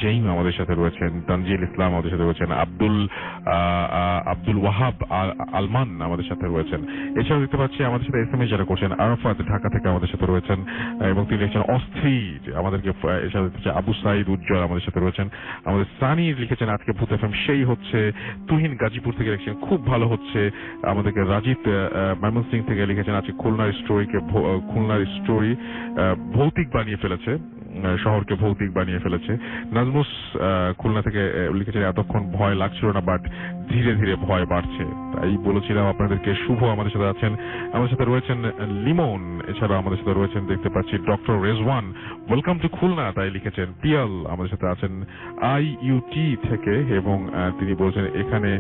জৈম আমাদের সাথে রয়েছেন। তানজিল ইসলাম আমাদের সাথে রয়েছেন। আব্দুল ওয়াহাব আলমান আমাদের সাথে রয়েছেন। এছাড়াও দেখতে পাচ্ছি আমাদের সাথে SMS যারা করছেন, আরাফাত ঢাকা থেকে আমাদের সাথে রয়েছেন, এবং তিনি লিখেছেন অস্থির আমাদেরকে। এছাড়া দেখতে পাচ্ছি আবু সাইদ উজ্জ্বল আমাদের সাথে রয়েছেন। আমাদের সানি লিখেছেন আজকে ভূত FM সেই হচ্ছে। তুহিন গাজীপুর থেকে লিখেছেন খুব ভালো হচ্ছে। আমাদেরকে রাজিত ময়মনসিং থেকে লিখেছেন আজকে খুলনার স্টোরি ভৌতিক বানিয়ে ফেলেছে, শহরকে ভৌতিক বানিয়ে ফেলেছে। নাজমুস খুলনা থেকে লিখেছেন এতক্ষণ ভয় লাগছিল না, বাট ধীরে ধীরে ভয় বাড়ছে। তাই বলেছিলাম আপনাদেরকে। শুভ আমাদের সাথে আছেন, আমাদের সাথে রয়েছেন লিমন, এছাড়া আমাদের সাথে রয়েছেন দেখতে পাচ্ছি doctor Rezwan, welcome to Khulna তাই লিখেছেন। পিয়াল আমাদের সাথে আছেন IUT থেকে, এবং তিনি বলছেন এখানে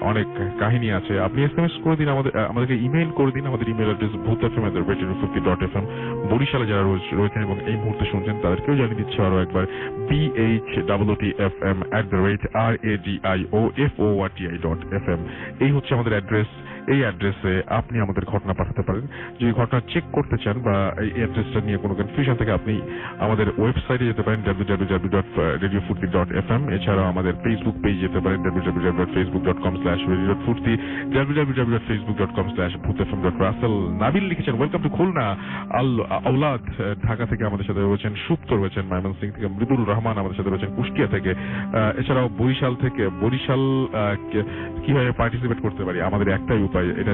অনেক কাহিনী আছে। আপনি SMS করে দিন, আমাদেরকে ইমেইল করে দিন। আমাদের ইমেইল অ্যাড্রেস bhutfm@radio50.fm। বরিশালে যারা রয়েছেন এবং এই মুহূর্তে শুনছেন তাদেরকেও জানিয়ে দিচ্ছি আরো একবার, BHOOTFM@radioFORTI.FM। এই হচ্ছে আমাদের অ্যাড্রেস। এই অ্যাড্রেসে আপনি আমাদের ঘটনা পাঠাতে পারেন। যদি ঘটনা চেক করতে চান বা এই অ্যাড্রেসটা নিয়ে কোনো কনফিউশন থাকে আপনি আমাদের ওয়েবসাইটে যেতে পারেন www.radiofurti.fm। এছাড়াও আমাদের ফেসবুক পেজ যেতে পারেন www.facebook.com/radio.furti, www.facebook.com/bhutfm.russell। নাবিল লিখেছেন ওয়েলকাম টু খুলনা। আওলাদ ঢাকা থেকে আমাদের সাথে রয়েছেন, সুপ্ত রয়েছেন ময়মনসিং থেকে, মৃদুল রহমান আমাদের সাথে রয়েছেন কুষ্টিয়া থেকে, এছাড়াও বরিশাল থেকে। বরিশাল কিভাবে পার্টিসিপেট করতে পারি? আমাদের একটাই উপায়, এটা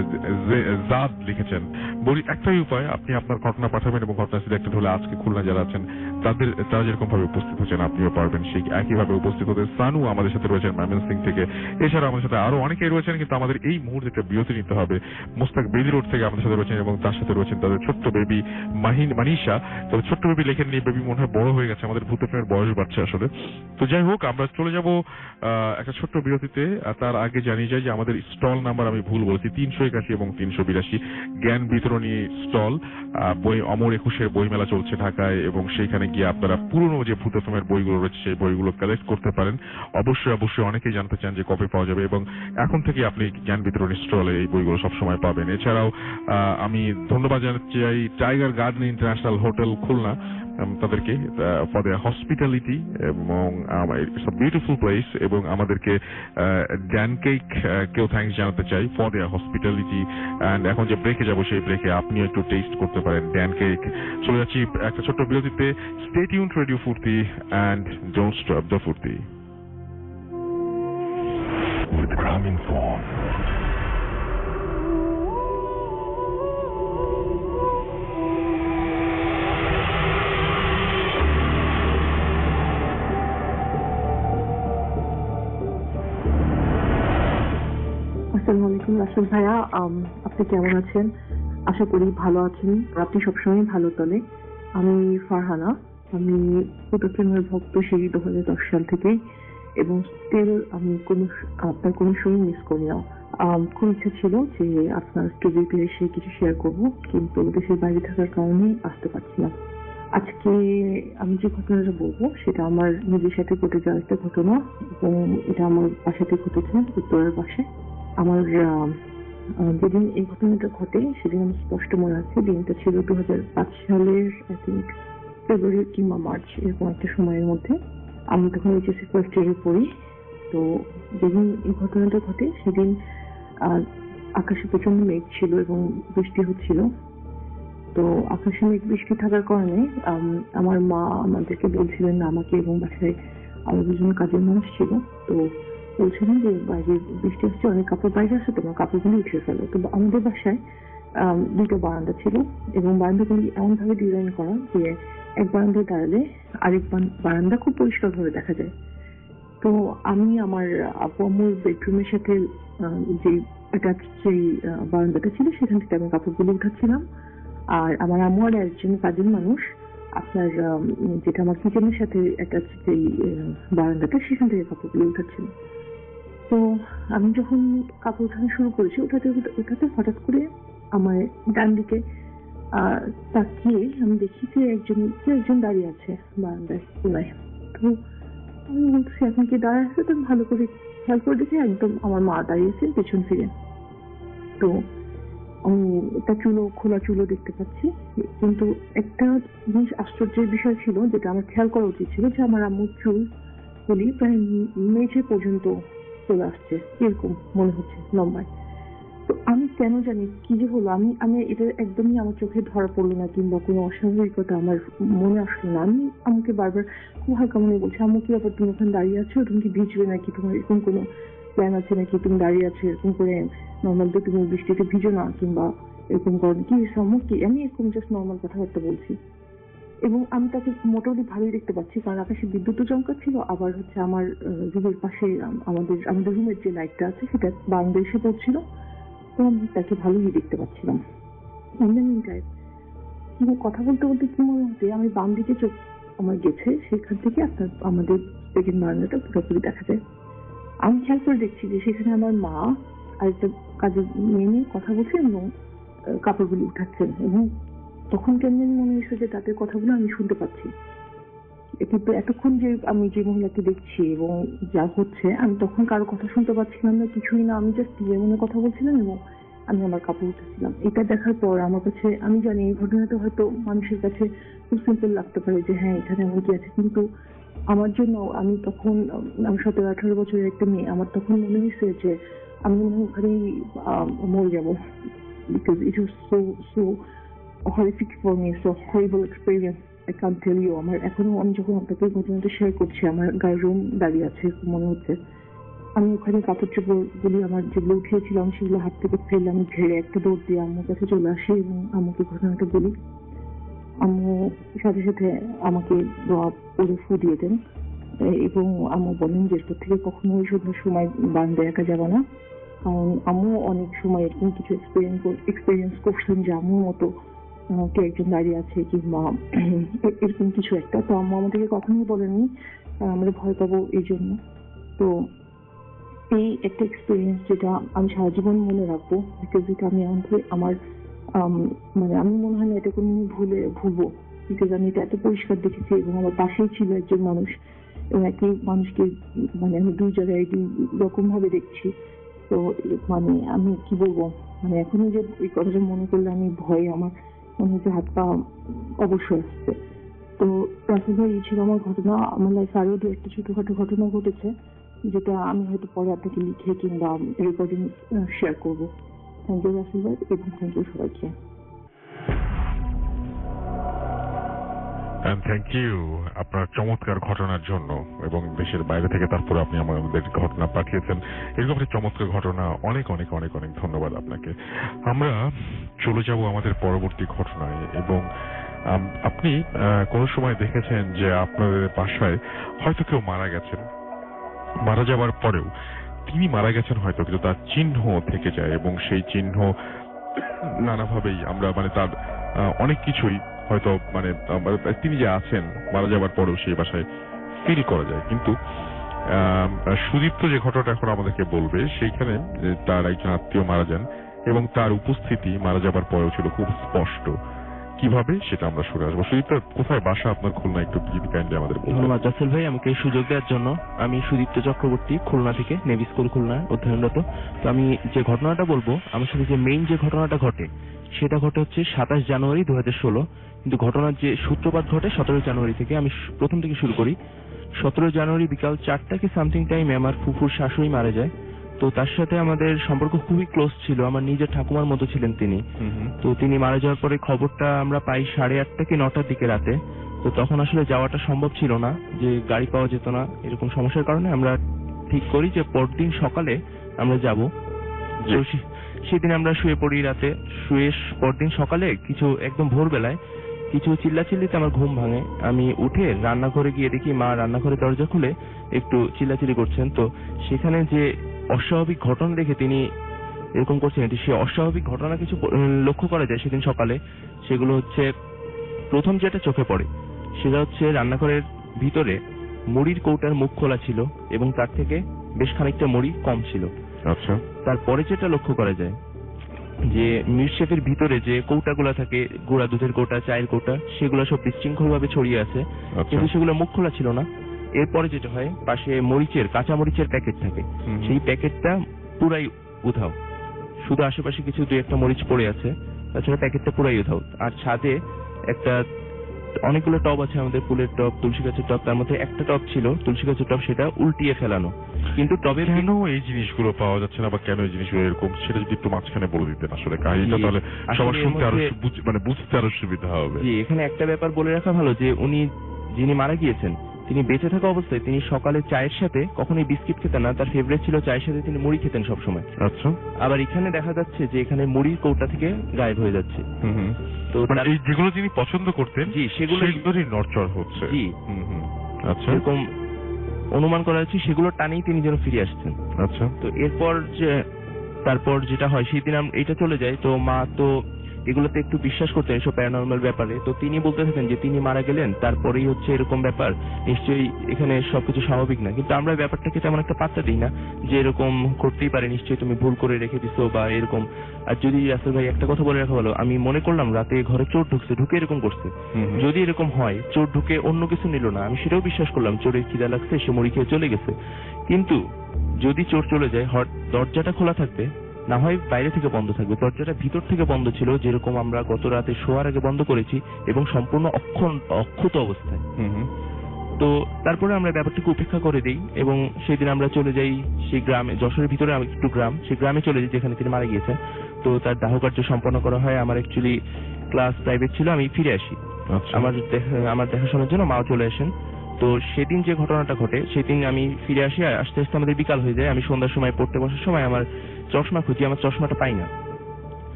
জাদ লিখেছেন, একটাই উপায়, আপনি আপনার ঘটনা পাঠাবেন এবং ঘটনা সিলেক্টেড হলে আজকে খুলনা যারা আছেন তারা যেরকম ভাবে উপস্থিত হচ্ছেন আপনিও পারবেন সেই একইভাবে উপস্থিত হতে। সানু আমাদের সাথে রয়েছেন ময়মনসিং থেকে, এছাড়া আমাদের সাথে আরো অনেকেই রয়েছেন, কিন্তু আমাদের এই মুহূর্তে একটা বিরতি নিতে হবে। মুস্তাক বেদি রোড থেকে আমাদের সাথে রয়েছেন এবং তার সাথে রয়েছেন তাদের ছোট্ট বেবি মানিশা। তবে ছোট্ট বেবি লেখেননি, বেবি মনে হয় বড় হয়ে গেছে, আমাদের ভূত এফএমের বয়স বাড়ছে আসলে। তো যাই হোক, আমরা চলে যাব একটা ছোট্ট বিরতিতে। তার আগে জানিয়ে যায় যে আমাদের স্টল নাম্বার আমি ভুল বলছি, 381 এবং 382 জ্ঞান বিতরণী স্টল। বই অমর 21-এর বইমেলা চলছে ঢাকায় এবং সেইখানে গিয়ে আপনারা পুরনো যে ভূত এফএমের বইগুলো রয়েছে সেই বইগুলো কালেক্ট করতে পারেন। অবশ্যই অনেকেই জানতে চান যে কবে পাওয়া যাবে, এবং এখন থেকে আপনি জ্ঞান বিতরণী স্টলে এই বইগুলো সবসময় পাবেন। এছাড়াও আমি ধন্যবাদ জানাতে চাই tiger Garden International hotel Khulna তাদেরকে ফর দেয়ার হসপিটালিটি, এবং ইটস আ বিউটিফুল প্লেস, এবং আমাদেরকে ড্যান কেক কেও থ্যাঙ্কস জানাতে চাই ফর দেয়ার হসপিটালিটি। অ্যান্ড এখন যে ব্রেকে যাবো সেই ব্রেকে আপনিও একটু টেস্ট করতে পারেন ড্যান কেক। চলে যাচ্ছি একটা ছোট্ট বিরতিতে। স্টে টিউনড রেডিও ফুর্তি অ্যান্ড ডোন্ট স্টপ দ্য ফুর্তি। With Grameenphone, আসসালামু আলাইকুম রাসেল ভাইয়া, আপনি কেমন আছেন? আশা করি ভালো আছেন, আপনি সবসময় ভালো চলে। আমি ফারহানা, আমি ফুটপ্রেমের ভক্ত সেই 2010 সাল থেকে, এবং স্টিল আমি আপনার কোনো শোই মিস করি না। খুব ইচ্ছা ছিল যে আপনার স্টুডিওতে এসে কিছু শেয়ার করব, কিন্তু দেশের বাইরে থাকার কারণে আসতে পারছি না। আজকে আমি যে ঘটনাটা বলবো সেটা আমার নিজের সাথে ঘটে যাওয়া একটা ঘটনা, এবং এটা আমার বাসাতে ঘটেছে, উত্তরের বাসায়। আমার যেদিন এই ঘটনাটা ঘটে সেদিন আমার স্পষ্ট মনে আছে, দিনটা ছিল 2005 সালের আই থিঙ্ক ফেব্রুয়ারি কিংবা মার্চ, এরকম একটা সময়ের মধ্যে। আমি তখন এইচএসসি ফার্স্ট ইয়ারে পড়ি। তো যেদিন এই ঘটনাটা ঘটে সেদিন আকাশে প্রচন্ড মেঘ ছিল এবং বৃষ্টি হচ্ছিল। তো আকাশে মেঘ বৃষ্টি থাকার কারণে আমার মা আমাদেরকে বলছিলেন, আমাকে এবং বাসায় আরো দুজন কাজের মানুষ ছিল, তো বলছিলেন যে বাইরে বৃষ্টি হচ্ছে, অনেক কাপড় বাইরে আসে, তোমার কাপড়গুলো উঠে ফেলো। তো আমাদের বাসায় দুটো বারান্দা ছিল, এবং বারান্দাগুলি এমন ভাবে ডিজাইন করা যে এক বারান্দায় দাঁড়ালে আরেক বারান্দা খুব পরিষ্কার ভাবে দেখা যায়। তো আমি আমার আপু আম্মুর বেডরুমের সাথে যে অ্যাটাচ যেই বারান্দাটা ছিল সেখান থেকে আমি কাপড়গুলো উঠাচ্ছিলাম, আর আমার আম্মু আর একজন কাজের মানুষ আপনার যেটা আমার কিচেনের সাথে অ্যাটাচ যেই বারান্দাটা সেখান থেকে কাপড়গুলো উঠাচ্ছিল। তো আমি যখন কাপড় উঠানো শুরু করেছি, ওঠাতে হঠাৎ করে আমার ডান দিকে তাকিয়ে আমি দেখি যে একজন দাঁড়িয়ে আছে বারান্দায় কোনায়। তো আমি বলছি এখন কি দাঁড়িয়ে আছে, তো ভালো করে খেয়াল করে দেখি একদম আমার মা দাঁড়িয়েছে পেছন ফিরে। তো আমি একটা খোলা চুলো দেখতে পাচ্ছি, কিন্তু একটা জিনিস আশ্চর্যের বিষয় ছিল যেটা আমার খেয়াল করা উচিত ছিল, যে আমার আম্মুর চুলগুলি প্রায় মেঝে পর্যন্ত চলে আসছে, এরকম মনে হচ্ছে লম্বায়। তো আমি কেন জানি কি যে হলো, আমি এটা একদমই আমার চোখে ধরা পড়লো না, কিংবা কোনো অস্বাভাবিকতা আমার মনে আসলো না। আমি আমাকে বারবার খুব হালকা মনে বলছি, আম্মু কি ব্যাপার, তুমি ওখানে দাঁড়িয়ে আছো, তুমি কি ভিজবে নাকি, তোমার এরকম কোনো প্ল্যান আছে নাকি, তুমি দাঁড়িয়ে আছো এরকম করে, নর্মাল তো তুমি বৃষ্টিতে ভিজো না, কিংবা এরকম করো কি আম্মু কি, আমি এরকম জাস্ট নর্মাল কথাবার্তা বলছি। এবং আমি তাকে মোটামুটি ভালোই দেখতে পাচ্ছি, কারণ আকাশে বিদ্যুৎও চমকাচ্ছিল, আবার হচ্ছে আমার রুমের পাশে আমাদের রুমের যে লাইটটা আছে সেটা বারান্দায় এসে পড়ছিল, তো আমি তাকে ভালোই দেখতে পাচ্ছিলাম। কিন্তু কথা বলতে বলতে কি মনে হচ্ছে, আমি বাম দিকে চোখ আমার গেছে, সেখান থেকে আমাদের সেকেন্ড বারান্দাটা পুরোপুরি দেখা যায়। আমি খেয়াল করে দেখছি যে সেখানে আমার মা আর একটা কাজের মেয়ে নিয়ে কথা বলছেন এবং কাপড়গুলি উঠাচ্ছেন, এবং তখন কেমন মনে হয়েছে যে তাদের কথাগুলো আমি শুনতে পাচ্ছি। কিন্তু এতক্ষণ যে আমি যে মহিলাকে দেখছি এবং যা হচ্ছে, আমি তখন কারো কথা শুনতে পাচ্ছিলাম না, কিছুই না, আমি জাস্ট নিজের মনে কথা বলছিলাম এবং আমি আমার কাপড় উঠেছিলাম। এটা দেখার পর আমার কাছে, আমি জানি এই ঘটনাটা হয়তো মানুষের কাছে খুব সিম্পল লাগতে পারে যে হ্যাঁ এখানে এমন কি আছে, কিন্তু আমার জন্য, আমি তখন, আমি 17-18 বছরের একটা মেয়ে, আমার তখন মনে হয়েছে যে আমি মনে হয় ওখানেই মরে যাবো, because it was so horrific for me, so horrible experience. I can't tell you. আমার এখনো, আমি যখন আপনাকে এই ঘটনাটা শেয়ার করছি, আমার গায়ের রুম দাঁড়িয়ে আছে মনে হচ্ছে। আমি ওখানে কাপড় চোপড়গুলি আমার যেগুলো উঠিয়েছিলাম সেগুলো হাত থেকে ফেলে আমি ঝেড়ে একটা দৌড় দিয়ে আম্মুর কাছে চলে আসি এবং আম্মুকে ঘটনাটা বলি। আম্মু সাথে সাথে আমাকে পরে ফু দিয়ে দেন এবং আম্মু বলেন যে এরপর থেকে কখনো ওই সন্ধ্যার সময় বারান্দা একা যাবে না, কারণ আম্মু অনেক সময় এরকম কিছু এক্সপিরিয়েন্স করছেন যে আম্মুর মতো কে একজন দাঁড়িয়ে আছে কিংবা এরকম কিছু একটা। তো আম্মু আমাদেরকে কখনোই বলেননি আমরা ভয় পাবো এই জন্য। তো এই একটা এক্সপিরিয়েন্স যেটা আমি সারা জীবন মনে রাখবো, বিকজ এটা আমি আমার মানে আমি মনে হয় না এটা কোনো ভুলবো, বিকজ আমি এটা এত পরিষ্কার দেখেছি এবং আমার পাশেই ছিল একজন মানুষ এবং একই মানুষকে মানে আমি দুই জায়গায় দুই রকম ভাবে দেখছি। তো মানে আমি কি বলবো, মানে এখনো যে এই কথাটা মনে করলে আমি ভয়ে আমার মনে হচ্ছে হাত পা অবশ্যই আসছে। তো রাসেল ভাই, এই ছিল আমার ঘটনা। আমার লাইফে আরো দু একটা ছোটখাটো ঘটনা ঘটেছে যেটা আমি হয়তো পরে আপনাকে লিখে কিংবা রেকর্ডিং শেয়ার করবো। থ্যাংক ইউ রাসেল ভাই এবং থ্যাংক ইউ সবাইকে। থ্যাংক ইউ আপনার চমৎকার ঘটনার জন্য, এবং দেশের বাইরে থেকে তারপরে আপনি আমাদের ঘটনা পাঠিয়েছেন। এরকম একটা চমৎকার ঘটনা, অনেক অনেক অনেক অনেক ধন্যবাদ আপনাকে। আমরা চলে যাব আমাদের পরবর্তী ঘটনায়। এবং আপনি কোনো সময় দেখেছেন যে আপনাদের বাসায় হয়তো কেউ মারা গেছেন, মারা যাওয়ার পরেও তিনি মারা গেছেন হয়তো, কিন্তু তার চিহ্ন থেকে যায় এবং সেই চিহ্ন নানাভাবেই আমরা মানে তার অনেক কিছুই হয়তো মানে তিনি যে আছেন মারা যাওয়ার পরেও সেই বাসায় ফিল করা যায়। কিন্তু সুদীপ্ত যে ঘটনাটা এখন আমাদেরকে বলবে, সেইখানে তার একজন আত্মীয় মারা যান এবং তার উপস্থিতি মারা যাবার পরেও ছিল খুব স্পষ্ট। কিভাবে সেটা আমরা শুনে আসবো। সুদীপ্ত, কোথায় বাসা আপনার খুলনা, একটু প্লিজ কাইন্ডলি আমাদের বলুন। ধন্যবাদ রাসেল ভাই আমাকে এই সুযোগ দেওয়ার জন্য। আমি সুদীপ্ত চক্রবর্তী, খুলনা থেকে, নেভি স্কুল খুলনা অধ্যয়নরত। তো আমি যে ঘটনাটা বলবো, আমার সাথে যে মেইন যে ঘটনাটা ঘটে সেটা ঘটে হচ্ছে 27 জানুয়ারি 2016। কিন্তু ঘটনার যে সূত্রপাত ঘটে 17 জানুয়ারি থেকে। আমি প্রথম থেকে শুরু করি। 17 জানুয়ারি বিকাল 4টা কি সামথিং টাইমে আমার ফুফুর শাশুড়ি মারা যায়। তো তার সাথে আমাদের সম্পর্ক খুবই ক্লোজ ছিল, আমার নিজের ঠাকুমার মতো ছিলেন তিনি। তো তিনি মারা যাওয়ার পরে খবরটা আমরা পাই 8:30 কি 9টার দিকে রাতে। তো তখন আসলে যাওয়াটা সম্ভব ছিল না, যে গাড়ি পাওয়া যেত না, এরকম সমস্যার কারণে আমরা ঠিক করি যে পরদিন সকালে আমরা যাব। সেদিন আমরা শুয়ে পড়ি রাতে। শুয়ে পরদিন সকালে কিছু একদম ভোরবেলায় কিছু চিল্লাচিল্লিতে আমার ঘুম ভাঙে। আমি উঠে রান্নাঘরে গিয়ে দেখি মা রান্নাঘরে দরজা খুলে একটু চিল্লাচিল্লি করছেন। তো সেখানে যে অস্বাভাবিক ঘটনা দেখে তিনি এরকম করছেন, এটি সে অস্বাভাবিক ঘটনা কিছু লক্ষ্য করা যায় সেদিন সকালে। সেগুলো হচ্ছে, প্রথম যেটা চোখে পড়ে সেটা হচ্ছে রান্নাঘরের ভিতরে মুড়ির কৌটার মুখ খোলা ছিল এবং তার থেকে বেশ খানিকটা মুড়ি কম ছিল। আচ্ছা। তারপরে যেটা লক্ষ্য করা যায় যে মিল্কশেকের ভিতরে যে কৌটাগুলো থাকে, গুঁড়া দুধের কৌটা, চায়ের কৌটা, সেগুলো সব বিশৃঙ্খল ভাবে ছড়িয়ে আছে, কিন্তু সেগুলো মুখ খোলা ছিল না। এরপরে যেটা হয়, পাশে মরিচের, কাঁচা মরিচের প্যাকেট থাকে, সেই প্যাকেটটা পুরাই উধাও। শুধু আশেপাশে কিছু 2-1টা মরিচ পড়ে আছে, তাছাড়া প্যাকেটটা পুরাই উধাও। আর ছাদে একটা অনেকগুলো টব আছে, আমাদের ফুলের টব, তুলসী গাছের টব, তার মধ্যে একটা টব ছিল তুলসী গাছের টব, সেটা উল্টিয়ে ফেলানো। কিন্তু টবের কেন এই জিনিসগুলো পাওয়া যাচ্ছে না বা কেন এই জিনিসগুলো এরকম, সেটা যদি একটু মাঝখানে বলে দিতেন আসলে কাহিনীটা, তাহলে সবার শুনতে আরো মানে বুঝতে আরো সুবিধা হবে। জি, এখানে একটা ব্যাপার বলে রাখা ভালো যে উনি যিনি মারা গিয়েছেন তিনি বেঁচে থাকা অবস্থায় তিনি সকালে চায়ের সাথে কখনোই বিস্কিট খেতেন না, তার ফেভারিট ছিল চায়ের সাথে তিনি মুড়ি খেতেন সবসময়। আচ্ছা। আবার এখানে দেখা যাচ্ছে যে এখানে মুড়ির কৌটা থেকে গায়েব হয়ে যাচ্ছে। তো এই যেগুলো তিনি পছন্দ করতেন, জি, সেগুলোরই নড়চড় হচ্ছে। জি। আচ্ছা। এরকম অনুমান করা হচ্ছে সেগুলো টানেই তিনি যেন ফিরে আসছেন। আচ্ছা। তো এরপর যে তারপর যেটা হয়, সেই দিন এটা চলে যায়। তো মা তো এগুলোতে একটু বিশ্বাস করতেন, এসব প্যারানর্মাল ব্যাপারে। তো তিনি বলতে থাকেন যে তিনি মারা গেলেন, তারপরেই হচ্ছে এরকম ব্যাপার, নিশ্চয়ই এখানে সবকিছু স্বাভাবিক না। কিন্তু আমরা ব্যাপারটাকে তেমন একটা পাত্তা দিই না, যে এরকম করতেই পারে, নিশ্চয়ই তুমি ভুল করে রেখে দিছো বা এরকম। আর যদি রাসেল ভাই একটা কথা বলে রাখা ভালো, আমি মনে করলাম রাতে ঘরে চোর ঢুকছে, ঢুকে এরকম করছে। যদি এরকম হয়, চোর ঢুকে অন্য কিছু নিল না, আমি সেটাও বিশ্বাস করলাম, চোরের খিদা লাগছে, সে মুড়ি খেয়ে চলে গেছে। কিন্তু যদি চোর চলে যায়, দরজাটা খোলা থাকবে, না হয় বাইরে থেকে বন্ধ থাকবে। দরজাটা ভিতর থেকে বন্ধ ছিল, যেরকম আমরা গত রাতে শোয়ার আগে বন্ধ করেছি, এবং সম্পূর্ণ অক্ষত অবস্থায়। তো তারপরে আমরা ব্যাপারটাকে উপেক্ষা করে দিই এবং সেদিন আমরা চলে যাই সেই গ্রামে, যশোরের ভিতরে একটু গ্রাম, সেই গ্রামে চলে যাই যেখানে তিনি মারা গিয়েছেন। তো তার দাহ কার্য সম্পন্ন করা হয়। আমার অ্যাকচুয়ালি ক্লাস প্রাইভেট ছিল, আমি ফিরে আসি। আমার দেখাশোনার জন্য মাও চলে আসেন। তো সেদিন যে ঘটনাটা ঘটে, সেদিন আমি ফিরে আসি, আস্তে আস্তে আমাদের বিকাল হয়ে যায়। আমি সন্ধ্যার সময় পড়তে বসার সময় আমার চশমা খুঁজি, আমার চশমাটা পাই না।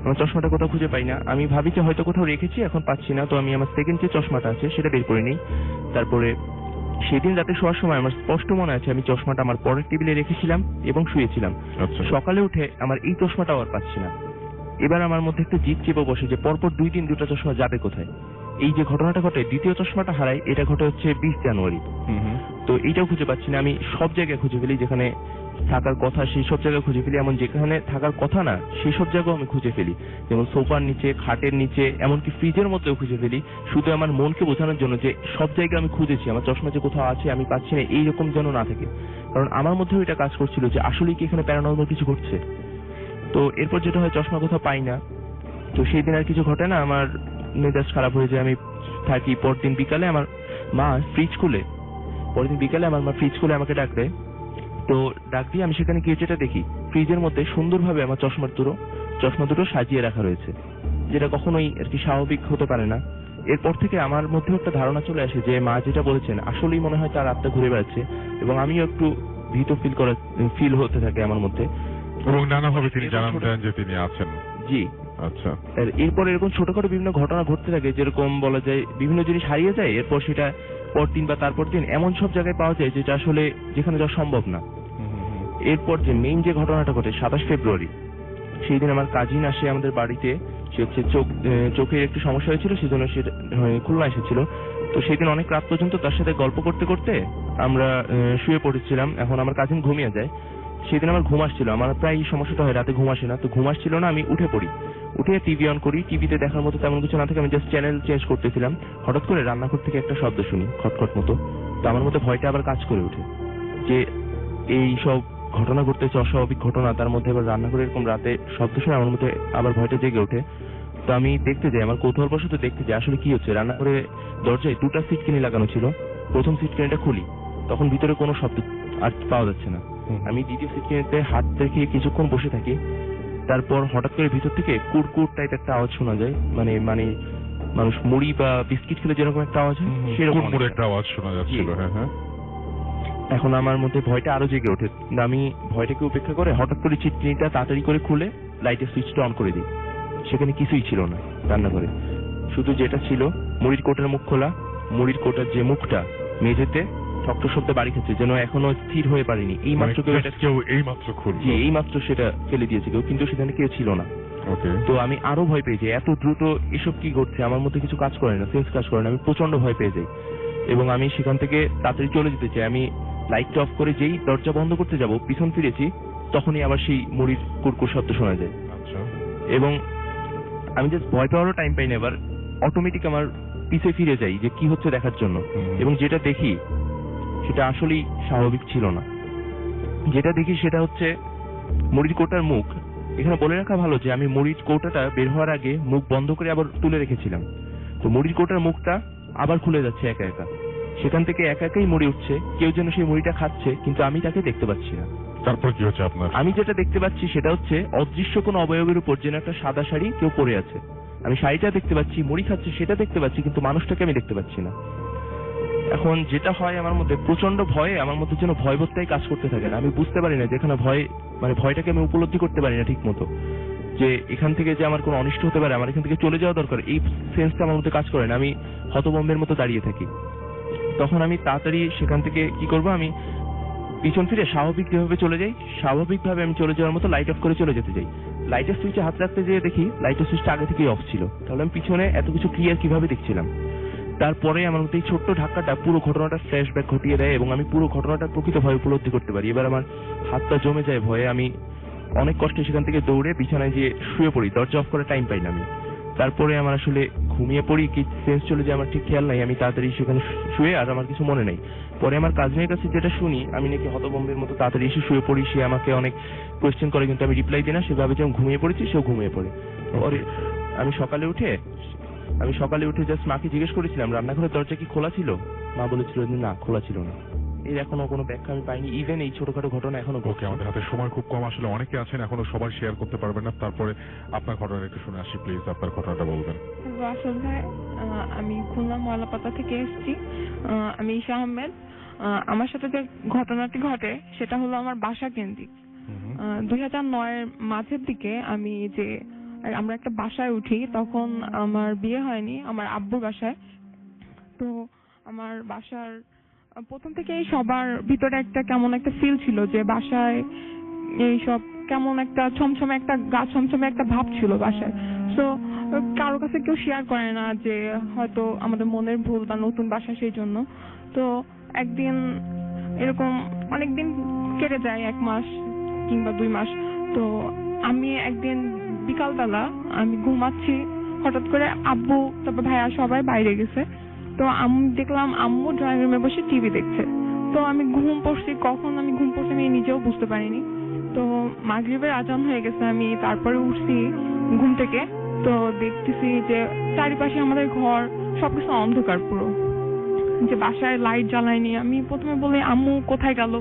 আমার চশমাটা কোথাও খুঁজে পাই না। আমি ভাবি যে হয়তো কোথাও রেখেছি, এখন পাচ্ছি না। তো আমি আমার সেকেন্ড যে চশমাটা আছে সেটা বের করে নিই। তারপরে সেদিন রাতে শোয়ার সময় আমার স্পষ্ট মনে আছে আমি চশমাটা আমার পরের টেবিলে রেখেছিলাম এবং শুয়েছিলাম। সকালে উঠে আমার এই চশমাটাও আর পাচ্ছি না। এবার আমার মধ্যে একটা জিদ চেপে বসে যে পরপর 2 দিন 2টা চশমা যাবে কোথায়। এই যে ঘটনাটা ঘটে, দ্বিতীয় চশমাটা হারাই, এটা ঘটে হচ্ছে 20 জানুয়ারি। তো এইটাও খুঁজে পাচ্ছি না। আমি সব জায়গায় খুঁজে ফেলি, যেখানে থাকার কথা সেই সব জায়গায় খুঁজে ফেলি, এমন যেখানে থাকার কথা না সেই সব জায়গাও আমি খুঁজে ফেলি, যেমন সোফার নিচে, খাটের নিচে, এমনকি ফ্রিজের মধ্যেও খুঁজে ফেলি, শুধু আমার মনকে বোঝানোর জন্য যে সব জায়গায় আমি খুঁজেছি, আমার চশমা যে কোথাও আছে আমি পাচ্ছি না, এইরকম যেন না থাকে। কারণ আমার মধ্যেও এটা কাজ করছিল যে আসলেই কি এখানে প্যারানর্মাল কিছু ঘটছে। তো এরপর যেটা হয়, চশমা কোথাও পাই না। তো সেই দিন আর কিছু ঘটে না, আমার মেজাজ খারাপ হয়ে যায়। আমি থাকি, পরদিন বিকালে আমার মা ফ্রিজ খুলে, আমাকে ডাক দেয়। তো ডাক দিয়ে আমি সেখানে গিয়ে যেটা দেখি, ফ্রিজের মধ্যে সুন্দরভাবে আমার চশমা দুটো সাজিয়ে রাখা রয়েছে, যেটা কখনোই আর কি স্বাভাবিক হতে পারে না। এরপর থেকে আমার মধ্যে একটা ধারণা চলে আসে যে মা যেটা বলেছেন আসলেই মনে হয় তার আত্মা ঘুরে বেড়াচ্ছে, এবং আমিও একটু ভীত ফিল হতে থাকে আমার মধ্যে। এবং নানাভাবে তিনি জানান দেন যে তিনি আছেন। জি, আচ্ছা। এরপর এরকম ছোটখাটো বিভিন্ন ঘটনা ঘটতে থাকে, যেরকম বলা যায় বিভিন্ন জিনিস হারিয়ে যায়, এরপর সেটা পরদিন বা তারপর দিন এমন সব জায়গায় পাওয়া যায় যেটা আসলে যেখানে যাওয়া সম্ভব না। এরপর যে মেইন যে ঘটনাটা ঘটে 27 ফেব্রুয়ারি, সেই দিন আমার কাজিন আসে আমাদের বাড়িতে। সে হচ্ছে চোখের একটু সমস্যা হয়েছিল, সেজন্য সে খুলনা এসেছিল। তো সেই দিন অনেক রাত পর্যন্ত তার সাথে গল্প করতে করতে আমরা শুয়ে পড়েছিলাম। এখন আমার কাজিন ঘুমিয়ে যায়। সেদিন আমার ঘুম আসছিল, আমার প্রায় এই সমস্যাটা হয়, রাতে ঘুম আসে না। তো ঘুম আসছিল না, আমি উঠে পড়ি, উঠে টিভি অন করি। টিভিতে দেখার মতো তেমন কিছু না থাকে, আমি জাস্ট চ্যানেল চেঞ্জ করতেছিলাম। হঠাৎ করে রান্নাঘর থেকে একটা শব্দ শুনি, খটখট মতো। তো আমার মধ্যে ভয়টা আবার কাজ করে ওঠে যে এই সব ঘটনা ঘটতেছে, অস্বাভাবিক ঘটনা, তার মধ্যে এবার রান্নাঘরে এরকম রাতে শব্দ শুনে আমার মধ্যে আবার ভয়টা জেগে ওঠে। তো আমি দেখতে যাই, আমার কৌতূহলবশত দেখতে যাই আসলে কি হচ্ছে। রান্নাঘরে দরজায় 2টা সিটকানি লাগানো ছিল। প্রথম সিটকানিটা খুলি, তখন ভিতরে কোনো শব্দ আর পাওয়া যাচ্ছে না। আমি দ্বিতীয় সিটকানিতে হাত রেখে কিছুক্ষণ বসে থাকি। তারপর হঠাৎ করে ভিতর থেকে কুড়কুড় টাইপ একটা আওয়াজ শোনা যায়, মানে মানুষ মুড়ি বা বিস্কিট খেলে যেরকম একটা আওয়াজ হয়, সেরকম একটা আওয়াজ শোনা যাচ্ছিল। এখন আমার মধ্যে ভয়টা আরো জেগে ওঠে। আমি ভয়টাকে উপেক্ষা করে হঠাৎ করে চিটকিনিটা তাড়াতাড়ি করে খুলে লাইটের সুইচটা অন করে দিই। সেখানে কিছুই ছিল না রান্নাঘরে, শুধু যেটা ছিল মুড়ির কোটার মুখ খোলা। মুড়ির কোটার যে মুখটা মেঝেতে শক্ত শব্দে বাড়ি খাচ্ছে, যেন এখনো স্থির হয়ে পারেনি। এইমাত্র সেটা ফেলে দিয়েছে কেউ, কিন্তু সেখানে কেউ ছিল না। তো আমি আরো ভয় পেয়ে যাই, এত দ্রুত এসব কি ঘটছে, আমার মধ্যে কিছু কাজ করে না, সেন্স কাজ করে না। আমি প্রচন্ড ভয় পেয়ে যাই এবং আমি সেখান থেকে তাড়াতাড়ি চলে যেতে চাই। আমি লাইটটা অফ করে যেই দরজা বন্ধ করতে যাব, পিছন ফিরেছি, তখনই আবার সেই মুড়ির কুড়কুড় শব্দ শোনা যায়। এবং আমি জাস্ট ভয় পাওয়ারও টাইম পাই না, এবার অটোমেটিক আমার পিছে ফিরে যাই যে কি হচ্ছে দেখার জন্য। এবং যেটা দেখি সেটা আসলেই স্বাভাবিক ছিল না। যেটা দেখি সেটা হচ্ছে মুড়ির কোটার মুখ। এখানে বলে রাখা ভালো যে আমি মুড়ির কৌটাটা বের হওয়ার আগে মুখ বন্ধ করে আবার তুলে রেখেছিলাম। তো মুড়ির কোটার মুখটা আবার খুলে যাচ্ছে একা একা, সেখান থেকে একা একাই মুড়ি উঠছে, কেউ যেন সেই মুড়িটা খাচ্ছে, কিন্তু আমি তাকে দেখতে পাচ্ছি না। তারপর কি হচ্ছে আপনার? আমি যেটা দেখতে পাচ্ছি সেটা হচ্ছে অদৃশ্য কোন অবয়বের উপর যেন একটা সাদা শাড়ি কেউ পরে আছে। আমি শাড়িটা দেখতে পাচ্ছি, মুড়ি খাচ্ছে সেটা দেখতে পাচ্ছি, কিন্তু মানুষটাকে আমি দেখতে পাচ্ছি না। এখন যেটা হয়, আমার মধ্যে প্রচন্ড ভয়ে, আমার মধ্যে যেন ভয়বোধটাই কাজ করতে থাকে না। আমি বুঝতে পারি না যেখানে ভয়, মানে ভয়টাকে আমি উপলব্ধি করতে পারি না ঠিক মতো, যে এখান থেকে যে আমার কোনো অনিষ্ট হতে পারে, আমার এখান থেকে চলে যাওয়া দরকার, এই সেন্সটা আমার মধ্যে কাজ করে না। আমি হতভম্বের মতো দাঁড়িয়ে থাকি। তখন আমি তাড়াতাড়ি সেখান থেকে কি করব, আমি পিছন ফিরে স্বাভাবিক যেভাবে চলে যাই, স্বাভাবিকভাবে আমি চলে যাওয়ার মতো লাইট অফ করে চলে যেতে যাই। লাইটের সুইচে হাত রাখতে যেয়ে দেখি লাইটের সুইচটা আগে থেকেই অফ ছিল। তাহলে আমি পিছনে এত কিছু ক্লিয়ার কিভাবে দেখছিলাম? তারপরে আমার মধ্যে এই ছোট্ট ধাক্কাটা পুরো ঘটনাটা ফ্ল্যাশব্যাক ঘটিয়ে দেয় এবং আমি পুরো ঘটনাটার প্রকৃত ভয় উপলব্ধি করতে পারি। এবার আমার হাতটা জমে যায় ভয়ে। আমি অনেক কষ্টে সেখান থেকে দৌড়ে বিছানায় গিয়ে শুয়ে পড়ি, দরজা অফ করে টাইম পাই না আমি। তারপরে আমার আসলে ঘুমিয়ে পড়ি কি সেন্স চলে যায় আমার ঠিক খেয়াল নাই, আমি তাড়াতাড়ি সেখানে শুয়ে আর আমার কিছু মনে নেই। পরে আমার কাজিনের কাছে যেটা শুনি আমি নাকি হতভম্বের মতো তাড়াতাড়ি এসে শুয়ে পড়ি, সে আমাকে অনেক কোয়েশ্চেন করে কিন্তু আমি রিপ্লাই দিই না, সেভাবে যে আমি ঘুমিয়ে পড়েছি সেও ঘুমিয়ে পড়ে। পরে আমি সকালে উঠে জাস্ট মাকে জিজ্ঞেস করেছিলাম রান্নাঘরের দরজা কি খোলা ছিল, মা বলেছিল যে না খোলা ছিল না। এর এখনো কোনো ব্যাখ্যা আমি পাইনি, ইভেন এই ছোটখাটো ঘটনা এখনো। ওকে, আমাদের হাতে সময় খুব কম, আসলে অনেকে আছেন এখনো সবাই শেয়ার করতে পারবেন না, তারপরে আপনার ঘটনা একটু শুনে আসি প্লিজ, আপনার ঘটনাটা বলবেন। আসল ভাই, আমি খুলনা ময়লাপাতা থেকে এসেছি। আমি ঈশা আহমেদ। আমার সাথে যে ঘটনাটি ঘটে সেটা হলো আমার বাসা কেন্দ্রিক। 2009 এর মাঝের দিকে আমরা একটা বাসায় উঠি, তখন আমার বিয়ে হয়নি, আমার আব্বুর বাসায়। তো আমার বাসার প্রথম থেকেই সবার ভিতরে একটা কেমন একটা ফিল ছিল যে বাসায় এইসব কেমন একটা ছমছমে একটা গা ছমছমে একটা ভাব ছিল বাসায়। তো কারো কাছে কেউ শেয়ার করে না যে হয়তো আমাদের মনের ভুল বা নতুন বাসা, সেই জন্য। তো একদিন এরকম অনেকদিন কেটে যায়, 1 মাস কিংবা 2 মাস। তো আমি একদিন বিকালবেলা আমি ঘুমাচ্ছি, হঠাৎ করে আব্বু তারপর ভাইয়া সবাই বাইরে গেছে। তো আমি দেখলাম আম্মু ড্রয়িং রুমে বসে টিভি দেখছে। তো আমি ঘুম পড়ছি, কখন আমি ঘুম পড়ছি আমি নিজেও বুঝতে পারিনি। তো মাগরিবের আজান হয়ে গেছে, আমি তারপরে উঠছি ঘুম থেকে। তো দেখতেছি যে চারিপাশে আমাদের ঘর সবকিছু অন্ধকার পুরো, যে বাসায় লাইট জ্বালায়নি। আমি প্রথমে বলি আম্মু কোথায় গেল,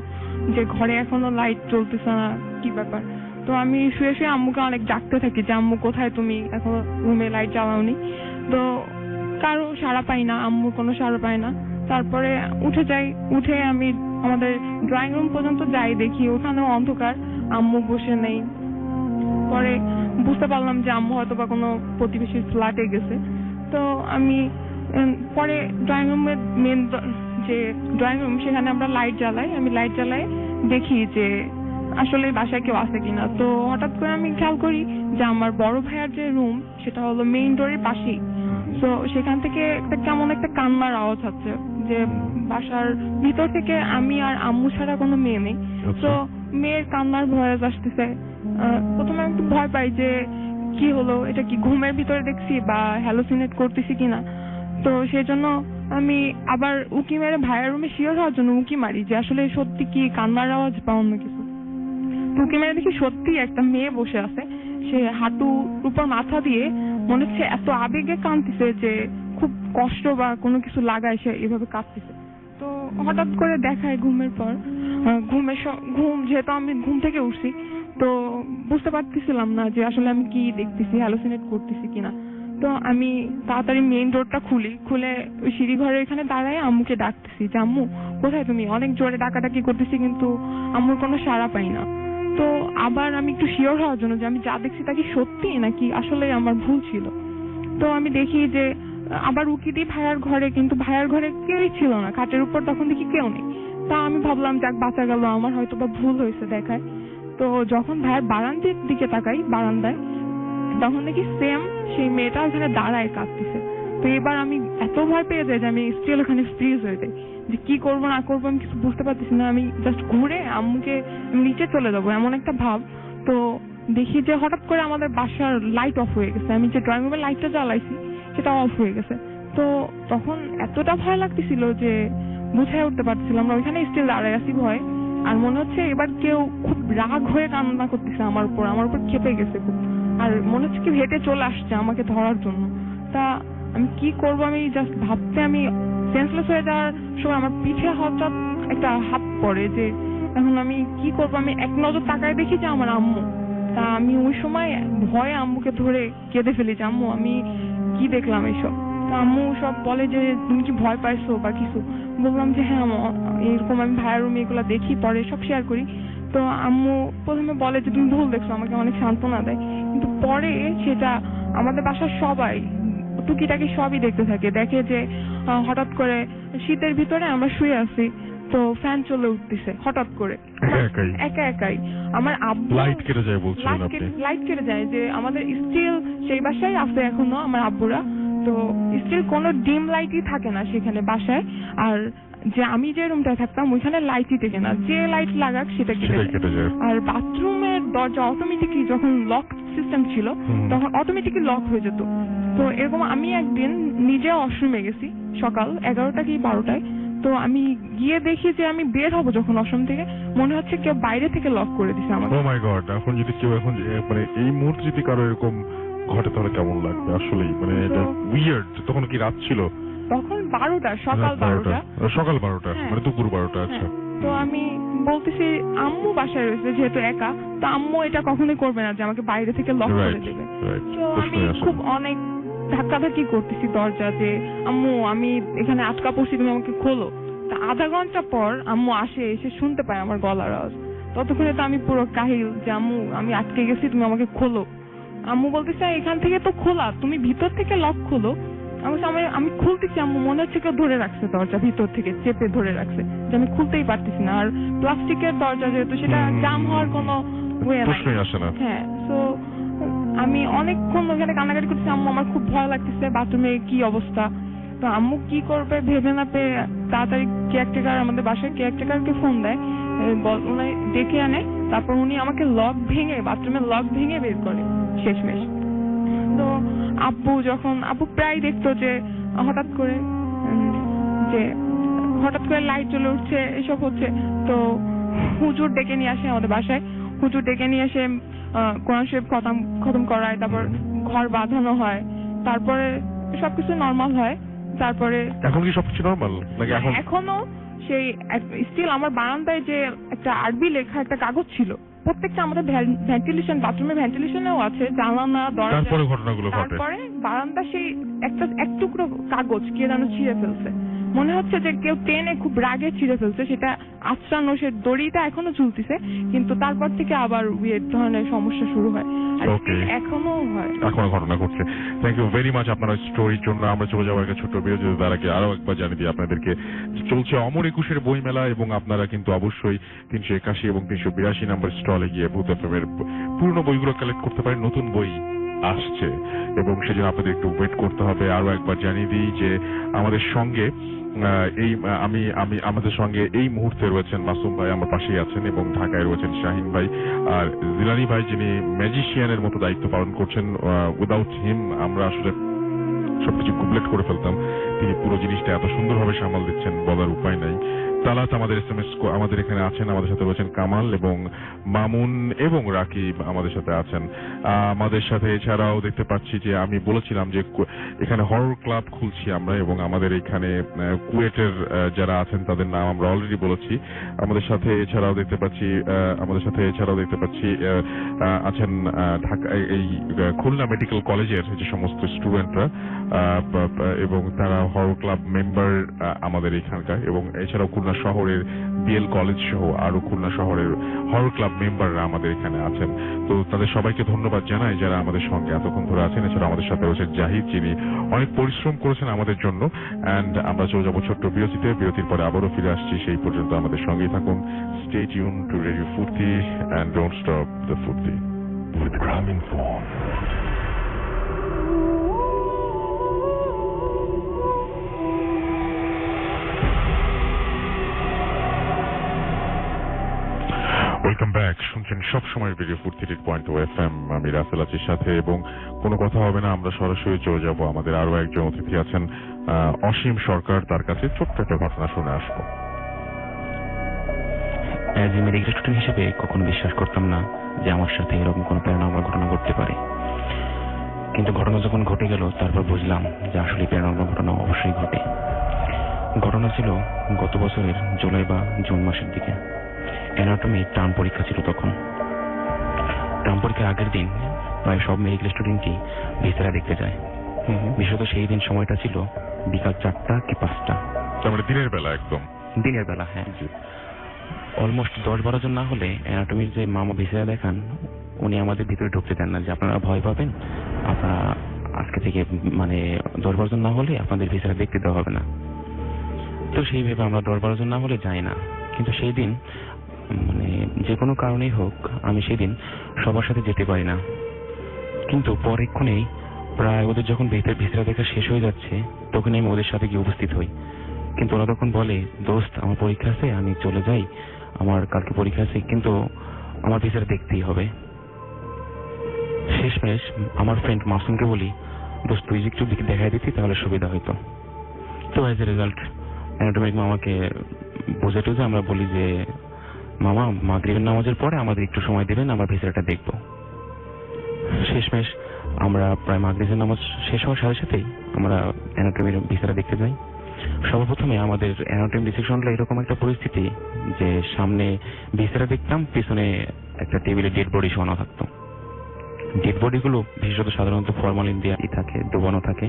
যে ঘরে এখনো লাইট জ্বলতেছে না, কি ব্যাপার। তো আমি শুয়ে শুয়ে আম্মুকে অনেক ডাকতে থাকি যে আম্মু কোথায় তুমি, এখনো রুমে লাইট জ্বালাওনি। তো কারো সাড়া পাই না, আম্মুর কোনো সাড়া পাই না। তারপরে উঠে আমি আমাদের ড্রয়িং রুম পর্যন্ত যাই, দেখি ওখানেও অন্ধকার, আম্মু বসে নেই। পরে বুঝতে পারলাম যে আম্মু হয়তো বা কোনো প্রতিবেশীর ফ্ল্যাটে গেছে। তো আমি পরে ড্রয়িং রুমের মেন যে ড্রয়িং রুম, সেখানে আমরা লাইট জ্বালাই, আমি লাইট জ্বালাই দেখি যে আসলে বাসায় কেউ আছে কিনা। তো হঠাৎ করে আমি খেয়াল করি যে আমার বড় ভাইয়ার যে রুম সেটা হলো মেইন ডোরের পাশেই। তো সেখান থেকে কেমন একটা কান্নার আওয়াজ হচ্ছে, যে বাসার ভিতর থেকে আমি আর আম্মু ছাড়া কোনো মেয়ে নেই। তো মেয়ের কান্নার ভয়েস আসতেছে। প্রথমে আমি একটু ভয় পাই যে কি হলো, এটা কি ঘুমের ভিতরে দেখছি বা হ্যালোসিনেট করতেছি কিনা। তো সেই জন্য আমি আবার উকি মেরে ভাইয়ের রুমে শিওর হওয়ার জন্য উকি মারি যে আসলে সত্যি কি কান্নার আওয়াজ বা অন্য কিছু। উকি মেরে দেখি সত্যি একটা মেয়ে বসে আছে, সে হাঁটুর উপর মাথা দিয়ে মনে হচ্ছে এত আবেগে কাঁদতেছে যে খুব কষ্ট বা কোনো কিছু লাগায় সে এভাবে কাঁদতেছে। তো হঠাৎ করে দেখায় ঘুমের পর, ঘুম যেহেতু আমি ঘুম থেকে উঠছি, তো বুঝতে পারতেছিলাম না যে আসলে আমি কি দেখতেছি, হ্যালোসিনেট করতেছি কিনা। তো আমি তাড়াতাড়ি মেইন ডোরটা খুলে ওই সিঁড়ি ঘরের এখানে দাঁড়ায় আম্মুকে ডাকতেছি যে আম্মু কোথায় তুমি, অনেক জোরে ডাকাডাকি করতেছি কিন্তু আম্মুর কোনো সাড়া পাই না। তো আবার আমি একটু শিওর হওয়ার জন্য যে আমি যা দেখছি তা কি সত্যি নাকি আসলে আমার ভুল ছিল, তো আমি দেখি যে আবার উকি দিই ভাইয়ার ঘরে, কিন্তু ভাইয়ার ঘরে কেউই ছিল না, খাটের উপর তখন দেখি কেউ নেই। তা আমি ভাবলাম যাক বাঁচা গেল, আমার হয়তো বা ভুল হয়েছে দেখায়। তো যখন ভাইয়ের বারান্দার দিকে তাকাই, বারান্দায়, তখন দেখি সেম সেই মেয়েটা ওখানে দাঁড়ায় কাঁদতেছে। তো এবার আমি এত ভয় পেয়ে যাই যে আমি স্টিল ওখানে ফ্রিজ হয়ে যাই, যে কি করবো না করবো আমি কিছু বুঝতে পারতেছি না। আমি জাস্ট ঘুরে আম্মুকে নিচে চলে যাবো এমন একটা ভাব। তো দেখি যে হঠাৎ করে আমাদের বাসার লাইট অফ হয়ে গেছে, আমি যে ড্রয়িং রুমের লাইটটা জ্বালাইছি সেটা অফ হয়ে গেছে। তো তখন এতটা ভয় লাগতেছিল যে বুঝাই উঠতে পারছিলাম না, ওইখানে স্টিল দাঁড়ায় আছি ভয়। আর মনে হচ্ছে এবার কেউ খুব রাগ হয়ে কান্না করতেছে আমার উপর খেপে গেছে খুব, আর মনে হচ্ছে কি হেঁটে চলে আসছে আমাকে ধরার জন্য। তা আমি কি করবো, আমি জাস্ট ভাবতে আমি সেন্সলেস হয়ে যাওয়ার সময় আমার পিঠে হঠাৎ একটা হাত পড়ে, যে এখন আমি কি করবো। আমি এক নজর তাকায় দেখি যে আমার আম্মু। তা আমি ওই সময় ভয়ে আম্মুকে ধরে কেঁদে ফেলি যে আম্মু আমি কি দেখলাম এইসব। তা আম্মু সব বলে যে তুমি কি ভয় পাইছো বা কিছু। বললাম যে হ্যাঁ এরকম আমি ভাইয়ের রুমে এগুলো দেখি, পরে সব শেয়ার করি। তো আম্মু প্রথমে বলে যে তুমি ভুল দেখছো, আমাকে অনেক সান্ত্বনা দেয়। কিন্তু পরে সেটা আমাদের বাসার সবাই টুকিটাকি সবই দেখতে থাকে, দেখে যে হঠাৎ করে শীতের ভিতরে আমরা শুয়ে আছি, তো ফ্যান চলে উঠতেছে হঠাৎ করে একা একাই। আমার আব্বু লাইট কেটে যায় বলছিলেন আপনি? লাইট কেটে যায়, যে আমাদের স্টিল সেই বাসায় আছে এখনো আমার আব্বুরা, তো স্টিল কোনো ডিম লাইটই থাকে না সেখানে বাসায়। আর যে আমি যে রুমটায় থাকতাম ওইখানে লাইটই থাকে না, যে লাইট লাগাক সেটা কেটে যায়। আর বাথরুমের দরজা অটোমেটিকলি যখন লক সিস্টেম ছিল, তখন অটোমেটিকলি লক হয়ে যেত। তো এরকম আমি একদিন নিজে ওয়াশরুমে গেছি সকাল 11টা কি 12টায়। তো আমি গিয়ে দেখি যে আমি বের হব যখন ওয়াশরুম থেকে, মনে হচ্ছে কেউ বাইরে থেকে লক করে দিছে আমাকে। ও মাই গড, এখন যদি কেউ এখন মানে এই মুহূর্তে যদি কারো এরকম ঘটে তাহলে কেমন লাগবে আসলেই, মানে এটা উইয়ার্ড। তখন কি রাত ছিল? তখন 12টা, সকাল 12টা। সকাল 12টা, মানে দুপুর 12টা। আচ্ছা। তো আমি বলতেছি আম্মু বাসায় রয়েছে যেহেতু একা, তো আম্মু এটা কখনোই করবে না যে আমাকে বাইরে থেকে লক করে দেবে। তো আমি খুব অনেক ধাক্কাধাক্কি করতেছি দরজা যে আম্মু আমি এখানে আটকা পড়ছি, তুমি আমাকে খোলো। তা আধা ঘন্টা পর আম্মু এসে শুনতে পায় আমার গলার আওয়াজ। ততক্ষণে তো আমি পুরো কাহিল যে আম্মু আমি আটকে গেছি, তুমি আমাকে খোলো। আম্মু বলতেছে এখান থেকে তো খোলা, তুমি ভিতর থেকে লক খোলো। আমি খুলতেছি, আম্মু মনে হচ্ছে কেউ ধরে রাখছে দরজা, ভিতর থেকে চেপে ধরে রাখছে, যে আমি খুলতেই পারতেছি না। আর প্লাস্টিকের দরজা যেহেতু, সেটা জাম হওয়ার কোনো ওয়ে নাই। হ্যাঁ, তো আমি অনেকক্ষণ ওখানে কান্নাকাটি করতেছি, আম্মু আমার খুব ভয় লাগতেছে, বাথরুমে কি অবস্থা। তো আম্মু কি করবে ভেবে না পেয়ে তাড়াতাড়ি কেয়ারটেকার, আমাদের বাসায় কেয়ারটেকারকে ফোন দেয়, উনি ডেকে আনে। তারপর উনি আমাকে লক ভেঙে, বাথরুমের লক ভেঙে বের করে শেষমেশ। তো আব্বু প্রায় দেখতো যে হঠাৎ করে লাইট জ্বলে উঠছে, এসব হচ্ছে। তো হুজুর ডেকে নিয়ে আসে আমাদের বাসায়, হুজুর ডেকে নিয়ে এসে কোরআন শরীফ খতম করায়, তারপর ঘর বাঁধানো হয়, তারপরে সবকিছু নরমাল হয়। তারপরে এখন কি সবকিছু নরমাল নাকি? এখনো সেই স্টিল আমার বারান্দায় যে একটা আরবি লেখা একটা কাগজ ছিল, প্রত্যেকটা আমাদের ভেন্টিলেশন, বাথরুমের ভেন্টিলেশনেও আছে, জানালা দরজা। তারপরে ঘটনাগুলো ঘটে। তারপরে বারান্দা সেই এক টুকরো কাগজ কে যেন ছিঁড়ে ফেলছে, মনে হচ্ছে যে কেউ টেনে খুব রাগে ছিঁড়ে ফেলছে। সেটা আঁচড়ানো, সে দড়িটা এখনো ঝুলতেছে, কিন্তু তারপর থেকে আবার ওয়েট ধরনের সমস্যা শুরু হয়, এখনো হয়, এখনো ঘটনা ঘটছে। থ্যাংক ইউ ভেরি মাচ আপনার স্টোরির জন্য। আমরা চলে যাবো একটা ছোট্ট বিরতি, তার আগে আরো একবার জানিয়ে দিই আপনাদেরকে, চলছে অমর একুশের বই মেলা, এবং আপনারা কিন্তু অবশ্যই 381 এবং 382 নম্বর স্টলে গিয়ে ভূত এফএম এর পুরনো বইগুলো কালেক্ট করতে পারেন। নতুন বই আসছে এবং সেজন্য আপনাদের একটু ওয়েট করতে হবে। আরো একবার জানিয়ে দিই যে আমাদের সঙ্গে আমাদের সঙ্গে এই মুহূর্তে রয়েছেন মাসুম ভাই, আমার পাশেই আছেন, এবং ঢাকায় রয়েছেন শাহিন ভাই আর জিলানি ভাই, যিনি ম্যাজিশিয়ানের মতো দায়িত্ব পালন করছেন। উইদাউট হিম আমরা আসলে সবকিছু কমপ্লিট করে ফেলতাম। তিনি পুরো জিনিসটা এত সুন্দরভাবে সামাল দিচ্ছেন, বলার উপায় নাই। তালাত আমাদের SMS আমাদের এখানে আছেন, আমাদের সাথে রয়েছেন কামাল এবং মামুন এবং রাকিব আমাদের সাথে আছেন। আমাদের সাথে এছাড়াও দেখতে পাচ্ছি যে আমি বলেছিলাম যে এখানে হরর ক্লাব খুলছি আমরা, এবং আমাদের এখানে কুয়েটের যারা আছেন তাদের নাম আমরা অলরেডি বলেছি। আমাদের সাথে এছাড়াও দেখতে পাচ্ছি আছেন ঢাকা এই খুলনা মেডিকেল কলেজের যে সমস্ত স্টুডেন্টরা, এবং তারা হরর ক্লাব মেম্বার আমাদের এখানকার, এবং এছাড়াও খুলনা শহরের বিএল কলেজ সহ আরো খুলনা শহরের হরর ক্লাব মেম্বাররা আমাদের এখানে আছেন। তো তাদের সবাইকে ধন্যবাদ জানাই যারা আমাদের সঙ্গে এতক্ষণ ধরে আছেন। এছাড়া আমাদের সাথে রয়েছেন জাহিদ, যিনি অনেক পরিশ্রম করেছেন আমাদের জন্য। এন্ড আমরা চলে যাবো ছোট্ট বিরতিতে, বিরতির পরে আবারও ফিরে আসছি। সেই পর্যন্ত আমাদের সঙ্গেই থাকুন। স্টে টিউন টু রেডিও ফুর্তি এন্ড ডোন্ট স্টপ দ্য ফুর্তি with Grameenphone. Welcome back. শুনছেন সবসময় রেডিও ফুর্তি 8.2 FM। আমি রাসেল আছির সাথে, এবং কোনো কথা হবে না, আমরা সরাসরি চলে যাব। আমাদের আরো একজন অতিথি আছেন অসীম সরকার, তার কাছে ছোট্ট একটা ঘটনা শুনে আসবো। অ্যাজ এ মেডিকেল স্টুডেন্ট হিসেবে কখনো বিশ্বাস করতাম না যে আমার সাথে এরকম কোনো প্যারানর্মাল ঘটনা ঘটতে পারে, কিন্তু ঘটনা যখন ঘটে গেল তারপর বুঝলাম যে আসলে প্যারানর্মাল ঘটনা অবশ্যই ঘটে। ঘটনা ছিল গত বছরের জুলাই বা জুন মাসের দিকে। অ্যানাটমি টার্ম পরীক্ষা ছিল তখন। টার্ম পরীক্ষার আগের দিন প্রায় সব মেডিকেল স্টুডেন্টই ভিসেরা দেখতে যায়। বিশেষত সেই দিন সময়টা ছিল বিকাল 4টা কি 5টা, মানে দিনের বেলা, একদম দিনের বেলা। হ্যাঁ, অলমোস্ট 10-12 জন না হলে অ্যানাটমির যে মামা ভিসেরা দেখান, উনি আমাদের ভিতরে ঢুকতে দেন না, যে আপনারা ভয় পাবেন, আপনারা আজকে থেকে মানে 10-12 জন না হলে আপনাদের ভিসেরা দেখতে দেওয়া হবে না। তো সেই ভেবে আমরা 10-12 জন না হলে যাই না। কিন্তু সেই দিন মানে যে কোনো কারণেই হোক আমি সেদিন সবার সাথে যেতে পারি না। কিন্তু পরেক্ষণেই প্রায় ওদের যখন ভিসেরা দেখা শেষ হয়ে যাচ্ছে তখন আমি ওদের সাথে গিয়ে উপস্থিত হই। কিন্তু ওরা তখন বলে, দোস্ত আমার পরীক্ষা আছে, আমি চলে যাই, আমার কালকে পরীক্ষা আছে, কিন্তু আমার ভিসেরা দেখতেই হবে। শেষমেশ আমার ফ্রেন্ড মাসুমকে বলি, দোস্ত তুই একটু দেখাই দিতি তাহলে সুবিধা হইতো। তো অ্যাজ এ রেজাল্ট অ্যানাটমিক মামাকে বুঝে টুঝে আমরা বলি যে মামা মাগরিবের নামাজের পরে আমাদের একটু সময় দেবেন, আমরা ভিসাটা দেখবো। শেষমেশ আমরা প্রায় মাগরিবের নামাজ শেষ হওয়ার সাথে সাথেই আমরা অ্যানাটমির ভিসাটা দেখতে যাই। সর্বপ্রথমে আমাদের অ্যানাটমি ডিসেকশনটা এরকম একটা পরিস্থিতি যে সামনে ভিসাটা দেখতাম, পিছনে একটা টেবিলে ডেড বডি শোয়ানো থাকতো। ডেড বডিগুলো বিশেষত সাধারণত ফরমালিন দিয়ে থাকে, ডুবানো থাকে,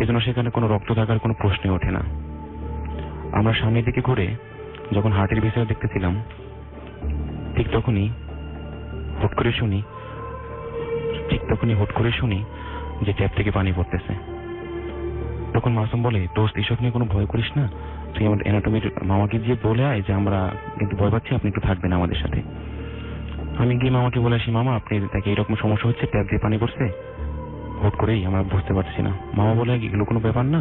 এজন্য সেখানে কোনো রক্ত থাকার কোনো প্রশ্নই ওঠে না। আমরা সামনের দিকে ঘুরে যখন হার্টের ভিসাটা দেখতেছিলাম, ঠিক তখনই হুট করে শুনি যে ট্যাপ থেকে পানি পড়তেছে। তখন মাসুম বলে, দোস্ত এসব নিয়ে কোনো ভয় করিস না, তুই আমার অ্যানাটমির মামাকে গিয়ে বলে আয় যে আমরা কিন্তু ভয় পাচ্ছি, আপনি একটু থাকবেন আমাদের সাথে। আমি গিয়ে মামাকে বলে আসি, মামা আপনি তাকে এরকম সমস্যা হচ্ছে, ট্যাপ দিয়ে পানি পড়ছে হুট করেই, আমরা বুঝতে পারছি না। মামা বলে, এগুলো কোনো ব্যাপার না,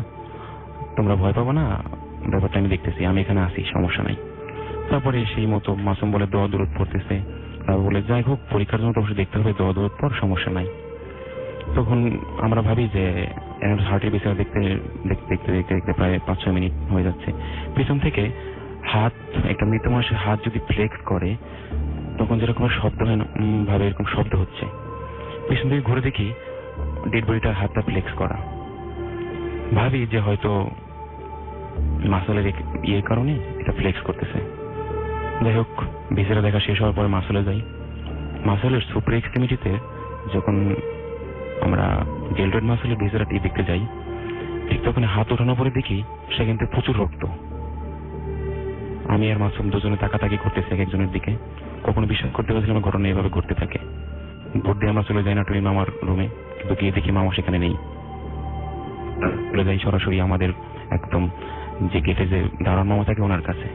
তোমরা ভয় পাবো না, ব্যাপারটা আমি দেখতেছি, আমি এখানে আসি, সমস্যা নাই। তারপরে সেই মতো মাসুম বলে দোয়া দরুদ পড়তেছে, তারপর বলে যাই হোক পরীক্ষার জন্য তো অবশ্যই দেখতে হবে, দোয়া দরুদ পর, সমস্যা নাই। তখন আমরা ভাবি যে হার্টের বিষয় দেখতে প্রায় 5-6 মিনিট হয়ে যাচ্ছে। পিছন থেকে হাত, একটা মৃত মানুষের হাত যদি ফ্লেক্স করে তখন যেরকম শব্দ হয় না, ভাবে এরকম শব্দ হচ্ছে। পিছন থেকে ঘুরে দেখি ডেড বডিটার হাতটা ফ্লেক্স করা। ভাবি যে হয়তো মাসলের ইয়ের কারণে এটা ফ্লেক্স করতেছে। যাই হোক ভিসাটা দেখা শেষ হওয়ার পরে মাসলে যাই। মাসলের সুপার এক্সট্রিমিটিতে যখন আমরা ডেলটয়েড মাসলের ভিসাটা দেখতে যাই, ঠিক তখন হাত ওঠানোর পরে দেখি সেখান থেকে প্রচুর রক্ত। আমি আর মাসুম দুজনে তাকাতাকি করতেছি এক একজনের দিকে। কখনো বিশ্বাস করতে পারছিলাম না ঘটনা এভাবে ঘটতে থাকে। ভোট দিয়ে আমরা চলে যাই না টুই মামার রুমে, কিন্তু গিয়ে দেখি মামা সেখানে নেই। চলে যাই সরাসরি আমাদের একদম যে গেটে যে দাঁড়ান মামা থাকে ওনার কাছে।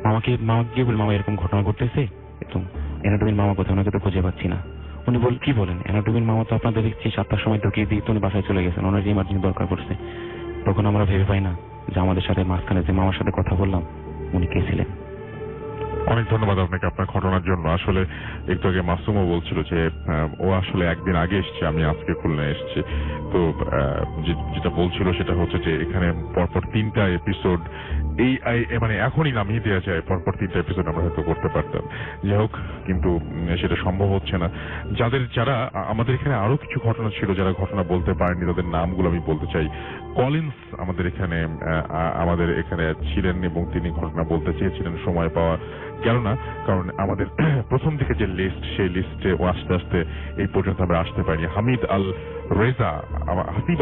মামাকে গিয়ে বলি, মামা এরকম ঘটনা ঘটতেছে, একদম অ্যানাটমির মামা কোথাও, ওনাকে তো খুঁজে পাচ্ছি না। উনি বল, কি বলেন, অ্যানাটমির মামা তো আপনাদের দেখছি 7টার সময় ঢুকিয়ে দিয়ে উনি বাসায় চলে গেছেন, ওনার ইমার্জেন্সি দরকার পড়ছে। তখন আমরা ভেবে পাই না যে আমাদের সাথে মাঝখানে যে মামার সাথে কথা বললাম উনি কে ছিলেন। অনেক ধন্যবাদ আপনাকে আপনার ঘটনার জন্য। আসলে একটু আগে মাসুমও বলছিল যে ও আসলে একদিন আগে এসছে, আমি আজকে খুলনা এসেছি। তো যেটা বলছিল সেটা হচ্ছে যে এখানে পরপর 3টা এপিসোড মানে এখনই নামিয়ে দেওয়া যায়, পরপর 3টা এপিসোড আমরা হয়তো করতে পারতাম। যাই হোক, কিন্তু সেটা সম্ভব হচ্ছে না। যারা আমাদের এখানে আরো কিছু ঘটনা ছিল, যারা ঘটনা বলতে পারেনি তাদের নামগুলো আমি বলতে চাই। কলিন্স আমাদের এখানে ছিলেন এবং তিনি ঘটনা বলতে চেয়েছিলেন, সময় পাওয়া গেল না, কারণ আমাদের প্রথম দিকে যে লিস্ট, সেই লিস্টে আস্তে আস্তে এই পর্যন্ত আমরা আসতে পারিনি। হাসিব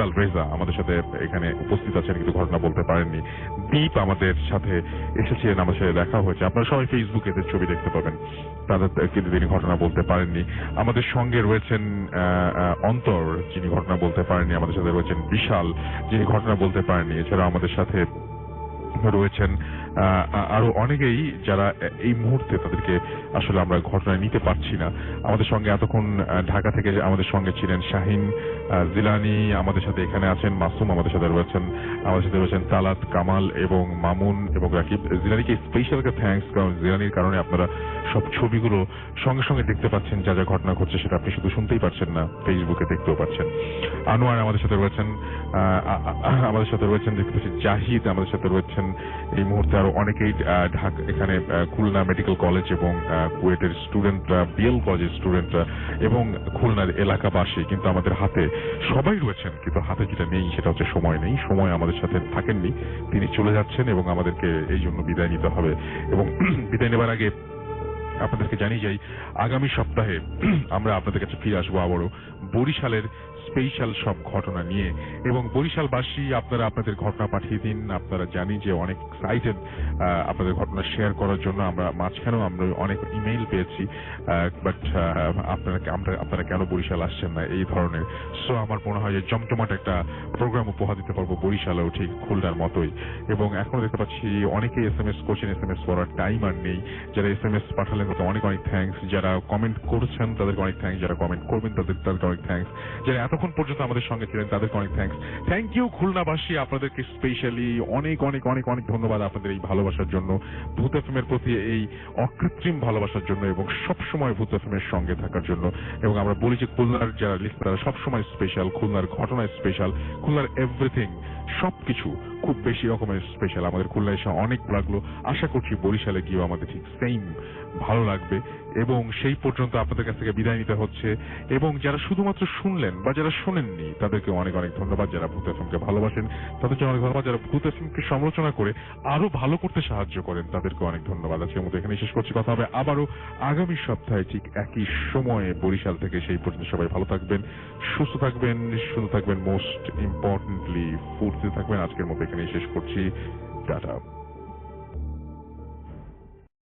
আল রেজা আমাদের সাথে এখানে উপস্থিত আছেন, কিন্তু ঘটনা বলতে পারেননি। দীপ আমাদের সাথে এসেছিলেন, আমাদের সাথে দেখা হয়েছে, আপনারা সবাই ফেসবুকে এদের ছবি দেখতে পাবেন, তাদের কিন্তু তিনি ঘটনা বলতে পারেননি। আমাদের সঙ্গে রয়েছেন অন্তর, যিনি ঘটনা বলতে পারেননি। আমাদের সাথে রয়েছেন বিশাল, যিনি ঘটনা বলতে পারেননি। এছাড়া আমাদের সাথে রয়েছেন আরো অনেকেই, যারা এই মুহূর্তে তাদেরকে আসলে আমরা ঘটনায় নিতে পারছি না। আমাদের সঙ্গে এতক্ষণ ঢাকা থেকে আমাদের সঙ্গে ছিলেন শাহিন, জিলানি আমাদের সাথে এখানে আছেন, মাসুম আমাদের সাথে রয়েছেন তালাত, কামাল এবং মামুন এবং রাকিব। জিলানিকে স্পেশাল একটা থ্যাঙ্কস, কারণ জিলানির কারণে আপনারা সব ছবিগুলো সঙ্গে সঙ্গে দেখতে পাচ্ছেন, যা যা ঘটনা ঘটছে সেটা আপনি শুধু শুনতেই পারছেন না, ফেসবুকে দেখতেও পাচ্ছেন। আনোয়ার আমাদের সাথে রয়েছেন দেখতে পাচ্ছি জাহিদ আমাদের সাথে রয়েছেন এই মুহূর্তে। আরো অনেকেই এখানে খুলনা মেডিকেল কলেজ এবং কুয়েটের স্টুডেন্টরা, বিএল কলেজের স্টুডেন্টরা এবং খুলনার এলাকাবাসী কিন্তু আমাদের হাতে সবাই রয়েছেন, কিন্তু হাতে যেটা নেই সেটা হচ্ছে সময় নেই। সময় আমাদের সাথে থাকেননি, তিনি চলে যাচ্ছেন এবং আমাদেরকে এই জন্য বিদায় নিতে হবে। এবং বিদায় নেবার আগে আপনাদেরকে জানিয়ে যাই, আগামী সপ্তাহে আমরা আপনাদের কাছে ফিরে আসবো আবারও বরিশালের স্পেশাল সব ঘটনা নিয়ে। এবং বরিশালবাসী, আপনারা আপনাদের ঘটনা পাঠিয়ে দিন। আপনারা জানি যে অনেক এক্সাইটেড আপনাদের ঘটনা শেয়ার করার জন্য। মাঝখানেও আমরা অনেক ইমেইল পেয়েছি, বাট আপনারা কেন বরিশাল আসছেন না এই ধরনের। সো আমার মনে হয় যে জমজমাট একটা প্রোগ্রাম উপহার দিতে পারবো বরিশালেও, ঠিক খুলনার মতোই। এবং এখনো দেখতে পাচ্ছি অনেকেই SMS করছেন, SMS করার টাইম আর নেই। যারা SMS পাঠালেন মতো অনেক অনেক থ্যাঙ্কস। যারা কমেন্ট করেছেন তাদেরকে অনেক থ্যাঙ্কস, যারা কমেন্ট করবেন তাদেরকে অনেক থ্যাঙ্কস, যারা এতক্ষণ পর্যন্ত আমাদের সঙ্গে ছিলেন তাদেরকে অনেক থ্যাঙ্কস। থ্যাংক ইউ খুলনাবাসী, আপনাদেরকে স্পেশালি অনেক অনেক অনেক অনেক ধন্যবাদ আপনাদের এই ভালোবাসার জন্য, ভূত এফএম এর প্রতি এই অকৃত্রিম ভালোবাসার জন্য এবং সবসময় ভূত এফএম এর সঙ্গে থাকার জন্য। এবং আমরা বলি যে খুলনার যারা লিস্টার তারা সবসময় স্পেশাল, খুলনার ঘটনা স্পেশাল, খুলনার এভরিথিং সবকিছু খুব বেশি রকমের স্পেশাল। আমাদের খুলনায় এসে অনেক লাগলো, আশা করছি বরিশালে গিয়েও আমাদের ঠিক সেম ভালো লাগবে। এবং সেই পর্যন্ত আপনাদের কাছ থেকে বিদায় নিতে হচ্ছে। এবং যারা শুধুমাত্র শুনলেন বা যারা শোনেননি তাদেরকে অনেক অনেক ধন্যবাদ। যারা ভূত এফএমকে ভালোবাসেন তাদেরকে অনেক ধন্যবাদ। যারা ভূত এফএমকে সমালোচনা করে আরো ভালো করতে সাহায্য করেন তাদেরকে অনেক ধন্যবাদ। আজকের মতো এখানে শেষ করছি, কথা হবে আবারও আগামী সপ্তাহে ঠিক একই সময়ে বরিশাল থেকে। সেই পর্যন্ত সবাই ভালো থাকবেন, সুস্থ থাকবেন, সুন্দর থাকবেন, মোস্ট ইম্পর্টেন্টলি ফুর্তিতে থাকবেন। আজকের মতো এখানে শেষ করছি, টাটা।